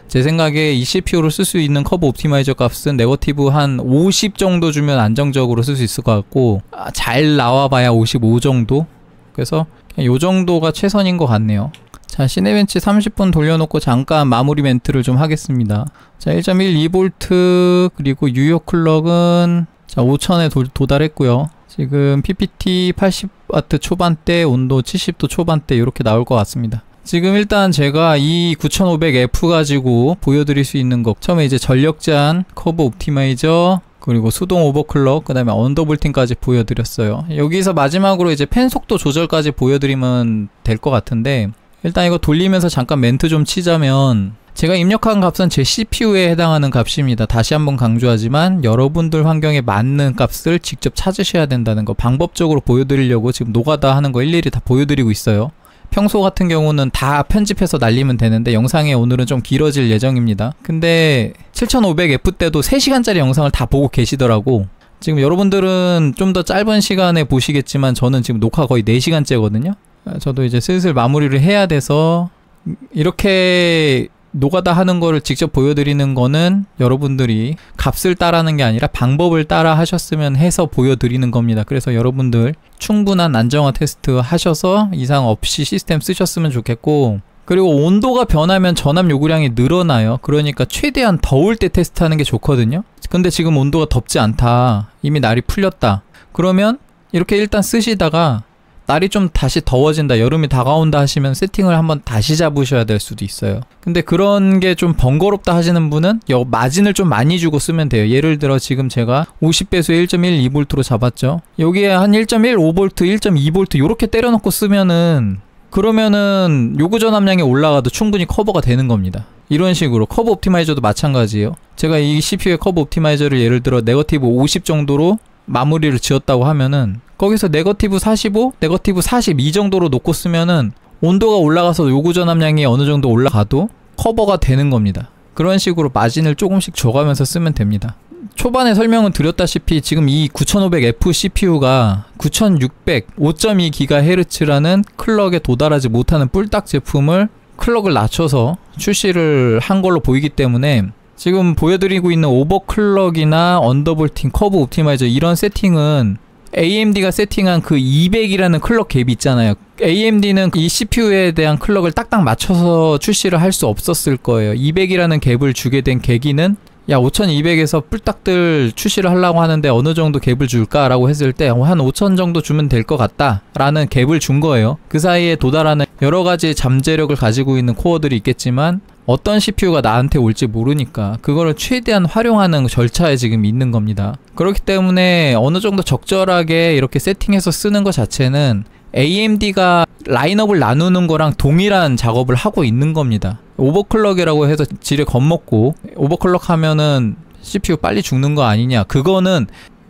제 생각에 이 CPU로 쓸 수 있는 커브 옵티마이저 값은 네거티브 한 50 정도 주면 안정적으로 쓸 수 있을 것 같고, 잘 나와봐야 55 정도? 그래서 요 정도가 최선인 것 같네요. 자, 시네벤치 30분 돌려놓고 잠깐 마무리 멘트를 좀 하겠습니다. 자, 1.12V, 그리고 유효 클럭은 자 5000에 도달했고요. 지금 PPT 80W 초반대, 온도 70도 초반대 이렇게 나올 것 같습니다. 지금 일단 제가 이 9500F 가지고 보여드릴 수 있는 거, 처음에 이제 전력 제한, 커브 옵티마이저, 그리고 수동 오버클럭, 그 다음에 언더볼팅까지 보여드렸어요. 여기서 마지막으로 이제 팬 속도 조절까지 보여드리면 될 것 같은데, 일단 이거 돌리면서 잠깐 멘트 좀 치자면, 제가 입력한 값은 제 CPU에 해당하는 값입니다. 다시 한번 강조하지만 여러분들 환경에 맞는 값을 직접 찾으셔야 된다는 거 방법적으로 보여드리려고 지금 노가다 하는 거 일일이 다 보여드리고 있어요. 평소 같은 경우는 다 편집해서 날리면 되는데 영상이 오늘은 좀 길어질 예정입니다. 근데 7500F 때도 3시간짜리 영상을 다 보고 계시더라고. 지금 여러분들은 좀 더 짧은 시간에 보시겠지만 저는 지금 녹화 거의 4시간째거든요. 저도 이제 슬슬 마무리를 해야 돼서, 이렇게 노가다 하는 거를 직접 보여드리는 거는 여러분들이 값을 따라하는 게 아니라 방법을 따라 하셨으면 해서 보여드리는 겁니다. 그래서 여러분들 충분한 안정화 테스트 하셔서 이상 없이 시스템 쓰셨으면 좋겠고, 그리고 온도가 변하면 전압 요구량이 늘어나요. 그러니까 최대한 더울 때 테스트하는 게 좋거든요. 근데 지금 온도가 덥지 않다, 이미 날이 풀렸다, 그러면 이렇게 일단 쓰시다가 날이 좀 다시 더워진다, 여름이 다가온다 하시면 세팅을 한번 다시 잡으셔야 될 수도 있어요. 근데 그런 게 좀 번거롭다 하시는 분은 마진을 좀 많이 주고 쓰면 돼요. 예를 들어 지금 제가 50배수에 1.12V로 잡았죠. 여기에 한 1.15V, 1.2V 요렇게 때려놓고 쓰면은, 그러면은 요구 전압량이 올라가도 충분히 커버가 되는 겁니다. 이런 식으로 커브 옵티마이저도 마찬가지예요. 제가 이 CPU의 커브 옵티마이저를 예를 들어 네거티브 50 정도로 마무리를 지었다고 하면은 거기서 네거티브 45, 네거티브 42 정도로 놓고 쓰면은 온도가 올라가서 요구 전압량이 어느 정도 올라가도 커버가 되는 겁니다. 그런 식으로 마진을 조금씩 줘가면서 쓰면 됩니다. 초반에 설명은 드렸다시피 지금 이 9500F CPU가 9600 5.2GHz라는 클럭에 도달하지 못하는 뿔딱 제품을 클럭을 낮춰서 출시를 한 걸로 보이기 때문에 지금 보여드리고 있는 오버클럭이나 언더볼팅, 커브 옵티마이저 이런 세팅은 AMD가 세팅한 그 200이라는 클럭 갭이 있잖아요. AMD는 이 CPU에 대한 클럭을 딱딱 맞춰서 출시를 할 수 없었을 거예요. 200이라는 갭을 주게 된 계기는, 야 5200에서 뿔딱들 출시를 하려고 하는데 어느 정도 갭을 줄까? 라고 했을 때 한 5000 정도 주면 될 것 같다 라는 갭을 준 거예요. 그 사이에 도달하는 여러가지 잠재력을 가지고 있는 코어들이 있겠지만 어떤 CPU가 나한테 올지 모르니까 그거를 최대한 활용하는 절차에 지금 있는 겁니다. 그렇기 때문에 어느 정도 적절하게 이렇게 세팅해서 쓰는 것 자체는 AMD가 라인업을 나누는 거랑 동일한 작업을 하고 있는 겁니다. 오버클럭이라고 해서 지레 겁먹고 오버클럭 하면은 CPU 빨리 죽는 거 아니냐, 그거는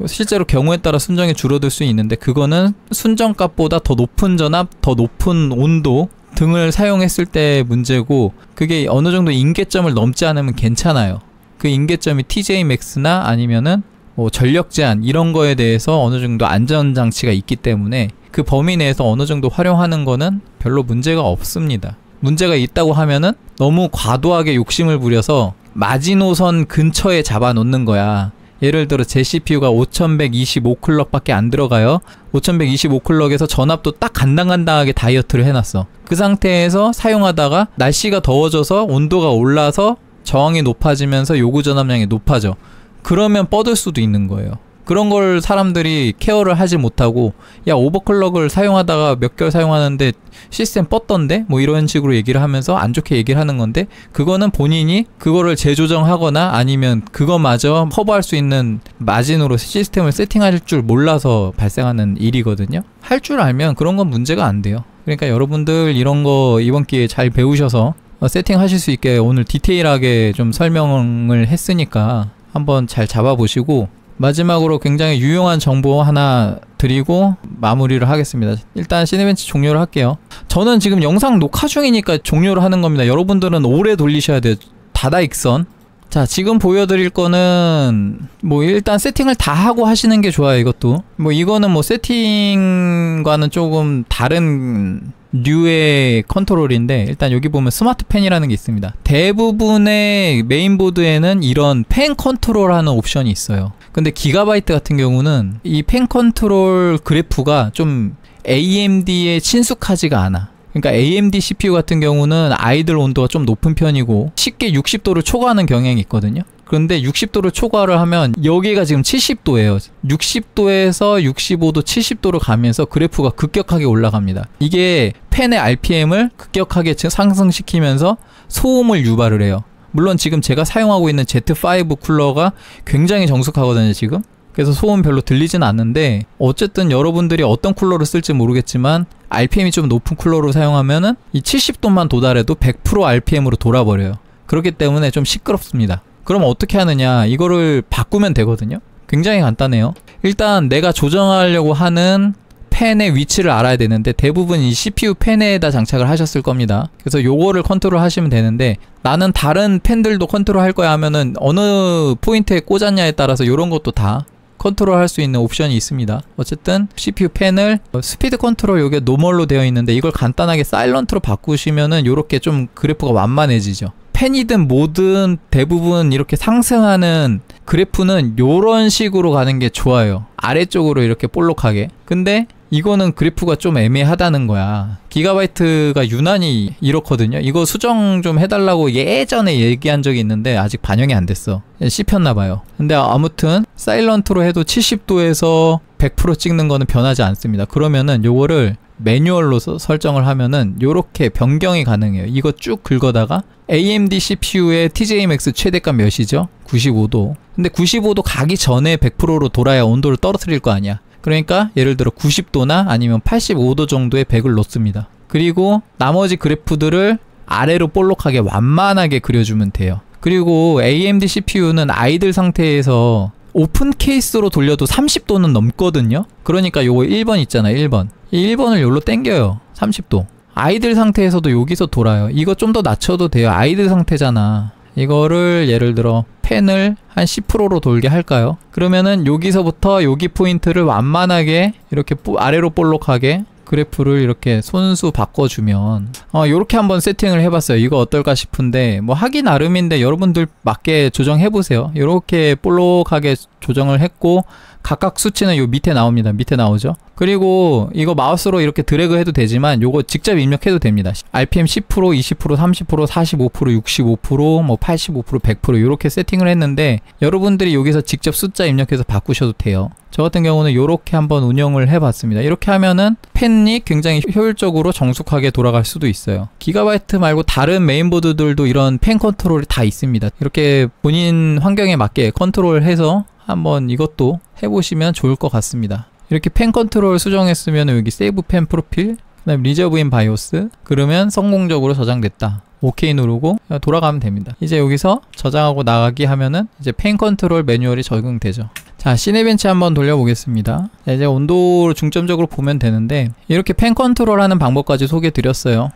실제로 경우에 따라 순정이 줄어들 수 있는데 그거는 순정값보다 더 높은 전압, 더 높은 온도 등을 사용했을 때 문제고, 그게 어느 정도 임계점을 넘지 않으면 괜찮아요. 그 임계점이 TJ-Max나 아니면은 뭐 전력 제한 이런 거에 대해서 어느 정도 안전장치가 있기 때문에 그 범위 내에서 어느 정도 활용하는 거는 별로 문제가 없습니다. 문제가 있다고 하면은 너무 과도하게 욕심을 부려서 마지노선 근처에 잡아놓는 거야. 예를 들어 제 CPU가 5125클럭 밖에 안 들어가요. 5125클럭에서 전압도 딱 간당간당하게 다이어트를 해놨어. 그 상태에서 사용하다가 날씨가 더워져서 온도가 올라서 저항이 높아지면서 요구 전압량이 높아져. 그러면 뻗을 수도 있는 거예요. 그런 걸 사람들이 케어를 하지 못하고, 야 오버클럭을 사용하다가 몇 개월 사용하는데 시스템 뻗던데? 뭐 이런 식으로 얘기를 하면서 안 좋게 얘기를 하는 건데, 그거는 본인이 그거를 재조정하거나 아니면 그거마저 커버할 수 있는 마진으로 시스템을 세팅할 줄 몰라서 발생하는 일이거든요. 할 줄 알면 그런 건 문제가 안 돼요. 그러니까 여러분들 이런 거 이번 기회에 잘 배우셔서 세팅하실 수 있게 오늘 디테일하게 좀 설명을 했으니까 한번 잘 잡아보시고, 마지막으로 굉장히 유용한 정보 하나 드리고 마무리를 하겠습니다. 일단 시네벤치 종료를 할게요. 저는 지금 영상 녹화 중이니까 종료를 하는 겁니다. 여러분들은 오래 돌리셔야 돼요. 다다익선. 자, 지금 보여드릴 거는 뭐 일단 세팅을 다 하고 하시는 게 좋아요. 이것도 뭐 이거는 뭐 세팅과는 조금 다른 류의 컨트롤인데, 일단 여기 보면 스마트 펜이라는 게 있습니다. 대부분의 메인보드에는 이런 펜 컨트롤하는 옵션이 있어요. 근데 기가바이트 같은 경우는 이 펜 컨트롤 그래프가 좀 AMD에 친숙하지가 않아. 그러니까 AMD CPU 같은 경우는 아이들 온도가 좀 높은 편이고 쉽게 60도를 초과하는 경향이 있거든요. 그런데 60도를 초과를 하면 여기가 지금 70도예요. 60도에서 65도, 70도로 가면서 그래프가 급격하게 올라갑니다. 이게 팬의 RPM을 급격하게 상승시키면서 소음을 유발을 해요. 물론 지금 제가 사용하고 있는 Z5 쿨러가 굉장히 정숙하거든요, 지금. 그래서 소음 별로 들리진 않는데, 어쨌든 여러분들이 어떤 쿨러를 쓸지 모르겠지만 RPM이 좀 높은 쿨러로 사용하면은 이 70도만 도달해도 100% RPM으로 돌아버려요. 그렇기 때문에 좀 시끄럽습니다. 그럼 어떻게 하느냐, 이거를 바꾸면 되거든요. 굉장히 간단해요. 일단 내가 조정하려고 하는 펜의 위치를 알아야 되는데, 대부분 이 CPU 펜에다 장착을 하셨을 겁니다. 그래서 요거를 컨트롤 하시면 되는데, 나는 다른 펜들도 컨트롤 할 거야 하면은 어느 포인트에 꽂았냐에 따라서 요런 것도 다 컨트롤 할 수 있는 옵션이 있습니다. 어쨌든 CPU 펜을 스피드 컨트롤, 요게 노멀로 되어 있는데 이걸 간단하게 사일런트로 바꾸시면은 요렇게 좀 그래프가 완만해지죠. 팬이든 뭐든 대부분 이렇게 상승하는 그래프는 요런 식으로 가는 게 좋아요. 아래쪽으로 이렇게 볼록하게. 근데 이거는 그래프가 좀 애매하다는 거야. 기가바이트가 유난히 이렇거든요. 이거 수정 좀 해달라고 예전에 얘기한 적이 있는데 아직 반영이 안 됐어. 씹혔나봐요. 근데 아무튼 사일런트로 해도 70도에서 100% 찍는 거는 변하지 않습니다. 그러면은 요거를 매뉴얼로 설정을 하면은 요렇게 변경이 가능해요. 이거 쭉 긁어다가 AMD CPU의 TJ Max 최대값 몇이죠? 95도. 근데 95도 가기 전에 100%로 돌아야 온도를 떨어뜨릴 거 아니야. 그러니까 예를 들어 90도나 아니면 85도 정도의 100을 놓습니다. 그리고 나머지 그래프들을 아래로 볼록하게 완만하게 그려주면 돼요. 그리고 AMD CPU는 아이들 상태에서 오픈 케이스로 돌려도 30도는 넘거든요. 그러니까 요거 1번 있잖아, 1번. 이 1번을 요로 당겨요. 30도. 아이들 상태에서도 여기서 돌아요. 이거 좀 더 낮춰도 돼요. 아이들 상태잖아. 이거를 예를 들어 펜을 한 10%로 돌게 할까요? 그러면은 여기서부터 여기 포인트를 완만하게 이렇게 아래로 볼록하게 그래프를 이렇게 손수 바꿔주면 요렇게 한번 세팅을 해봤어요. 이거 어떨까 싶은데 뭐 하기 나름인데 여러분들 맞게 조정해보세요. 요렇게 볼록하게 조정을 했고 각각 수치는 요 밑에 나옵니다. 밑에 나오죠. 그리고 이거 마우스로 이렇게 드래그 해도 되지만 요거 직접 입력해도 됩니다. RPM 10%, 20%, 30%, 45%, 65%, 뭐 85%, 100% 요렇게 세팅을 했는데 여러분들이 여기서 직접 숫자 입력해서 바꾸셔도 돼요. 저 같은 경우는 요렇게 한번 운영을 해봤습니다. 이렇게 하면은 펜이 굉장히 효율적으로 정숙하게 돌아갈 수도 있어요. 기가바이트 말고 다른 메인보드들도 이런 펜 컨트롤이 다 있습니다. 이렇게 본인 환경에 맞게 컨트롤해서 한번 이것도 해보시면 좋을 것 같습니다. 이렇게 펜 컨트롤 수정했으면 여기 세이브 펜 프로필, 그 다음에 리저브 인 바이오스, 그러면 성공적으로 저장됐다. OK 누르고 돌아가면 됩니다. 이제 여기서 저장하고 나가기 하면은 이제 펜 컨트롤 매뉴얼이 적용되죠. 자, 시네벤치 한번 돌려보겠습니다. 자, 이제 온도를 중점적으로 보면 되는데 이렇게 펜 컨트롤 하는 방법까지 소개해 드렸어요.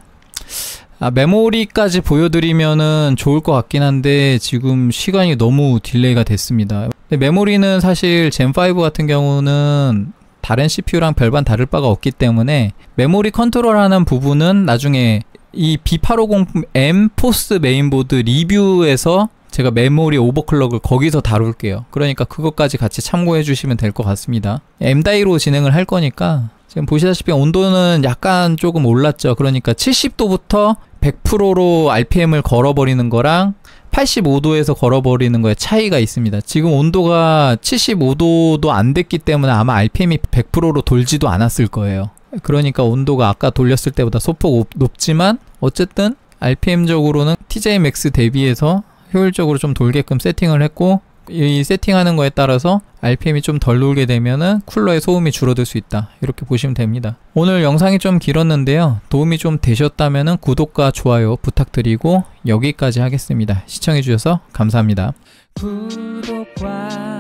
메모리까지 보여드리면은 좋을 것 같긴 한데 지금 시간이 너무 딜레이가 됐습니다. 근데 메모리는 사실 젠5 같은 경우는 다른 CPU랑 별반 다를 바가 없기 때문에 메모리 컨트롤하는 부분은 나중에 이 B850M 포스 메인보드 리뷰에서 제가 메모리 오버클럭을 거기서 다룰게요. 그러니까 그것까지 같이 참고해 주시면 될 것 같습니다. M-DAI로 진행을 할 거니까 지금 보시다시피 온도는 약간 조금 올랐죠. 그러니까 70도부터 100%로 RPM을 걸어버리는 거랑 85도에서 걸어버리는 거에 차이가 있습니다. 지금 온도가 75도도 안 됐기 때문에 아마 RPM이 100%로 돌지도 않았을 거예요. 그러니까 온도가 아까 돌렸을 때보다 소폭 높지만 어쨌든 RPM적으로는 TJ Max 대비해서 효율적으로 좀 돌게끔 세팅을 했고 이 세팅하는 거에 따라서 RPM이 좀 덜 돌게 되면은 쿨러의 소음이 줄어들 수 있다. 이렇게 보시면 됩니다. 오늘 영상이 좀 길었는데요. 도움이 좀 되셨다면은 구독과 좋아요 부탁드리고 여기까지 하겠습니다. 시청해주셔서 감사합니다. 구독과